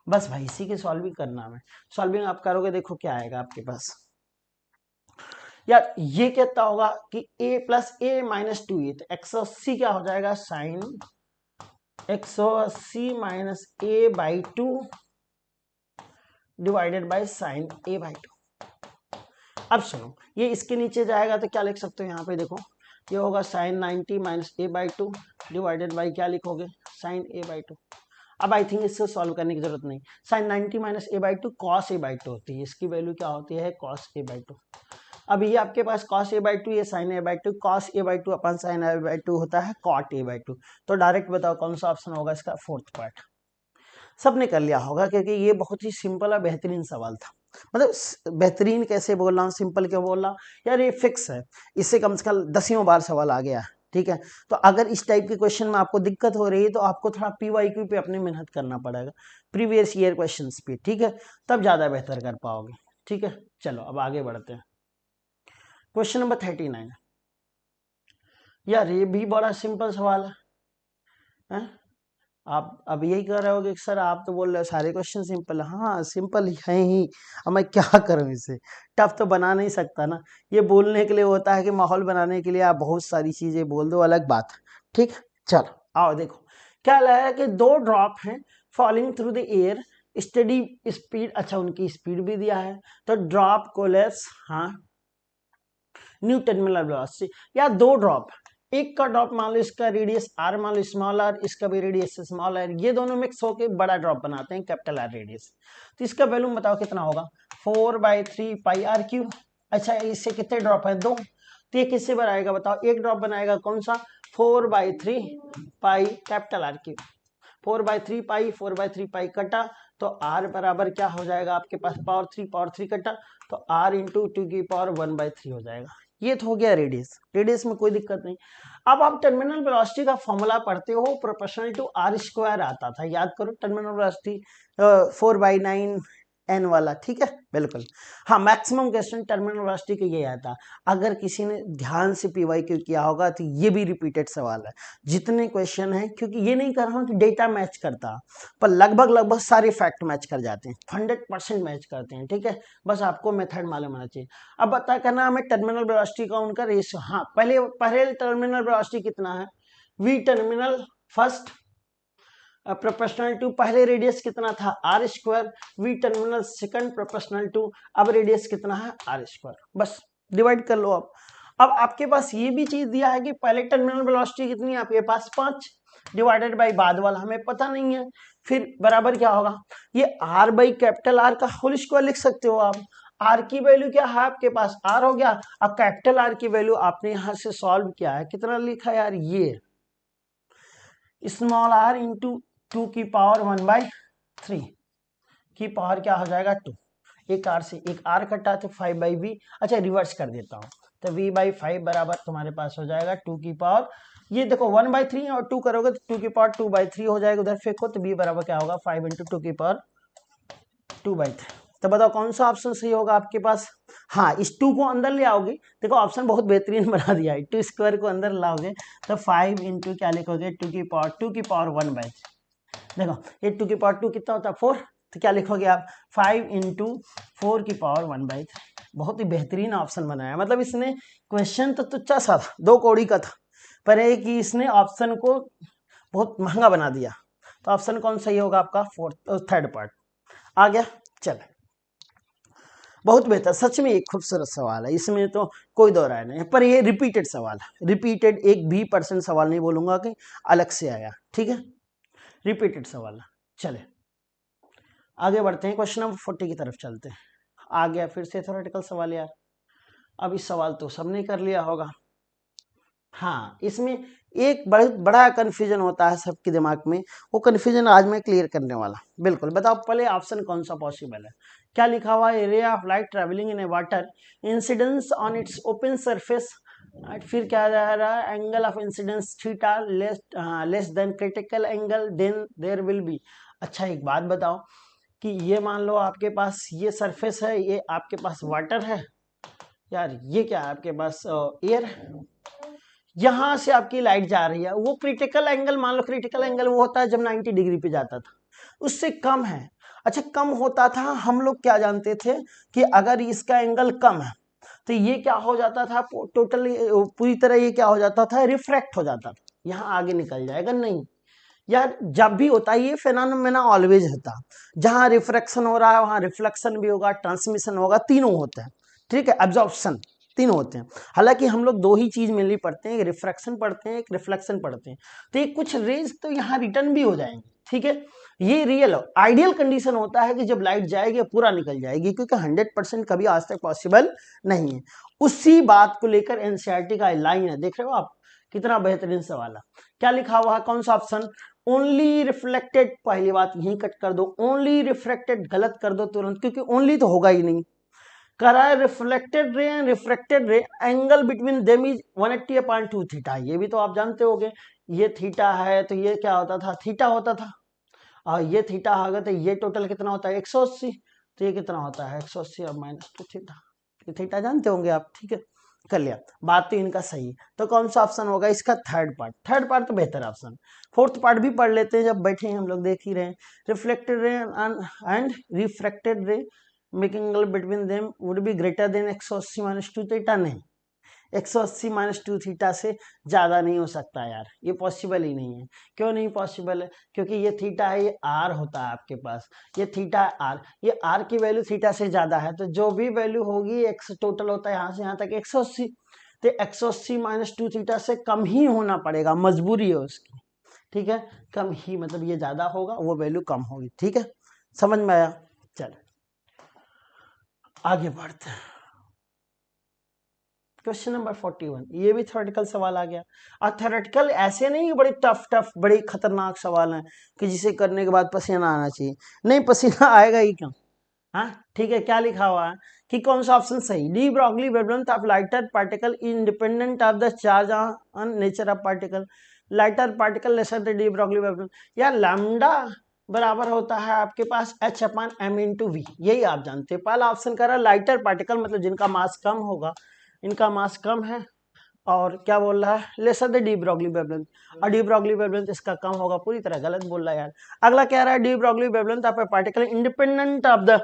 बस भाई इसी की सॉल्विंग करना है, सॉल्विंग आप करोगे, देखो क्या आएगा आपके पास। यार ये कहता होगा कि a plus A minus 2a, तो 180 क्या हो जाएगा, sine 180 minus a by 2 divided by sine a by 2। अब सुनो, ये इसके नीचे जाएगा तो क्या लिख सकते हो, यहाँ पे देखो ये होगा sine 90 minus a by 2 divided by क्या लिखोगे, साइन ए बाई 2। अब आई थिंक इससे सॉल्व करने की जरूरत नहीं, sine 90 minus a by 2 cos a by 2 होती है, इसकी वैल्यू क्या होती है, कॉस ए बाई 2। अब ये आपके पास कॉस ए बाई 2, ये sine a by 2, cos a by 2 upon sine a by 2 होता है कॉट ए बाई 2। तो डायरेक्ट बताओ कौन सा ऑप्शन होगा इसका, फोर्थ पार्ट। सबने कर लिया होगा क्योंकि ये बहुत ही सिंपल और बेहतरीन सवाल था। मतलब बेहतरीन कैसे बोल रहा हूँ, सिंपल क्यों बोल रहा हूँ, यार ये फिक्स है, इससे कम से कम 10वीं बार सवाल आ गया है, ठीक है। तो अगर इस टाइप के क्वेश्चन में आपको दिक्कत हो रही है तो आपको थोड़ा PYQ पे अपनी मेहनत करना पड़ेगा, प्रीवियस ईयर क्वेश्चन पे, ठीक है, तब ज्यादा बेहतर कर पाओगे, ठीक है। चलो अब आगे बढ़ते हैं, क्वेश्चन नंबर 39। यार ये भी बड़ा सिंपल सवाल है? आप अब यही कह रहे हो कि सर आप तो बोल रहे हो सारे क्वेश्चन सिंपल है, हाँ सिंपल है ही, अब मैं क्या करूं इसे, टफ तो बना नहीं सकता ना, ये बोलने के लिए होता है कि माहौल बनाने के लिए आप बहुत सारी चीजें बोल दो, अलग बात, ठीक है। चलो आओ देखो, क्या लगा कि 2 ड्रॉप हैं falling through the air, study speed, अच्छा उनकी स्पीड भी दिया है, तो ड्रॉप कोलैप्स, हाँ न्यू टर्मिनल वेलोसिटी, या 2 ड्रॉप, एक का ड्रॉप मान लो इसका रेडियस r मान लो स्मॉल r, इसका भी रेडियस स्मॉल r, ये दोनों मिक्स होके बड़ा ड्रॉप बनाते हैं कैपिटल R रेडियस, तो इसका वैल्यू बताओ कितना होगा, 4/3 पाई r क्यूब। अच्छा इससे कितने ड्रॉप है, 2, तो ये किससे बनाएगा बताओ, एक ड्रॉप बनाएगा, कौन सा, 4/3 पाई कैपिटल R क्यूब, 4/3 पाई, 4/3 पाई कटा, तो r बराबर क्या हो जाएगा आपके पास, पावर 3 कटा, तो r इंटू 2 की पावर 1/3 हो जाएगा। ये तो हो गया रेडियस, रेडियस में कोई दिक्कत नहीं। अब आप टर्मिनल वेलोसिटी का फॉर्मूला पढ़ते हो, प्रोपोर्शनल टू r स्क्वायर आता था, याद करो टर्मिनल वेलोसिटी 4/9 n वाला, ठीक है बिल्कुल। हाँ मैक्सिमम क्वेश्चन टर्मिनल वेलोसिटी का ये आता, अगर किसी ने ध्यान से PYQ किया होगा तो ये भी रिपीटेड सवाल है, जितने क्वेश्चन है, क्योंकि ये नहीं कर रहा हूँ कि डेटा मैच करता, पर लगभग सारे फैक्ट मैच कर जाते हैं, 100% मैच करते हैं, ठीक है, बस आपको मेथड मालूम होना चाहिए। अब बता करना हमें टर्मिनल वेलोसिटी का उनका रेशियो, हाँ पहले टर्मिनल वेलोसिटी कितना है, V terminal first proportional to पहले रेडियस कितना था r square, v terminal second proportional to, अब रेडियस कितना है आर स्क्वायर, बस डिवाइड कर लो आप। अब आपके पास ये भी चीज दिया है कि पहले टर्मिनल वेलोसिटी कितनी है आपके पास 5 डिवाइडेड बाई बाद वाला हमें पता नहीं है, फिर बराबर क्या होगा, ये आर बाई कैपिटल आर का होल स्क्वायर लिख सकते हो आप। आर की वैल्यू क्या है आपके पास आर हो गया, अब कैपिटल आर की वैल्यू आपने यहां से सॉल्व किया है, कितना लिखा है यार, ये स्मॉल आर इंटू 2 की पावर 1/3 की पावर क्या हो जाएगा 2, एक आर से एक आर कटा तो 5/v, अच्छा रिवर्स कर देता हूँ, तो v/5 बराबर तुम्हारे पास हो जाएगा 2 की पावर, ये देखो 1/3 और 2 करोगे तो 2 की पावर 2/3 हो जाएगा, उधर फेंको तो v बराबर क्या होगा 5 इंटू 2 की पावर 2/3। तो बताओ कौन सा ऑप्शन सही होगा आपके पास। हाँ, इस 2 को अंदर ले आओगे, देखो ऑप्शन बहुत बेहतरीन बना दिया है, 2 स्क्वायर को अंदर लाओगे तो 5 इंटू क्या लिखोगे 2 की पावर 1/3, देखो ये 2 की पावर 2 कितना होता है 4, तो क्या लिखोगे आप 5 इंटू 4 की पावर 1/3। बहुत ही बेहतरीन ऑप्शन बनाया, मतलब इसने क्वेश्चन तो तुच्छा सा था, 2 कौड़ी का था, पर है कि इसने ऑप्शन को बहुत महंगा बना दिया। तो ऑप्शन कौन सही होगा आपका थर्ड पार्ट आ गया। चले, बहुत बेहतर, सच में एक खूबसूरत सवाल है, इसमें तो कोई दो राय नहीं है, पर ये रिपीटेड सवाल है, रिपीटेड 1% सवाल नहीं बोलूंगा कि अलग से आया, ठीक है, रिपीटेड सवाल है। चले आगे बढ़ते हैं, क्वेश्चन नंबर 40 की तरफ चलते हैं। आ गया फिर से थ्योरेटिकल सवाल यार, अब इस सवाल तो सबने कर लिया होगा। हाँ, इसमें एक बहुत बड़ा कंफ्यूजन होता है सबके दिमाग में, वो कंफ्यूजन आज मैं क्लियर करने वाला, बिल्कुल। बताओ पहले ऑप्शन कौन सा पॉसिबल है, क्या लिखा हुआ है, ray of light travelling in a water, incidence on its open surface, फिर क्या जा रहा है, angle of incidence theta less than critical angle, then there will be. अच्छा एक बात बताओ कि ये मान लो आपके पास ये सरफेस है, ये आपके पास वाटर है यार, ये क्या है आपके पास एयर है, यहां से आपकी लाइट जा रही है, वो क्रिटिकल एंगल मान लो, क्रिटिकल एंगल वो होता है जब 90 डिग्री पे जाता था, उससे कम है। अच्छा कम होता था, हम लोग क्या जानते थे कि अगर इसका एंगल कम है तो ये क्या हो जाता था, टोटली पूरी तरह ये क्या हो जाता था, रिफ्रैक्ट हो जाता था, यहाँ आगे निकल जाएगा, नहीं यार, जब भी होता है ये फेनोमेना ऑलवेज होता, जहां रिफ्रैक्शन हो रहा है वहां रिफ्लेक्शन भी होगा, ट्रांसमिशन होगा, तीनों होते हैं, ठीक है, एब्जॉर्प्शन तीनों होते हैं। हालांकि हम लोग 2 ही चीज मेनली पढ़ते हैं, एक रिफ्रैक्शन पढ़ते हैं, एक रिफ्लेक्शन पढ़ते हैं, तो ये कुछ रेज तो यहाँ रिटर्न भी हो जाएंगे, ठीक है। ये रियल आइडियल कंडीशन होता है कि जब लाइट जाएगी पूरा निकल जाएगी, क्योंकि 100% कभी आज तक पॉसिबल नहीं है। उसी बात को लेकर एनसीईआरटी का लाइन है, देख रहे हो आप, कितना बेहतरीन सवाल है। क्या लिखा हुआ है, कौन सा ऑप्शन, ओनली रिफ्लेक्टेड, पहली बात यही कट कर दो, ओनली रिफ्लेक्टेड गलत कर दो तुरंत, क्योंकि ओनली तो होगा ही नहीं, कह रहा है रिफ्लेक्टेड रे एंड रिफ्रैक्टेड रे angle between them is 180/2 theta, ये भी तो आप जानते होंगे, ये थीटा है तो ये क्या होता था, थीटा होता था, और ये थीटा होगा तो ये टोटल कितना होता है 180, तो ये कितना होता है 180 और -2 थीटा, ये थीटा जानते होंगे आप, ठीक है, कर लिया, बात तो इनका सही है। तो कौन सा ऑप्शन होगा इसका, थर्ड पार्ट तो बेहतर ऑप्शन। फोर्थ पार्ट भी पढ़ लेते हैं, जब बैठे हैं हम लोग, देख ही रहे हैं, रिफ्लेक्टेड रे एंड रिफ्रैक्टेड रे making angle between them would be greater than 180 - 2 theta, नहीं 180 - 2 थीटा से ज्यादा नहीं हो सकता यार, ये पॉसिबल ही नहीं है। क्यों नहीं पॉसिबल है, क्योंकि ये थीटा है, ये आर होता है आपके पास, ये थीटा आर, ये आर की वैल्यू थीटा से ज्यादा है, तो जो भी वैल्यू होगी एक्स टोटल होता है यहाँ से यहाँ तक 180, तो 180 - 2 थीटा से कम ही होना पड़ेगा, मजबूरी है उसकी, ठीक है, कम ही, मतलब ये ज्यादा होगा वो वैल्यू कम होगी, ठीक है, समझ में आया। चलो आगे बढ़ते हैं, क्वेश्चन नंबर 41, ये भी थ्योरेटिकल सवाल आ गया, और थ्योरेटिकल ऐसे नहीं बड़े टफ बड़े खतरनाक सवाल हैं कि जिसे करने के बाद पसीना आना चाहिए, नहीं पसीना आएगा ही क्यों, हाँ ठीक है। क्या लिखा हुआ है कि कौन सा ऑप्शन सही, de Broglie wavelength of lighter particle independent of the charge on nature of particle, lighter particle lesser the de Broglie wavelength, या लैम्डा बराबर होता है आपके पास h/m/v, यही आप जानते हैं। पहला ऑप्शन कर रहा है लाइटर पार्टिकल, मतलब जिनका मास कम होगा, इनका मास कम है, और क्या बोल रहा है, lesser the de Broglie wavelength, और डी ब्रॉगली वेवलेंथ इसका कम होगा, पूरी तरह गलत बोल रहा है यार। अगला कह रहा है de Broglie wavelength of A particle independent of the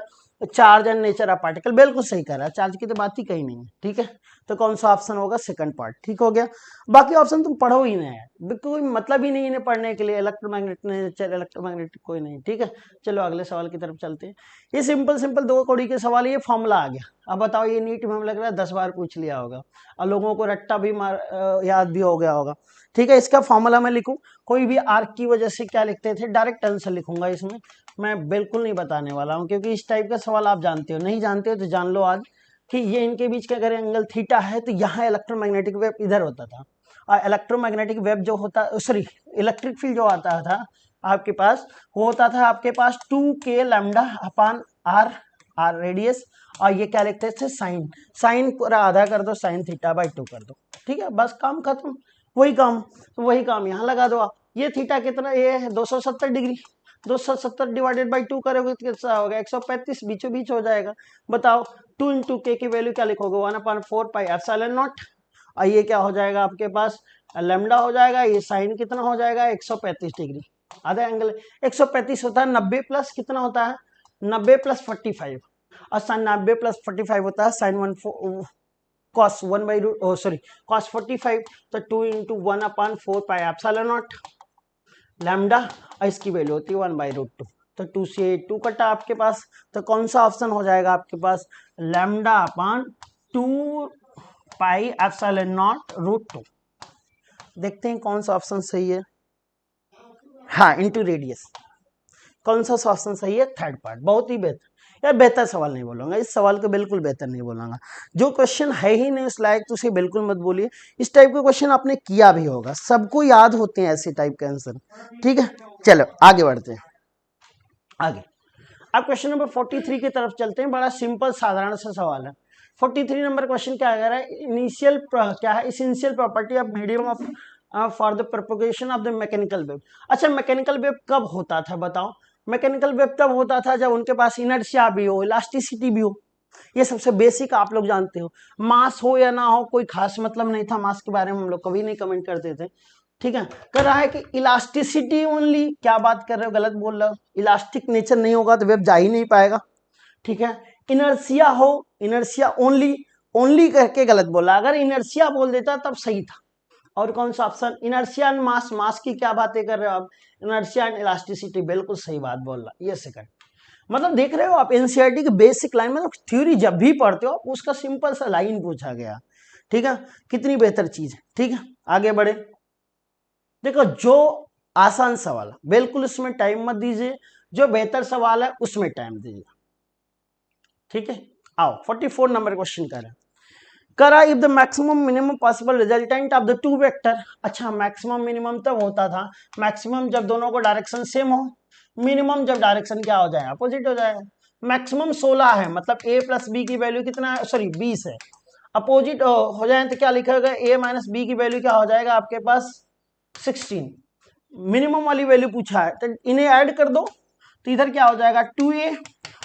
charge and nature of particle, बिल्कुल सही कह रहा है, चार्ज की तो बात ही कहीं नहीं है, ठीक है। तो कौन सा ऑप्शन होगा, सेकंड पार्ट, ठीक हो गया। बाकी ऑप्शन तुम पढ़ो ही नहीं है, कोई मतलब ही नहीं इन्हें पढ़ने के लिए, इलेक्ट्रोमैग्नेटिक कोई नहीं। ठीक है, चलो अगले सवाल की तरफ चलते हैं। ये सिंपल सिंपल 2 कौड़ी के सवाल, ये फॉर्मूला आ गया। अब बताओ, ये नीट में लग रहा है 10 बार पूछ लिया होगा और लोगों को रट्टा भी याद भी हो गया होगा। ठीक है, इसका फॉर्मूला मैं लिखूं, कोई भी आर्क की वजह से क्या लिखते थे, डायरेक्ट आंसर लिखूंगा इसमें। मैं बिल्कुल नहीं बताने वाला हूँ, क्योंकि इस टाइप का सवाल आप जानते हो, नहीं जानते हो तो जान लो आज कि ये इनके बीच का अगर एंगल थीटा है तो यहाँ इलेक्ट्रोमैग्नेटिक वेव इधर होता था, और इलेक्ट्रोमैग्नेटिक वेव जो होता, सॉरी इलेक्ट्रिक फील्ड जो आता था आपके पास, वो होता था आपके पास 2k lambda upon r radius, और ये क्या लिखते थे, साइन पूरा आधा कर दो, साइन थीटा बाई 2 कर दो। ठीक है, बस काम खत्म। वही काम यहाँ लगा दो आप। ये थीटा कितना, ये है 270 डिग्री, 270 डिवाइडेड बाई 2 करोगे तो कितना होगा, 135 बीचों बीच हो जाएगा। बताओ 2 इंटू के की वैल्यू क्या लिखोगे, 1/4 पाई एप्सिलॉन नॉट, और ये क्या हो जाएगा आपके पास, लैम्डा हो जाएगा। ये साइन कितना हो जाएगा, 135 डिग्री, आधा एंगल 135 होता है, 90 प्लस कितना होता है, 90 प्लस 45, और साइन 90 प्लस 45 होता है sine 1 cos 1 by root, sorry cos 45, तो 2 into 1/4 pi epsilon naught lambda, और इसकी वैल्यू होती है 1/√2। तो 2 से 2 कटा आपके पास, तो कौन सा ऑप्शन हो जाएगा आपके पास, lambda upon 2 pi epsilon not √2। देखते हैं कौन सा ऑप्शन सही है। हाँ, इंटू रेडियस, कौन सा ऑप्शन सही है, थर्ड पार्ट। बहुत ही बेहतर, यार बेहतर सवाल नहीं बोलूंगा, इस सवाल को बिल्कुल बेहतर नहीं बोलूंगा। जो क्वेश्चन है ही नहीं उस लायक तो उसे बिल्कुल मत बोलिए। इस टाइप के क्वेश्चन आपने किया भी होगा, सबको याद होते हैं ऐसे टाइप के आंसर। ठीक है, चलो आगे बढ़ते हैं। आगे अब क्वेश्चन नंबर 43 की तरफ चलते हैं। बड़ा सिंपल साधारण सा सवाल है। 43 नंबर क्वेश्चन क्या कह रहा है, इनिशियल क्या है, essential property of medium of for the propagation of the mechanical wave. अच्छा, मैकेनिकल वेव कब होता था बताओ, मैकेनिकल वेव तब होता था जब उनके पास इनर्शिया भी हो, इलास्टिसिटी भी हो। ये सबसे बेसिक आप लोग जानते हो। मास हो या ना हो कोई खास मतलब नहीं था, मास के बारे में हम लोग कभी नहीं कमेंट करते थे। ठीक है, कर रहा है कि इलास्टिसिटी ओनली, क्या बात कर रहे हो, गलत बोल रहे हो, इलास्टिक नेचर नहीं होगा तो वेव जा ही नहीं पाएगा। ठीक है, इनर्शिया हो, इनर्शिया ओनली, ओनली करके गलत बोला, अगर इनर्शिया बोल देता तब सही था। और कौन सा ऑप्शन, इनर्शिया एंड मास, मास की क्या बातें कर रहे हो आप, इनर्शिया एंड इलास्टिसिटी, बिल्कुल सही बात बोल रहा, ये सेकंड। मतलब देख रहे हो आप एनसीईआरटी की बेसिक लाइन, मतलब थ्योरी जब भी पढ़ते हो उसका सिंपल सा लाइन पूछा गया। ठीक है, कितनी बेहतर चीज है। ठीक है, आगे बढ़े। देखो, जो आसान सवाल है बिल्कुल उसमें टाइम मत दीजिए, जो बेहतर सवाल है उसमें टाइम दीजिए। ठीक है, आओ 44 नंबर क्वेश्चन कर रहे हैं। करा if the maximum minimum possible resultant of the to vector. अच्छा, मैक्सिमम मिनिमम तब होता था, मैक्सिमम जब दोनों को डायरेक्शन सेम हो, मिनिमम जब डायरेक्शन क्या हो जाए, अपोजिट हो जाए। मैक्सिमम 16 है, मतलब a प्लस बी की वैल्यू कितना है, सॉरी 20 है। अपोजिट हो जाए तो क्या लिखेगा, a माइनस बी की वैल्यू क्या हो जाएगा आपके पास 16। मिनिमम वाली वैल्यू पूछा है तो इन्हें ऐड कर दो, तो इधर क्या हो जाएगा 2a,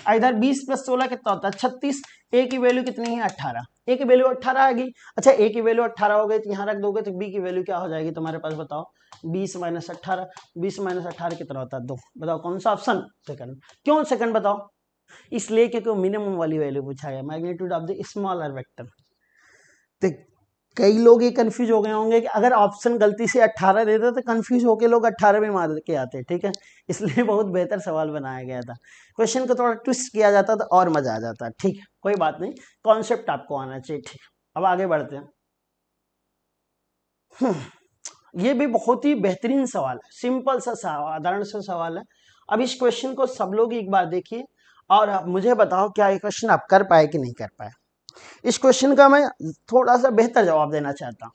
इधर 20 प्लस 16 कितना होता है 36, a की वैल्यू कितनी है 18, a की वैल्यू 18 आ गई। अच्छा, a की वैल्यू 18 हो गई तो यहाँ रख दोगे तो b की वैल्यू क्या हो जाएगी तुम्हारे पास, बताओ 20 माइनस 18, 20 माइनस 18 कितना होता है 2। बताओ कौन सा ऑप्शन, सेकंड। क्यों सेकंड बताओ, इसलिए क्योंकि मिनिमम वाली वैल्यू पूछा गया, magnitude of the smaller vector. तो कई लोग ये कंफ्यूज हो गए होंगे कि अगर ऑप्शन गलती से 18 देते तो कंफ्यूज होकर लोग 18 में मार के आते। ठीक है, इसलिए बहुत बेहतर सवाल बनाया गया था, क्वेश्चन को थोड़ा ट्विस्ट किया जाता तो और मजा आ जाता। ठीक है, कोई बात नहीं, कॉन्सेप्ट आपको आना चाहिए। ठीक, अब आगे बढ़ते हैं। ये भी बहुत ही बेहतरीन सवाल है, सिंपल सा साधारण सा सवाल है। अब इस क्वेश्चन को सब लोग एक बार देखिए और मुझे बताओ क्या ये क्वेश्चन आप कर पाए कि नहीं कर पाए। इस क्वेश्चन का मैं थोड़ा सा बेहतर जवाब देना चाहता हूँ।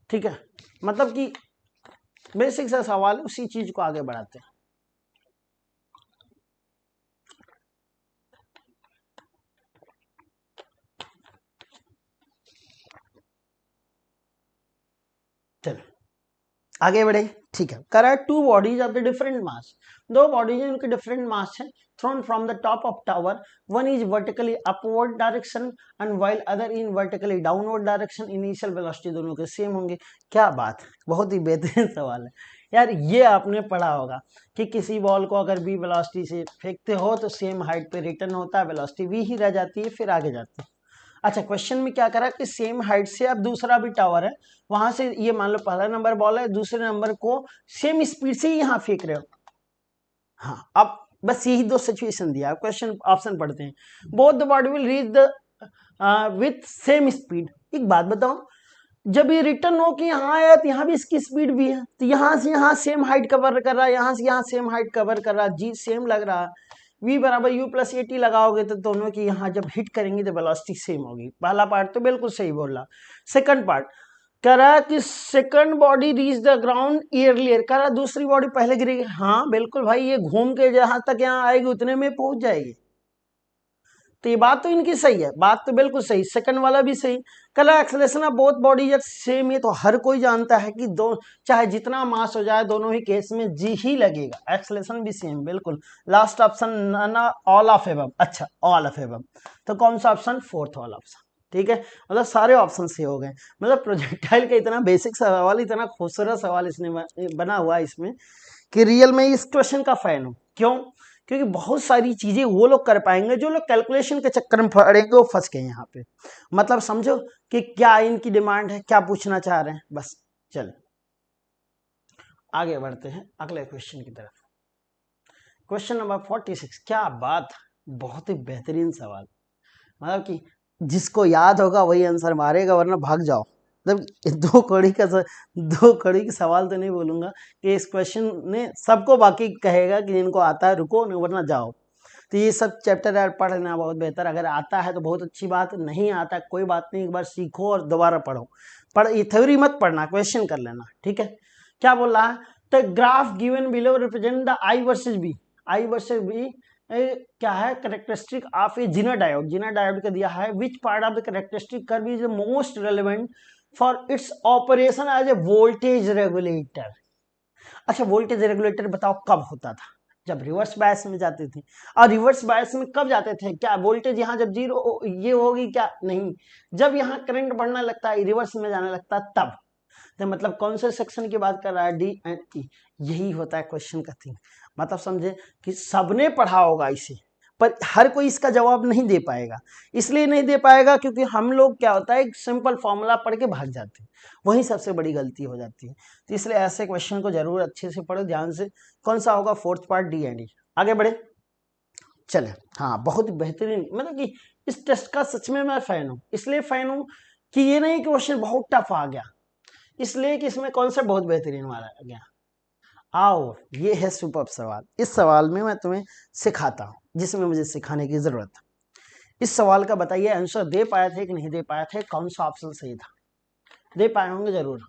ठीक है, मतलब कि बेसिक सा सवाल, उसी चीज को आगे बढ़ाते हैं। चलो आगे बढ़े। ठीक है, कर two bodies of the different mass, दो बॉडीज हैं उनके डिफरेंट मास है, thrown from the top of tower, one is vertically upward direction and while other in vertically downward direction, initial velocity दोनों के सेम होंगे। क्या बात, बहुत ही बेहतरीन सवाल है यार। ये आपने पढ़ा होगा कि किसी बॉल को अगर v वेलोसिटी से फेंकते हो तो सेम हाइट पे रिटर्न होता है, वेलोसिटी v ही रह जाती है, फिर आगे जाती है। अच्छा, क्वेश्चन में क्या करा कि सेम हाइट से अब दूसरा भी टावर है, वहां से ये मान लो पहला नंबर बॉल है, दूसरे नंबर को सेम स्पीड से ही यहाँ फेंक रहे हो। हाँ, अब बस यही दो सिचुएशन दिया, क्वेश्चन ऑप्शन पढ़ते हैं। Both the body will reach the with same speed. एक बात बताओ, जब ये रिटर्न हो कि यहाँ आया तो यहाँ भी इसकी स्पीड भी है, तो यहाँ से यहाँ सेम हाइट कवर कर रहा है, यहाँ से यहाँ सेम हाइट कवर कर रहा है, जी सेम लग रहा है, v बराबर u प्लस ए टी लगाओगे तो दोनों की यहाँ जब हिट करेंगे तो वेलोसिटी सेम होगी। पहला पार्ट तो बिल्कुल सही बोल रहा। सेकंड पार्ट कह रहा है कि second body reach the ground earlier, कह रहा दूसरी बॉडी पहले गिरेगी। हाँ बिल्कुल भाई, ये घूम के जहां तक यहाँ आएगी उतने में पहुंच जाएगी, तो ये बात तो इनकी सही है, बात तो बिल्कुल सही, सेकंड वाला भी सही। कल एक्सेलरेशन ऑफ बोथ बॉडी जब सेम है तो हर कोई जानता है कि दो चाहे जितना मास हो जाए दोनों ही केस में जी ही लगेगा, एक्सेलरेशन भी सेम बिल्कुल। लास्ट ऑप्शन ना, ऑल ऑफ एबव। अच्छा, ऑल ऑफ एबव, तो कौन सा ऑप्शन? फोर्थ वाला ऑप्शन। ठीक है, मतलब सारे ऑप्शन से हो गए। मतलब प्रोजेक्टाइल का इतना बेसिक सवाल, इतना खूबसूरत सवाल इसने बना हुआ है इसमें कि रियल में इस क्वेश्चन का फैन हूँ। क्यों? क्योंकि बहुत सारी चीजें वो लोग कर पाएंगे जो लोग कैलकुलेशन के चक्कर में पड़ेंगे, वो फंस गए यहाँ पे। मतलब समझो कि क्या इनकी डिमांड है, क्या पूछना चाह रहे हैं, बस। चल आगे बढ़ते हैं अगले क्वेश्चन की तरफ। Question number 46। क्या बात, बहुत ही बेहतरीन सवाल। मतलब कि जिसको याद होगा वही आंसर मारेगा, वरना भाग जाओ। मतलब दो कड़ी का सवाल तो नहीं बोलूंगा कि इस क्वेश्चन ने सबको बाकी कहेगा कि जिनको आता है रुको, वरना जाओ। तो ये सब चैप्टर यार पढ़ लेना बहुत बेहतर। अगर आता है तो बहुत अच्छी बात, नहीं आता कोई बात नहीं, एक बार सीखो और दोबारा पढ़ो। ये थ्योरी मत पढ़ना, क्वेश्चन कर लेना। ठीक है, क्या बोल रहा है? The graph given below represent the i versus b. I versus b क्या है? Characteristic of a zener diode. Zener diode का दिया है which part of the characteristic curve is most relevant for its operation as a voltage regulator. अच्छा, voltage regulator बताओ कब होता था? जब रिवर्स बायस में जाते थे। और रिवर्स बायस में कब जाते थे? क्या वोल्टेज यहाँ जब जीरो ये होगी क्या? नहीं, जब यहाँ करंट बढ़ने लगता है, रिवर्स में जाने लगता है, तब। तो मतलब कौन से सेक्शन की बात कर रहा है? डी एंड ई। यही होता है क्वेश्चन का थिंग। मतलब समझे कि सबने पढ़ा होगा इसे, पर हर कोई इसका जवाब नहीं दे पाएगा। इसलिए नहीं दे पाएगा क्योंकि हम लोग क्या होता है, एक सिंपल फॉर्मूला पढ़ के भाग जाते हैं, वही सबसे बड़ी गलती हो जाती है। तो इसलिए ऐसे क्वेश्चन को जरूर अच्छे से पढ़ो ध्यान से। कौन सा होगा? फोर्थ पार्ट, डी एंड ई। आगे बढ़े, चले। हाँ, बहुत बेहतरीन, मतलब कि इस टेस्ट का सच में मैं फैन हूँ। इसलिए फैन हूँ कि ये नहीं क्वेश्चन बहुत टफ आ गया, इसलिए कि इसमें कॉन्सेप्ट बहुत बेहतरीन वाला गया। आओ, ये है सुपर सवाल। इस सवाल में मैं तुम्हें सिखाता हूँ जिसमें मुझे सिखाने की जरूरत है। इस सवाल का बताइए आंसर दे पाए थे कि नहीं दे पाए थे, कौन सा ऑप्शन सही था? दे पाए होंगे जरूर।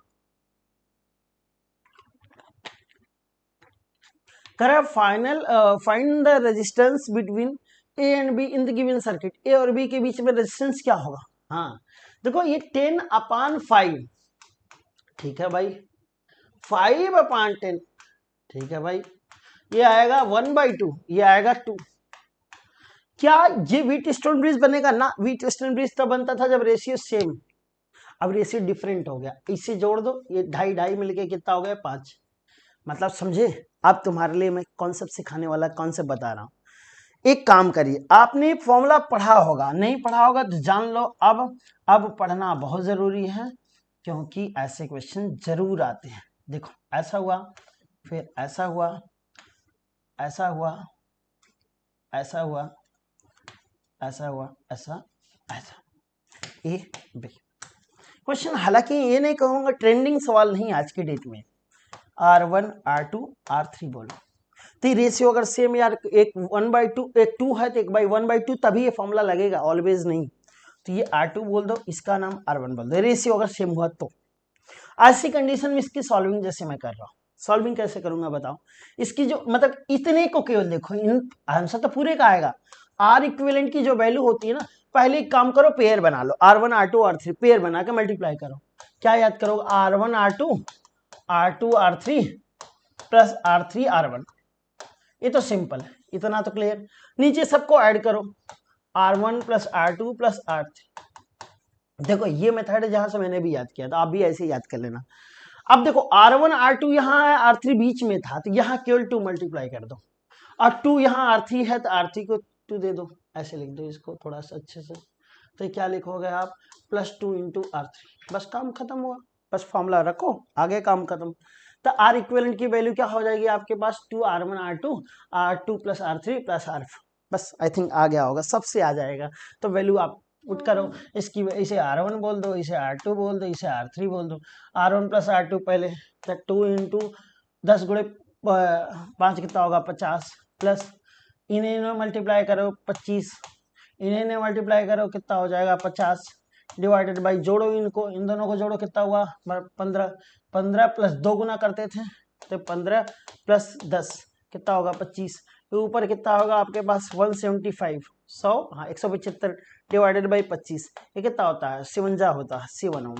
करें find the resistance between A and B in the given circuit. A और बी के बीच में रेजिस्टेंस क्या होगा? हाँ देखो, ये 10/5। ठीक है भाई, 5/10। ठीक है भाई, ये आएगा 1/2, ये आएगा 2। क्या ये व्हीटस्टोन ब्रिज बनेगा? ना, व्हीटस्टोन ब्रिज तब बनता था जब रेशियो सेम। अब रेशियो डिफरेंट हो गया, इससे जोड़ दो, ये 2.5 मिलके कितना हो गया? 5। मतलब समझे? अब तुम्हारे लिए मैं कॉन्सेप्ट सिखाने वाला कॉन्सेप्ट बता रहा हूँ। एक काम करिए, आपने फॉर्मूला पढ़ा होगा, नहीं पढ़ा होगा तो जान लो अब पढ़ना बहुत जरूरी है, क्योंकि ऐसे क्वेश्चन जरूर आते हैं। देखो, ऐसा हुआ, फिर ऐसा हुआ, ऐसा हुआ, ऐसा हुआ, ऐसा हुआ, ऐसा, ऐसा, ए बी क्वेश्चन। हालांकि ये नहीं कहूंगा, ट्रेंडिंग सवाल नहीं आज की डेट में। R1 R2 R3 बोलो, तो रेशियो अगर सेम यार, एक 1/2 एक 2 है तो एक बाई 1/2, तभी ये फॉर्मूला लगेगा, ऑलवेज नहीं। तो ये R2 बोल दो, इसका नाम R1 बोल दो, रेशियो अगर सेम हुआ तो। ऐसी कंडीशन में इसकी सॉल्विंग जैसे मैं कर रहा हूँ, सॉल्विंग कैसे करूंगा बताओ? इसकी जो मतलब इतने को केवल देखो, इन आंसर तो पूरे का आएगा। आर इक्विवेलेंट की जो वैल्यू होती है ना, पहले एक काम करो, पेयर बना लो, R1 R2 R3 पेयर बना के मल्टीप्लाई करो। क्या याद करो? R1 R2 R2 R3 plus R3 R1। ये तो सिंपल है, इतना तो क्लियर। नीचे सबको ऐड करो, R1 plus R2 plus R3। देखो, ये मेथड है जहां से मैंने भी याद किया था, आप भी ऐसे याद कर लेना। अब देखो, R1 R2 यहाँ है, R3 बीच में था, तो यहाँ केवल 2 मल्टीप्लाई कर दो, और 2 यहाँ R3 है तो R3 को 2 दे दो, ऐसे लिख दो इसको थोड़ा सा अच्छे से। तो क्या लिखोगे आप, +2 इंटू R3। बस काम खत्म हुआ, बस फॉर्मूला रखो, आगे काम खत्म। तो आर इक्विवेलेंट की वैल्यू क्या हो जाएगी आपके पास, 2R1 R2 plus R3 plus R4। बस आई थिंक आ गया होगा, सबसे आ जाएगा। तो वैल्यू आप पुट करो, इसकी इसे R1 बोल दो, इसे R2 बोल दो, इसे R3 बोल दो। R1 प्लस R2 पहले, तो 2 इंटू 10 गुणे 5 कितना होगा 50, प्लस इन्हें मल्टीप्लाई करो 25, इन्हें मल्टीप्लाई करो कितना हो जाएगा 50, डिवाइडेड बाई जोड़ो इनको, इन दोनों को जोड़ो कितना हुआ 15, 15 प्लस 2 गुना करते थे तो 15 प्लस 10 कितना होगा 25, ऊपर कितना होगा आपके पास 175, 100, हाँ 175 डिवाइडेड बाई 25, ये कितना होता है 57 होता है, 7 ओम।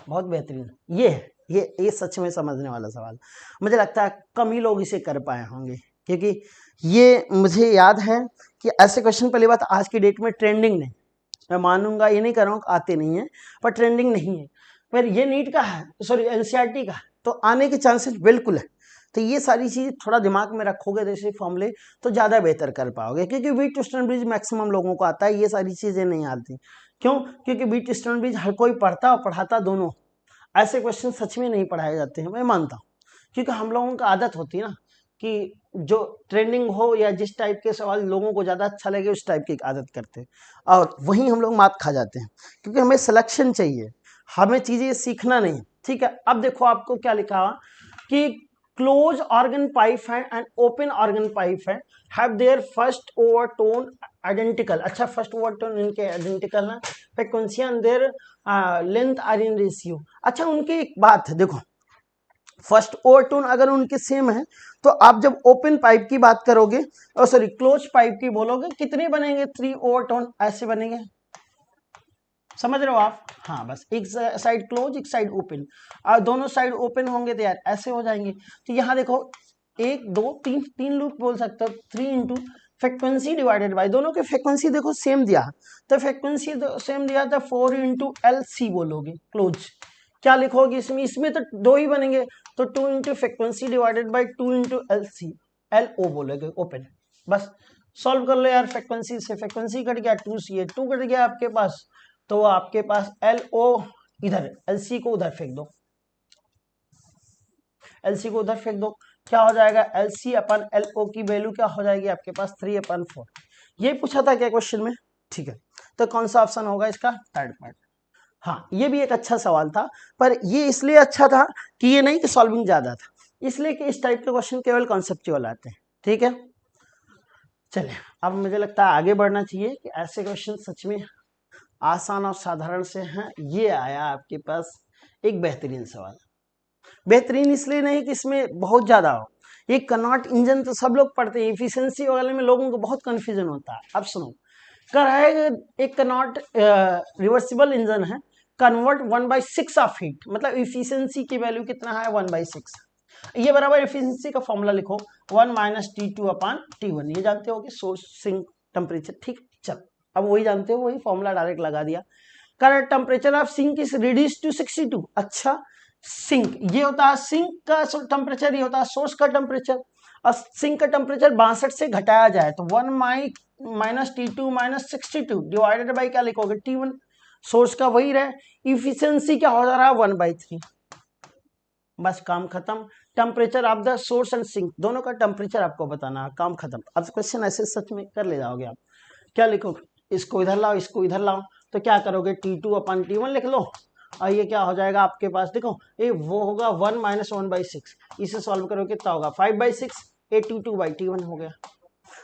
बहुत बेहतरीन, ये सच में समझने वाला सवाल, मुझे लगता है कम ही लोग इसे कर पाए होंगे, क्योंकि ये मुझे याद है कि ऐसे क्वेश्चन पहली बात आज की डेट में ट्रेंडिंग नहीं, मैं मानूंगा ये नहीं कर रहा हूँ आते नहीं है, पर ट्रेंडिंग नहीं है। फिर ये नीट का है, सॉरी एनसीईआरटी का, तो आने के चांसेस बिल्कुल है। तो ये सारी चीज थोड़ा दिमाग में रखोगे जैसे फॉर्मूले, तो ज़्यादा बेहतर कर पाओगे, क्योंकि वीट स्टोन ब्रिज मैक्सिमम लोगों को आता है, ये सारी चीज़ें नहीं आती। क्यों? क्योंकि वीट स्टोन ब्रिज हर कोई पढ़ता और पढ़ाता दोनों, ऐसे क्वेश्चन सच में नहीं पढ़ाए जाते हैं, मैं मानता हूँ, क्योंकि हम लोगों का आदत होती है ना कि जो ट्रेंडिंग हो या जिस टाइप के सवाल लोगों को ज़्यादा अच्छा लगे उस टाइप की आदत करते हैं, और वहीं हम लोग मात खा जाते हैं, क्योंकि हमें सिलेक्शन चाहिए, हमें चीज़ें सीखना नहीं। ठीक है, अब देखो आपको क्या लिखा हुआ कि क्लोज ऑर्गन पाइप है एंड ओपन ऑर्गन पाइप है, have their first overtone identical. अच्छा, फर्स्ट ओवरटोन इनके आइडेंटिकल है, frequency and their length are in ratio. अच्छा, उनकी एक बात है, देखो फर्स्ट ओवरटोन अगर उनके सेम है तो आप जब ओपन पाइप की बात करोगे, और सॉरी क्लोज पाइप की बोलोगे, कितने बनेंगे 3 ओवरटोन ऐसे बनेंगे, समझ रहे हो आप? हाँ, बस एक साइड क्लोज एक साइड ओपन, और दोनों साइड ओपन होंगे तो यार ऐसे हो जाएंगे। तो यहाँ देखो 1 2 3 3 लूप बोल सकते हो, 3 इंटू फ्रिक्वेंसी डिवाइडेड बाय, दोनों के फ्रिक्वेंसी देखो सेम दिया, तो फ्रिक्वेंसी सेम दिया तो 4 इंटू एल सी बोलोगे क्लोज। क्या लिखोगे इसमें, इसमें तो 2 ही बनेंगे, तो 2 into frequency divided by 2 into l c, l o बोलोगे ओपन। बस सॉल्व कर लो यार, फ्रिक्वेंसी से फ्रिक्वेंसी कट गया, 2 सी 2 कट गया आपके पास, तो आपके पास एल ओ इधर, एल सी को उधर फेंक दो, एल सी को उधर फेंक दो, क्या हो जाएगा एल सी अपन एल ओ की वैल्यू क्या हो जाएगी आपके पास 3/4। ये पूछा था क्या क्वेश्चन में? ठीक है, तो कौन सा ऑप्शन होगा इसका, थर्ड पार्ट। हाँ, ये भी एक अच्छा सवाल था, पर ये इसलिए अच्छा था कि ये नहीं कि सॉल्विंग ज्यादा था, इसलिए कि इस टाइप के क्वेश्चन केवल कॉन्सेप्चुअल आते हैं। ठीक है, चलिए अब मुझे लगता है आगे बढ़ना चाहिए कि ऐसे क्वेश्चन सच में आसान और साधारण से हैं। ये आया आपके पास एक बेहतरीन सवाल, बेहतरीन इसलिए नहीं कि इसमें बहुत ज्यादा हो, ये कनॉट इंजन तो सब लोग पढ़ते हैं, इफिशिएंसी वाले में लोगों को बहुत कंफ्यूजन होता है। अब सुनो, कर है एक कनॉट रिवर्सिबल इंजन है, कन्वर्ट 1/6 ऑफ हीट, मतलब इफिशियंसी की वैल्यू कितना है 1/6, ये बराबर इफिशियंसी का फॉर्मूला लिखो 1 - T2/T1, ये जानते हो कि सोर्स सिंक टेम्परेचर। ठीक, चल अब वही जानते हो, वही फॉर्मूला डायरेक्ट लगा दिया। Current temperature of sink is reduce to 62। अच्छा, सिंक ये होता है सिंक का टेम्परेचर, ये होता है सोर्स का टेम्परेचर, और सिंक का टेम्परेचर 62 से घटाया जाए तो 1 - T2 - 62 डिवाइडेड बाई क्या लिखोगे T1, सोर्स का वही रहे, इफिशियंसी क्या हो जा रहा है 1/3, बस काम खत्म। Temperature of the source and sink दोनों का टेम्परेचर आपको बताना है, काम खत्म। अब क्वेश्चन ऐसे सच में कर ले जाओगे आप, क्या लिखोगे, इसको इधर लाओ इसको इधर लाओ, तो क्या करोगे T2/T1 लिख लो, और ये क्या हो जाएगा आपके पास, देखो ये वो होगा 1 - 1/6, इसे सॉल्व करोगे कितना होगा 5/6, ये T2/T1 हो गया।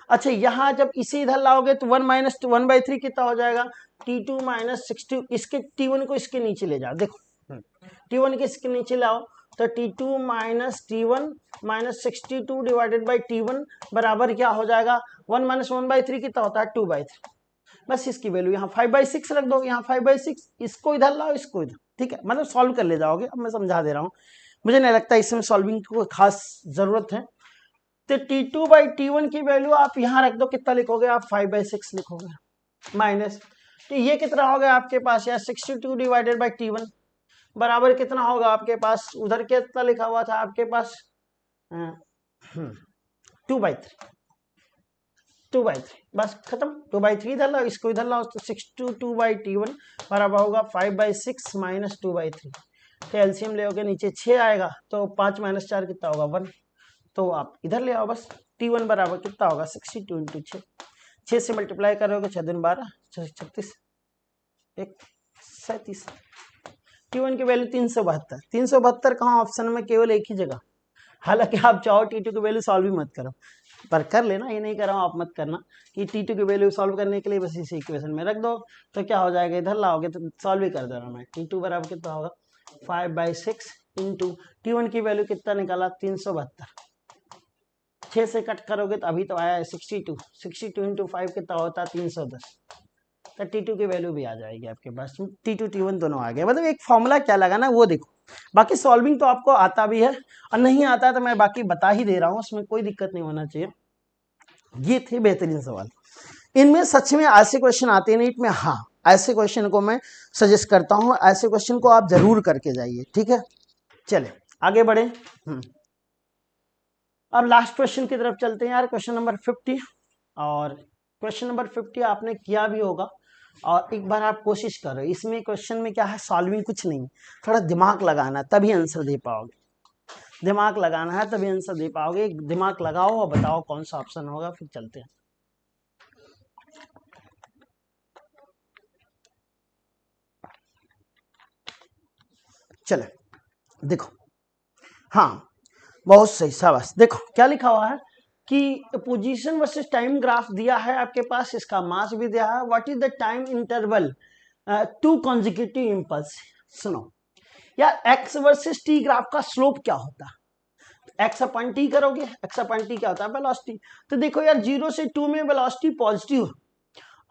अच्छा, यहाँ जब इसे इधर लाओगे तो 1 - 1/3 कितना हो जाएगा T2 - 60, इसके T1 को इसके नीचे ले जाओ, देखो T1 के इसके नीचे लाओ, तो T2 - T1 - 62 divided by T1 बराबर क्या हो जाएगा 1 - 1/3 कितना होता है 2/3, बस इसकी वैल्यू यहाँ 5/6 रख दो, यहाँ 5/6, इसको इधर लाओ इसको इधर। ठीक है, मतलब सॉल्व कर ले जाओगे, अब मैं समझा दे रहा हूँ, मुझे नहीं लगता इसमें सॉल्विंग की कोई खास जरूरत है। तो T2/T1 की वैल्यू आप यहाँ रख दो, कितना लिखोगे आप 5/6 लिखोगे, माइनस, तो ये कितना हो गया आपके पास यार 62 डिवाइडेड बाई T1 बराबर कितना होगा आपके पास, उधर कितना लिखा हुआ था आपके पास 2/3, 2/3, बस खत्म। 2/3 इधर लाओ, इसको इधर लाओ, तो 6 to 2/T1 बराबर होगा 5/6 माइनस 2/3। तो एलसीएम ले नीचे 6 आएगा, तो 5 - 4 कितना होगा 1। तो आप इधर ले आओ बस। T1 बराबर कितना होगा 62 × 6। 6 से मल्टीप्लाई करोगे 6 दूनी 12, 36, 1 37। T1 की वैल्यू 372। 372 कहाँ ऑप्शन में, केवल एक ही जगह। हालांकि आप चाहो T2 की वैल्यू सॉल्व भी मत करो, पर कर लेना, ये नहीं कर रहा हूँ, आप मत करना कि T2 की वैल्यू सॉल्व करने के लिए बस इसी इक्वेशन में रख दो, तो क्या हो जाएगा, इधर लाओगे तो सॉल्व भी कर दे रहा हूँ मैं। T2 बराबर कितना होगा 5/6 इंटू T1 की वैल्यू कितना निकाला 372। 6 से कट करोगे तो अभी तो आया है 62। 62 × 5 कितना होता है 310। तो T2 की वैल्यू भी आ जाएगी आपके पास। T2 T1 दोनों आ गए। मतलब एक फॉर्मूला क्या लगा ना वो देखो, बाकी सॉल्विंग तो आपको आता भी है और नहीं आता तो मैं बाकी बता ही दे रहा हूँ, उसमें कोई दिक्कत नहीं होना चाहिए। ये थे बेहतरीन सवाल। इनमें सच में ऐसे क्वेश्चन आते हैं नीट में, हाँ ऐसे क्वेश्चन को मैं सजेस्ट करता हूँ, ऐसे क्वेश्चन को आप जरूर करके जाइए, ठीक है। चले आगे बढ़े। अब लास्ट क्वेश्चन की तरफ चलते हैं यार, क्वेश्चन नंबर 50। और क्वेश्चन नंबर 50 आपने किया भी होगा, और एक बार आप कोशिश करो। इसमें क्वेश्चन में क्या है, सॉल्विंग कुछ नहीं, थोड़ा दिमाग लगाना तभी आंसर दे पाओगे। दिमाग लगाना है तभी आंसर दे पाओगे। दिमाग लगाओ और बताओ कौन सा ऑप्शन होगा, फिर चलते हैं। चले देखो, हाँ बहुत सही, शाबाश। देखो क्या लिखा हुआ है कि पोजीशन वर्सेस टाइम ग्राफ दिया है आपके पास, इसका मास भी दिया है। What is the time interval two consecutive impulse. सुनो यार, एक्स वर्सेस टी ग्राफ का स्लोप क्या होता है, एक्स अपन टी करोगे, एक्स अपन टी क्या होता है वेलोसिटी। तो देखो यार 0 से 2 में वेलोसिटी पॉजिटिव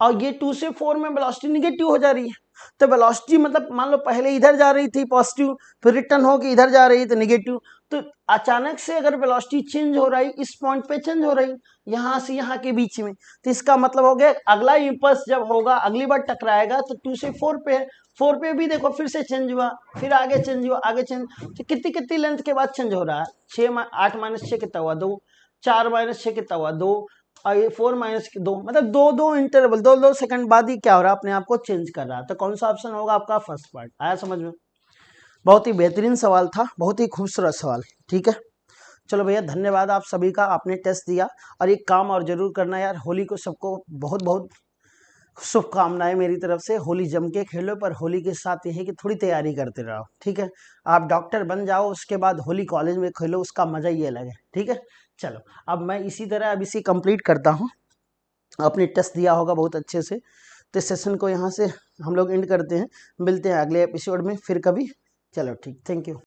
और ये 2 से 4 में वेलोसिटी निगेटिव हो जा रही है। तो वेलोसिटी मतलब मान लो पहले इधर जा रही थी पॉजिटिव, फिर रिटर्न होकर इधर जा रही थी निगेटिव, तो अचानक से अगर वेलोसिटी चेंज हो रही, इस पॉइंट पे चेंज हो रही, यहाँ से यहाँ के बीच में, तो इसका मतलब हो गया अगला इंपल्स जब होगा, अगली बार टकराएगा तो 2 से 4 पे है, 4 पे भी देखो फिर से चेंज हुआ, फिर आगे चेंज हुआ, आगे चेंज, तो कितनी कितनी लेंथ के बाद चेंज हो रहा है। 8 - 6 कितना हुआ 2, 4 - 6 कितना हुआ 2, और ये 4 - 2, मतलब 2 इंटरवल 2 सेकंड बाद ही क्या हो रहा है, अपने आप को चेंज कर रहा है। तो कौन सा ऑप्शन होगा आपका, फर्स्ट पार्ट। आया समझ में। बहुत ही बेहतरीन सवाल था, बहुत ही खूबसूरत सवाल, ठीक है। चलो भैया धन्यवाद आप सभी का, आपने टेस्ट दिया। और एक काम और जरूर करना यार, होली को सबको बहुत बहुत शुभकामनाएं मेरी तरफ से। होली जम के खेलो, पर होली के साथ ये है कि थोड़ी तैयारी करते रहो, ठीक है। आप डॉक्टर बन जाओ, उसके बाद होली कॉलेज में खेलो, उसका मजा ही अलग है, ठीक है। चलो अब मैं इसी तरह अब इसी कंप्लीट करता हूँ। आपने टेस्ट दिया होगा बहुत अच्छे से, तो इस सेशन को यहाँ से हम लोग एंड करते हैं। मिलते हैं अगले एपिसोड में फिर कभी। चलो ठीक, थैंक यू।